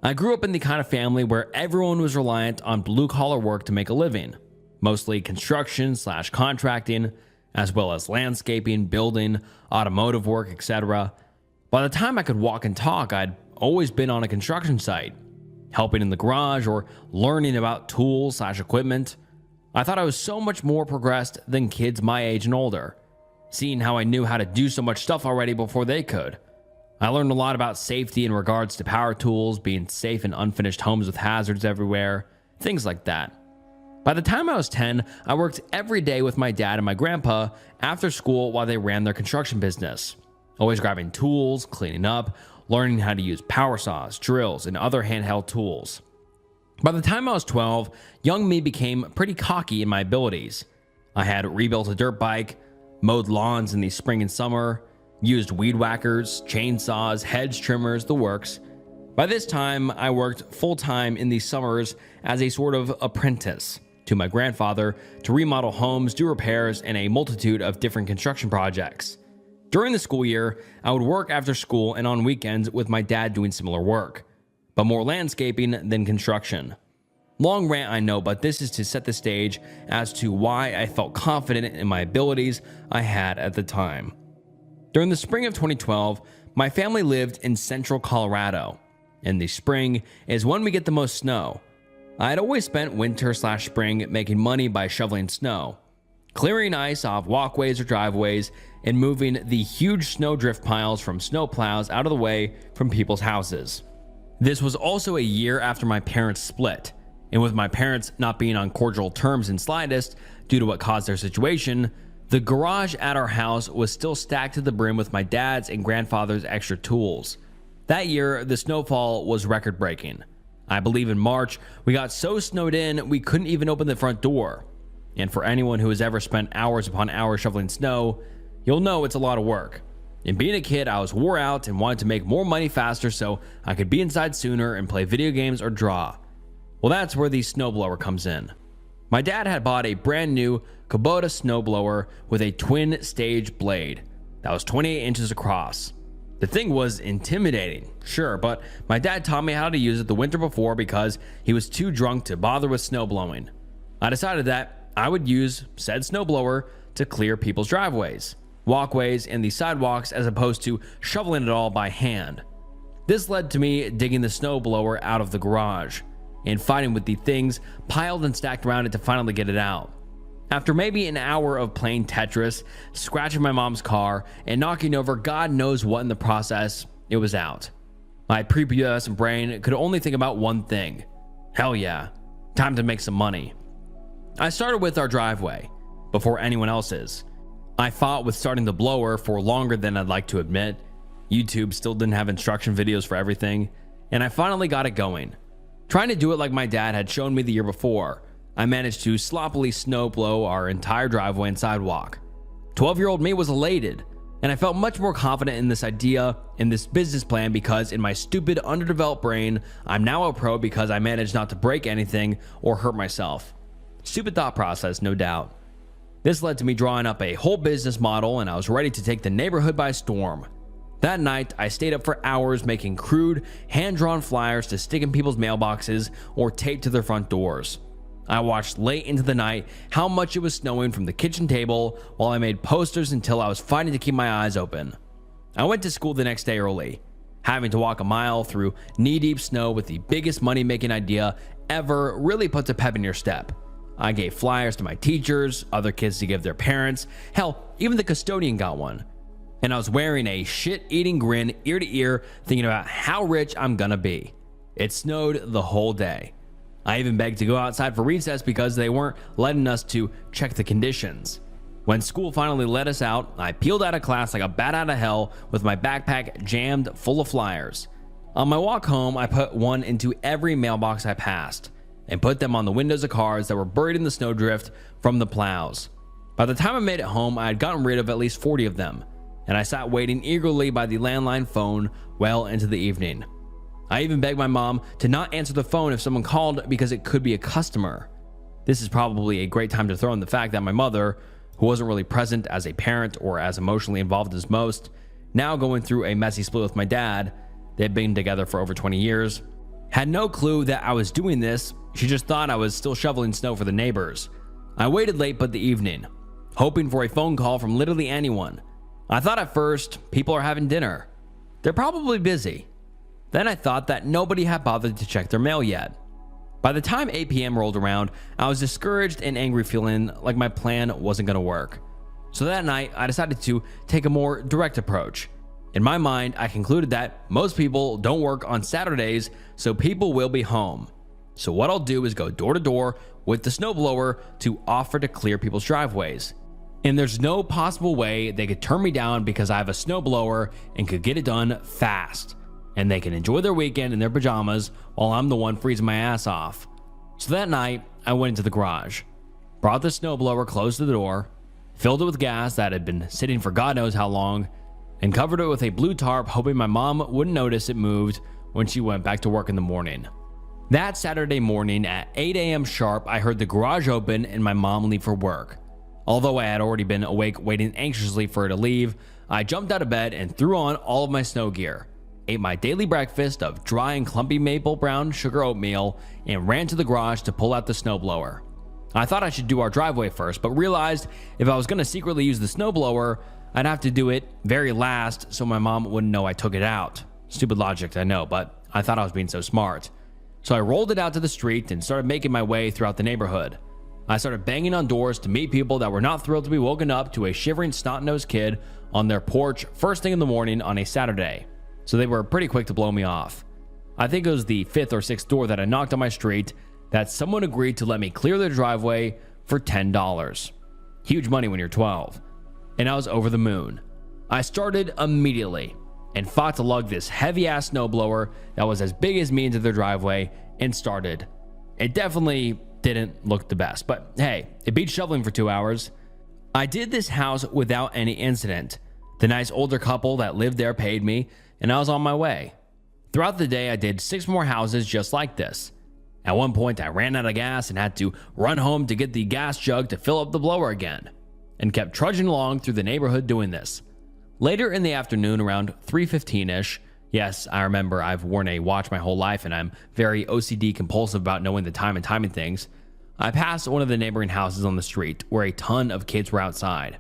I grew up in the kind of family where everyone was reliant on blue-collar work to make a living, mostly construction/contracting, as well as landscaping, building, automotive work, etc. By the time I could walk and talk, I'd always been on a construction site, helping in the garage or learning about tools/equipment. I thought I was so much more progressed than kids my age and older, seeing how I knew how to do so much stuff already before they could. I learned a lot about safety in regards to power tools, being safe in unfinished homes with hazards everywhere, things like that. By the time I was 10, I worked every day with my dad and my grandpa after school while they ran their construction business, always grabbing tools, cleaning up, learning how to use power saws, drills, and other handheld tools. By the time I was 12, young me became pretty cocky in my abilities. I had rebuilt a dirt bike, mowed lawns in the spring and summer, used weed whackers, chainsaws, hedge trimmers, the works. By this time, I worked full-time in the summers as a sort of apprentice to my grandfather to remodel homes, do repairs, and a multitude of different construction projects. During the school year, I would work after school and on weekends with my dad doing similar work, but more landscaping than construction. Long rant, I know, but this is to set the stage as to why I felt confident in my abilities I had at the time. During the spring of 2012, my family lived in central Colorado, and the spring is when we get the most snow. I had always spent winter/spring making money by shoveling snow, clearing ice off walkways or driveways, and moving the huge snowdrift piles from snowplows out of the way from people's houses. This was also a year after my parents split, and with my parents not being on cordial terms in slightest due to what caused their situation, the garage at our house was still stacked to the brim with my dad's and grandfather's extra tools. That year, the snowfall was record-breaking. I believe in March, we got so snowed in we couldn't even open the front door. And for anyone who has ever spent hours upon hours shoveling snow, you'll know it's a lot of work. And being a kid, I was wore out and wanted to make more money faster so I could be inside sooner and play video games or draw. Well, that's where the snowblower comes in. My dad had bought a brand new Kubota snowblower with a twin stage blade that was 28 inches across. The thing was intimidating, sure, but my dad taught me how to use it the winter before because he was too drunk to bother with snow blowing. I decided that I would use said snowblower to clear people's driveways, walkways, and the sidewalks as opposed to shoveling it all by hand. This led to me digging the snowblower out of the garage and fighting with the things piled and stacked around it to finally get it out. After maybe an hour of playing Tetris, scratching my mom's car, and knocking over God knows what in the process, it was out. My prepubescent brain could only think about one thing. Hell yeah, time to make some money. I started with our driveway, before anyone else's. I fought with starting the blower for longer than I'd like to admit. YouTube still didn't have instruction videos for everything, and I finally got it going. Trying to do it like my dad had shown me the year before, I managed to sloppily snow blow our entire driveway and sidewalk. 12-year-old me was elated, and I felt much more confident in this idea and this business plan because in my stupid, underdeveloped brain, I'm now a pro because I managed not to break anything or hurt myself. Stupid thought process, no doubt. This led to me drawing up a whole business model, and I was ready to take the neighborhood by storm. That night, I stayed up for hours making crude, hand-drawn flyers to stick in people's mailboxes or tape to their front doors. I watched late into the night how much it was snowing from the kitchen table while I made posters until I was fighting to keep my eyes open. I went to school the next day early, having to walk a mile through knee-deep snow with the biggest money-making idea ever really puts a pep in your step. I gave flyers to my teachers, other kids to give their parents, hell, even the custodian got one. And I was wearing a shit-eating grin ear to ear thinking about how rich I'm gonna be. It snowed the whole day. I even begged to go outside for recess because they weren't letting us to check the conditions. When school finally let us out, I peeled out of class like a bat out of hell with my backpack jammed full of flyers. On my walk home, I put one into every mailbox I passed and put them on the windows of cars that were buried in the snowdrift from the plows. By the time I made it home, I had gotten rid of at least 40 of them, and I sat waiting eagerly by the landline phone well into the evening. I even begged my mom to not answer the phone if someone called because it could be a customer. This is probably a great time to throw in the fact that my mother, who wasn't really present as a parent or as emotionally involved as most, now going through a messy split with my dad, they'd been together for over 20 years, had no clue that I was doing this. She just thought I was still shoveling snow for the neighbors. I waited late but the evening, hoping for a phone call from literally anyone. I thought at first people are having dinner. They're probably busy. Then I thought that nobody had bothered to check their mail yet. By the time 8 p.m. rolled around, I was discouraged and angry, feeling like my plan wasn't going to work. So that night, I decided to take a more direct approach. In my mind, I concluded that most people don't work on Saturdays, so people will be home. So what I'll do is go door to door with the snowblower to offer to clear people's driveways. And there's no possible way they could turn me down because I have a snowblower and could get it done fast. And they can enjoy their weekend in their pajamas while I'm the one freezing my ass off. So that night, I went into the garage, brought the snowblower close to the door, filled it with gas that had been sitting for God knows how long, and covered it with a blue tarp, hoping my mom wouldn't notice it moved when she went back to work in the morning. That Saturday morning at 8 a.m. sharp, I heard the garage open and my mom leave for work. Although I had already been awake waiting anxiously for her to leave, I jumped out of bed and threw on all of my snow gear, ate my daily breakfast of dry and clumpy maple brown sugar oatmeal, and ran to the garage to pull out the snowblower. I thought I should do our driveway first, but realized if I was going to secretly use the snowblower, I'd have to do it very last so my mom wouldn't know I took it out. Stupid logic, I know, but I thought I was being so smart. So I rolled it out to the street and started making my way throughout the neighborhood. I started banging on doors to meet people that were not thrilled to be woken up to a shivering snot-nosed kid on their porch first thing in the morning on a Saturday. So they were pretty quick to blow me off. I think it was the 5th or 6th door that I knocked on my street that someone agreed to let me clear their driveway for $10. Huge money when you're 12. And I was over the moon. I started immediately and fought to lug this heavy-ass snowblower that was as big as me into their driveway and started. It definitely didn't look the best, but hey, it beat shoveling for 2 hours. I did this house without any incident. The nice older couple that lived there paid me, and I was on my way. Throughout the day, I did 6 more houses just like this. At one point, I ran out of gas and had to run home to get the gas jug to fill up the blower again, and kept trudging along through the neighborhood doing this. Later in the afternoon, around 3:15-ish, yes, I remember I've worn a watch my whole life and I'm very OCD compulsive about knowing the time and timing things, I passed one of the neighboring houses on the street where a ton of kids were outside.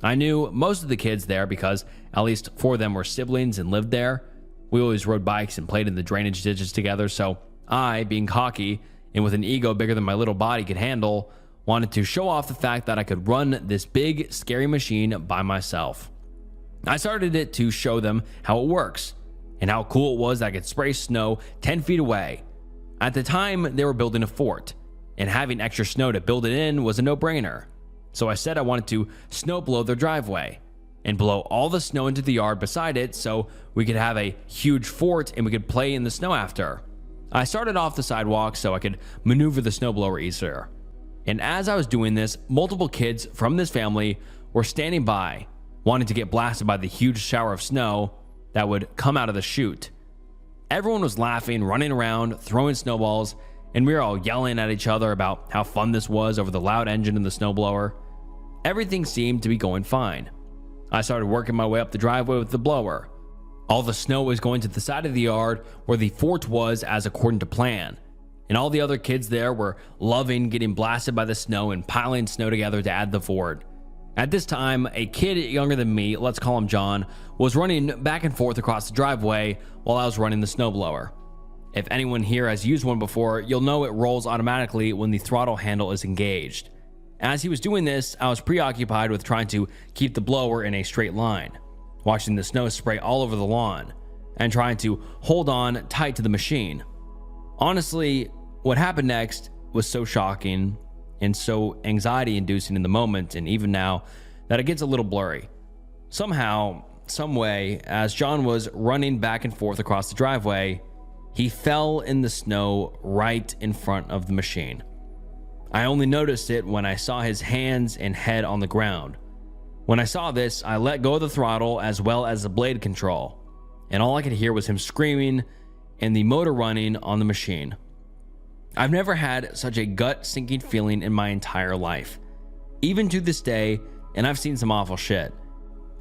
I knew most of the kids there because at least 4 of them were siblings and lived there. We always rode bikes and played in the drainage ditches together, so I, being cocky and with an ego bigger than my little body could handle, wanted to show off the fact that I could run this big, scary machine by myself. I started it to show them how it works and how cool it was that I could spray snow 10 feet away. At the time, they were building a fort, and having extra snow to build it in was a no-brainer. So I said I wanted to snow blow their driveway and blow all the snow into the yard beside it so we could have a huge fort and we could play in the snow after. I started off the sidewalk so I could maneuver the snowblower easier. And as I was doing this, multiple kids from this family were standing by, wanting to get blasted by the huge shower of snow that would come out of the chute. Everyone was laughing, running around, throwing snowballs, and we were all yelling at each other about how fun this was over the loud engine of the snowblower. Everything seemed to be going fine. I started working my way up the driveway with the blower. All the snow was going to the side of the yard where the fort was as according to plan, and all the other kids there were loving getting blasted by the snow and piling snow together to add the fort. At this time, a kid younger than me, let's call him John, was running back and forth across the driveway while I was running the snowblower. If anyone here has used one before, you'll know it rolls automatically when the throttle handle is engaged. As he was doing this, I was preoccupied with trying to keep the blower in a straight line, watching the snow spray all over the lawn, and trying to hold on tight to the machine. Honestly, what happened next was so shocking and so anxiety-inducing in the moment, and even now, that it gets a little blurry. Somehow, some way, as John was running back and forth across the driveway, he fell in the snow right in front of the machine. I only noticed it when I saw his hands and head on the ground. When I saw this, I let go of the throttle as well as the blade control, and all I could hear was him screaming and the motor running on the machine. I've never had such a gut-sinking feeling in my entire life, even to this day, and I've seen some awful shit.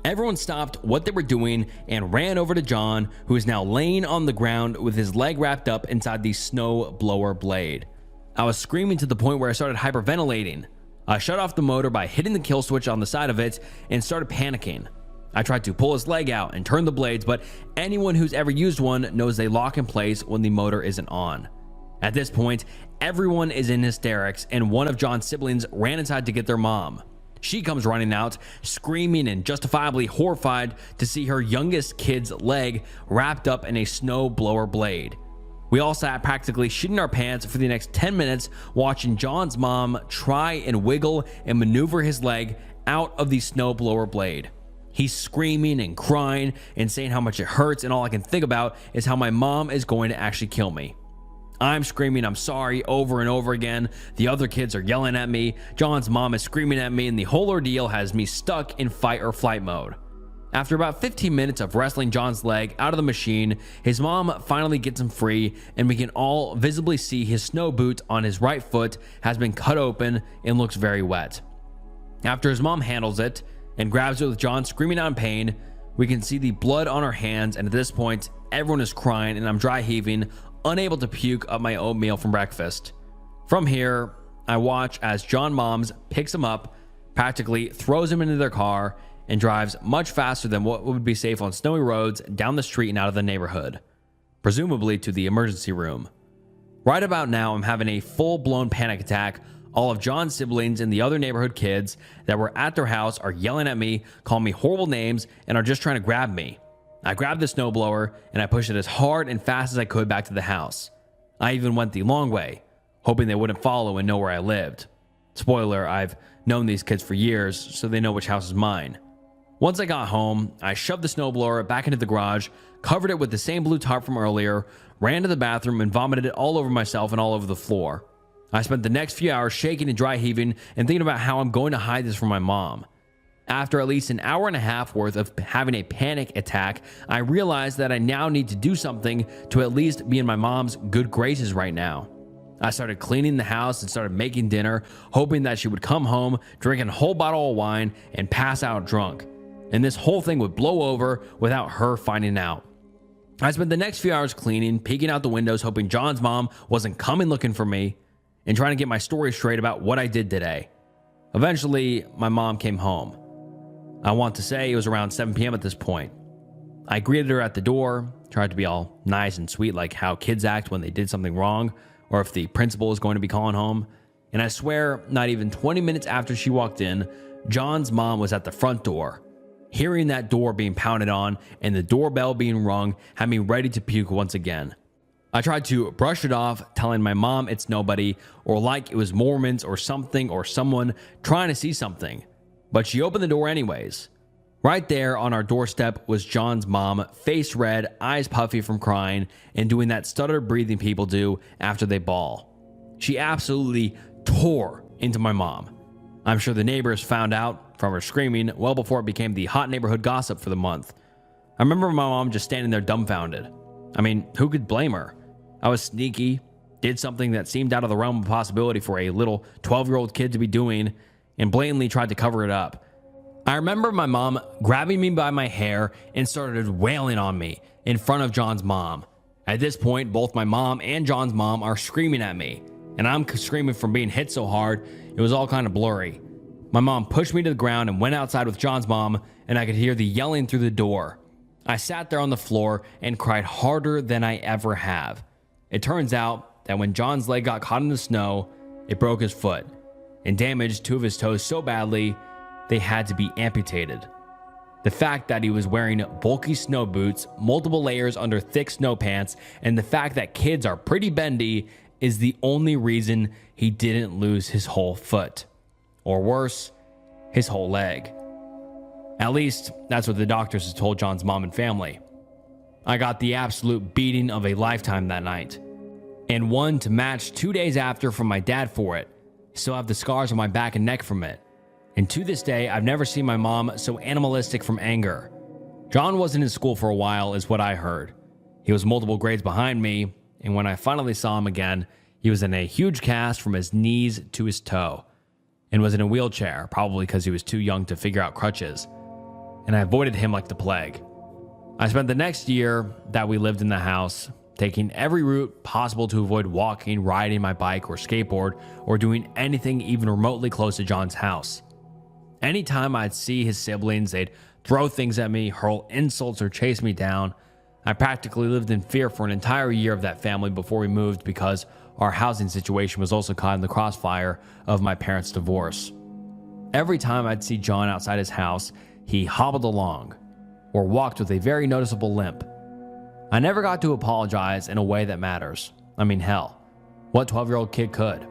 Everyone stopped what they were doing and ran over to John, who is now laying on the ground with his leg wrapped up inside the snow blower blade. I was screaming to the point where I started hyperventilating. I shut off the motor by hitting the kill switch on the side of it and started panicking. I tried to pull his leg out and turn the blades, but anyone who's ever used one knows they lock in place when the motor isn't on. At this point, everyone is in hysterics, and one of John's siblings ran inside to get their mom. She comes running out, screaming and justifiably horrified to see her youngest kid's leg wrapped up in a snow blower blade. We all sat practically shitting our pants for the next 10 minutes watching John's mom try and wiggle and maneuver his leg out of the snow blower blade. He's screaming and crying and saying how much it hurts, and all I can think about is how my mom is going to actually kill me. I'm screaming I'm sorry over and over again. The other kids are yelling at me. John's mom is screaming at me, and the whole ordeal has me stuck in fight or flight mode. After about 15 minutes of wrestling John's leg out of the machine, his mom finally gets him free, and we can all visibly see his snow boot on his right foot has been cut open and looks very wet. After his mom handles it and grabs it with John screaming out in pain, we can see the blood on our hands, and at this point, everyone is crying and I'm dry heaving, unable to puke up my oatmeal from breakfast. From here, I watch as John Moms picks him up, practically throws him into their car, and drives much faster than what would be safe on snowy roads down the street and out of the neighborhood, presumably to the emergency room. Right about now, I'm having a full-blown panic attack. All of John's siblings and the other neighborhood kids that were at their house are yelling at me, calling me horrible names, and are just trying to grab me. I grabbed the snowblower and I pushed it as hard and fast as I could back to the house. I even went the long way, hoping they wouldn't follow and know where I lived. Spoiler, I've known these kids for years, so they know which house is mine. Once I got home, I shoved the snowblower back into the garage, covered it with the same blue tarp from earlier, ran to the bathroom and vomited it all over myself and all over the floor. I spent the next few hours shaking and dry heaving and thinking about how I'm going to hide this from my mom. After at least an hour and a half worth of having a panic attack, I realized that I now need to do something to at least be in my mom's good graces right now. I started cleaning the house and started making dinner, hoping that she would come home, drinking a whole bottle of wine, and pass out drunk. And this whole thing would blow over without her finding out. I spent the next few hours cleaning, peeking out the windows, hoping John's mom wasn't coming looking for me, and trying to get my story straight about what I did today. Eventually, my mom came home. I want to say it was around 7 p.m. at this point. I greeted her at the door, tried to be all nice and sweet like how kids act when they did something wrong, or if the principal is going to be calling home. And I swear, not even 20 minutes after she walked in, John's mom was at the front door. Hearing that door being pounded on and the doorbell being rung had me ready to puke once again. I tried to brush it off, telling my mom it's nobody, or like it was Mormons or something or someone trying to see something. But she opened the door anyways. Right there on our doorstep was John's mom, face red, eyes puffy from crying, and doing that stuttered breathing people do after they bawl. She absolutely tore into my mom. I'm sure the neighbors found out, from her screaming well before it became the hot neighborhood gossip for the month. I remember my mom just standing there dumbfounded. I mean, who could blame her? I was sneaky, did something that seemed out of the realm of possibility for a little 12-year-old kid to be doing, and blatantly tried to cover it up. I remember my mom grabbing me by my hair and started wailing on me in front of John's mom. At this point, both my mom and John's mom are screaming at me, and I'm screaming from being hit so hard, it was all kind of blurry. My mom pushed me to the ground and went outside with John's mom, and I could hear the yelling through the door. I sat there on the floor and cried harder than I ever have. It turns out that when John's leg got caught in the snow, it broke his foot and damaged 2 of his toes so badly they had to be amputated. The fact that he was wearing bulky snow boots, multiple layers under thick snow pants, and the fact that kids are pretty bendy is the only reason he didn't lose his whole foot. Or worse, his whole leg. At least, that's what the doctors had told John's mom and family. I got the absolute beating of a lifetime that night, and one to match 2 days after from my dad for it. Still have the scars on my back and neck from it. And to this day, I've never seen my mom so animalistic from anger. John wasn't in school for a while, is what I heard. He was multiple grades behind me, and when I finally saw him again, he was in a huge cast from his knees to his toe, and was in a wheelchair, probably because he was too young to figure out crutches. And I avoided him like the plague. I spent the next year that we lived in the house taking every route possible to avoid walking, riding my bike or skateboard, or doing anything even remotely close to John's house. Anytime I'd see his siblings, they'd throw things at me, hurl insults, or chase me down. I practically lived in fear for an entire year of that family before we moved because our housing situation was also caught in the crossfire of my parents' divorce. Every time I'd see John outside his house, he hobbled along or walked with a very noticeable limp. I never got to apologize in a way that matters. I mean, hell, what 12-year-old kid could?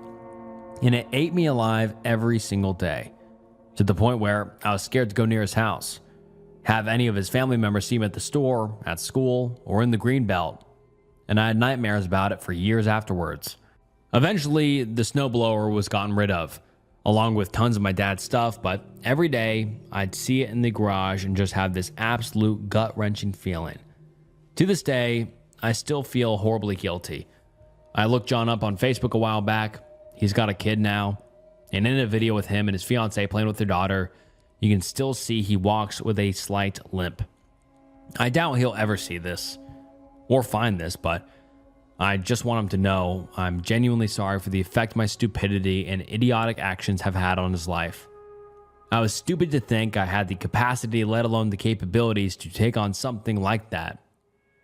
And it ate me alive every single day, to the point where I was scared to go near his house, have any of his family members see him at the store, at school, or in the Greenbelt, and I had nightmares about it for years afterwards. Eventually, the snowblower was gotten rid of, along with tons of my dad's stuff, but every day I'd see it in the garage and just have this absolute gut-wrenching feeling. To this day, I still feel horribly guilty. I looked John up on Facebook a while back. He's got a kid now, and in a video with him and his fiance playing with their daughter, you can still see he walks with a slight limp. I doubt he'll ever see this or find this, but I just want him to know I'm genuinely sorry for the effect my stupidity and idiotic actions have had on his life. I was stupid to think I had the capacity, let alone the capabilities, to take on something like that.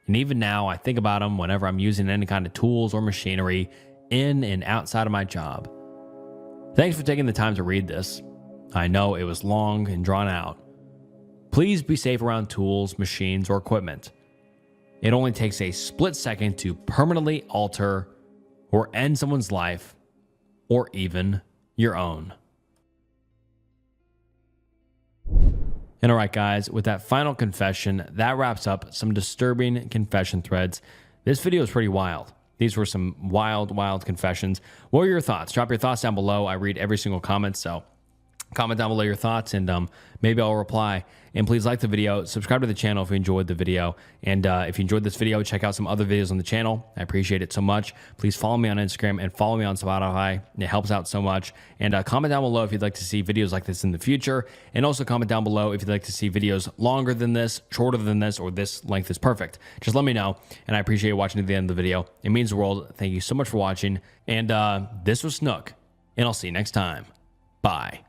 And even now, I think about him whenever I'm using any kind of tools or machinery in and outside of my job. Thanks for taking the time to read this. I know it was long and drawn out. Please be safe around tools, machines, or equipment. It only takes a split second to permanently alter or end someone's life, or even your own. And all right, guys, with that final confession, that wraps up some disturbing confession threads. This video is pretty wild. These were some wild confessions. What are your thoughts? Drop your thoughts down below. I read every single comment, so comment down below your thoughts, and maybe I'll reply. And please like the video, subscribe to the channel if you enjoyed the video, and if you enjoyed this video, check out some other videos on the channel. I appreciate it so much. Please follow me on Instagram and follow me on Spotify. It helps out so much. And comment down below if you'd like to see videos like this in the future, and also comment down below if you'd like to see videos longer than this, shorter than this, or this length is perfect. Just let me know, and I appreciate you watching to the end of the video. It means the world. Thank you so much for watching, and this was Snook, and I'll see you next time. Bye.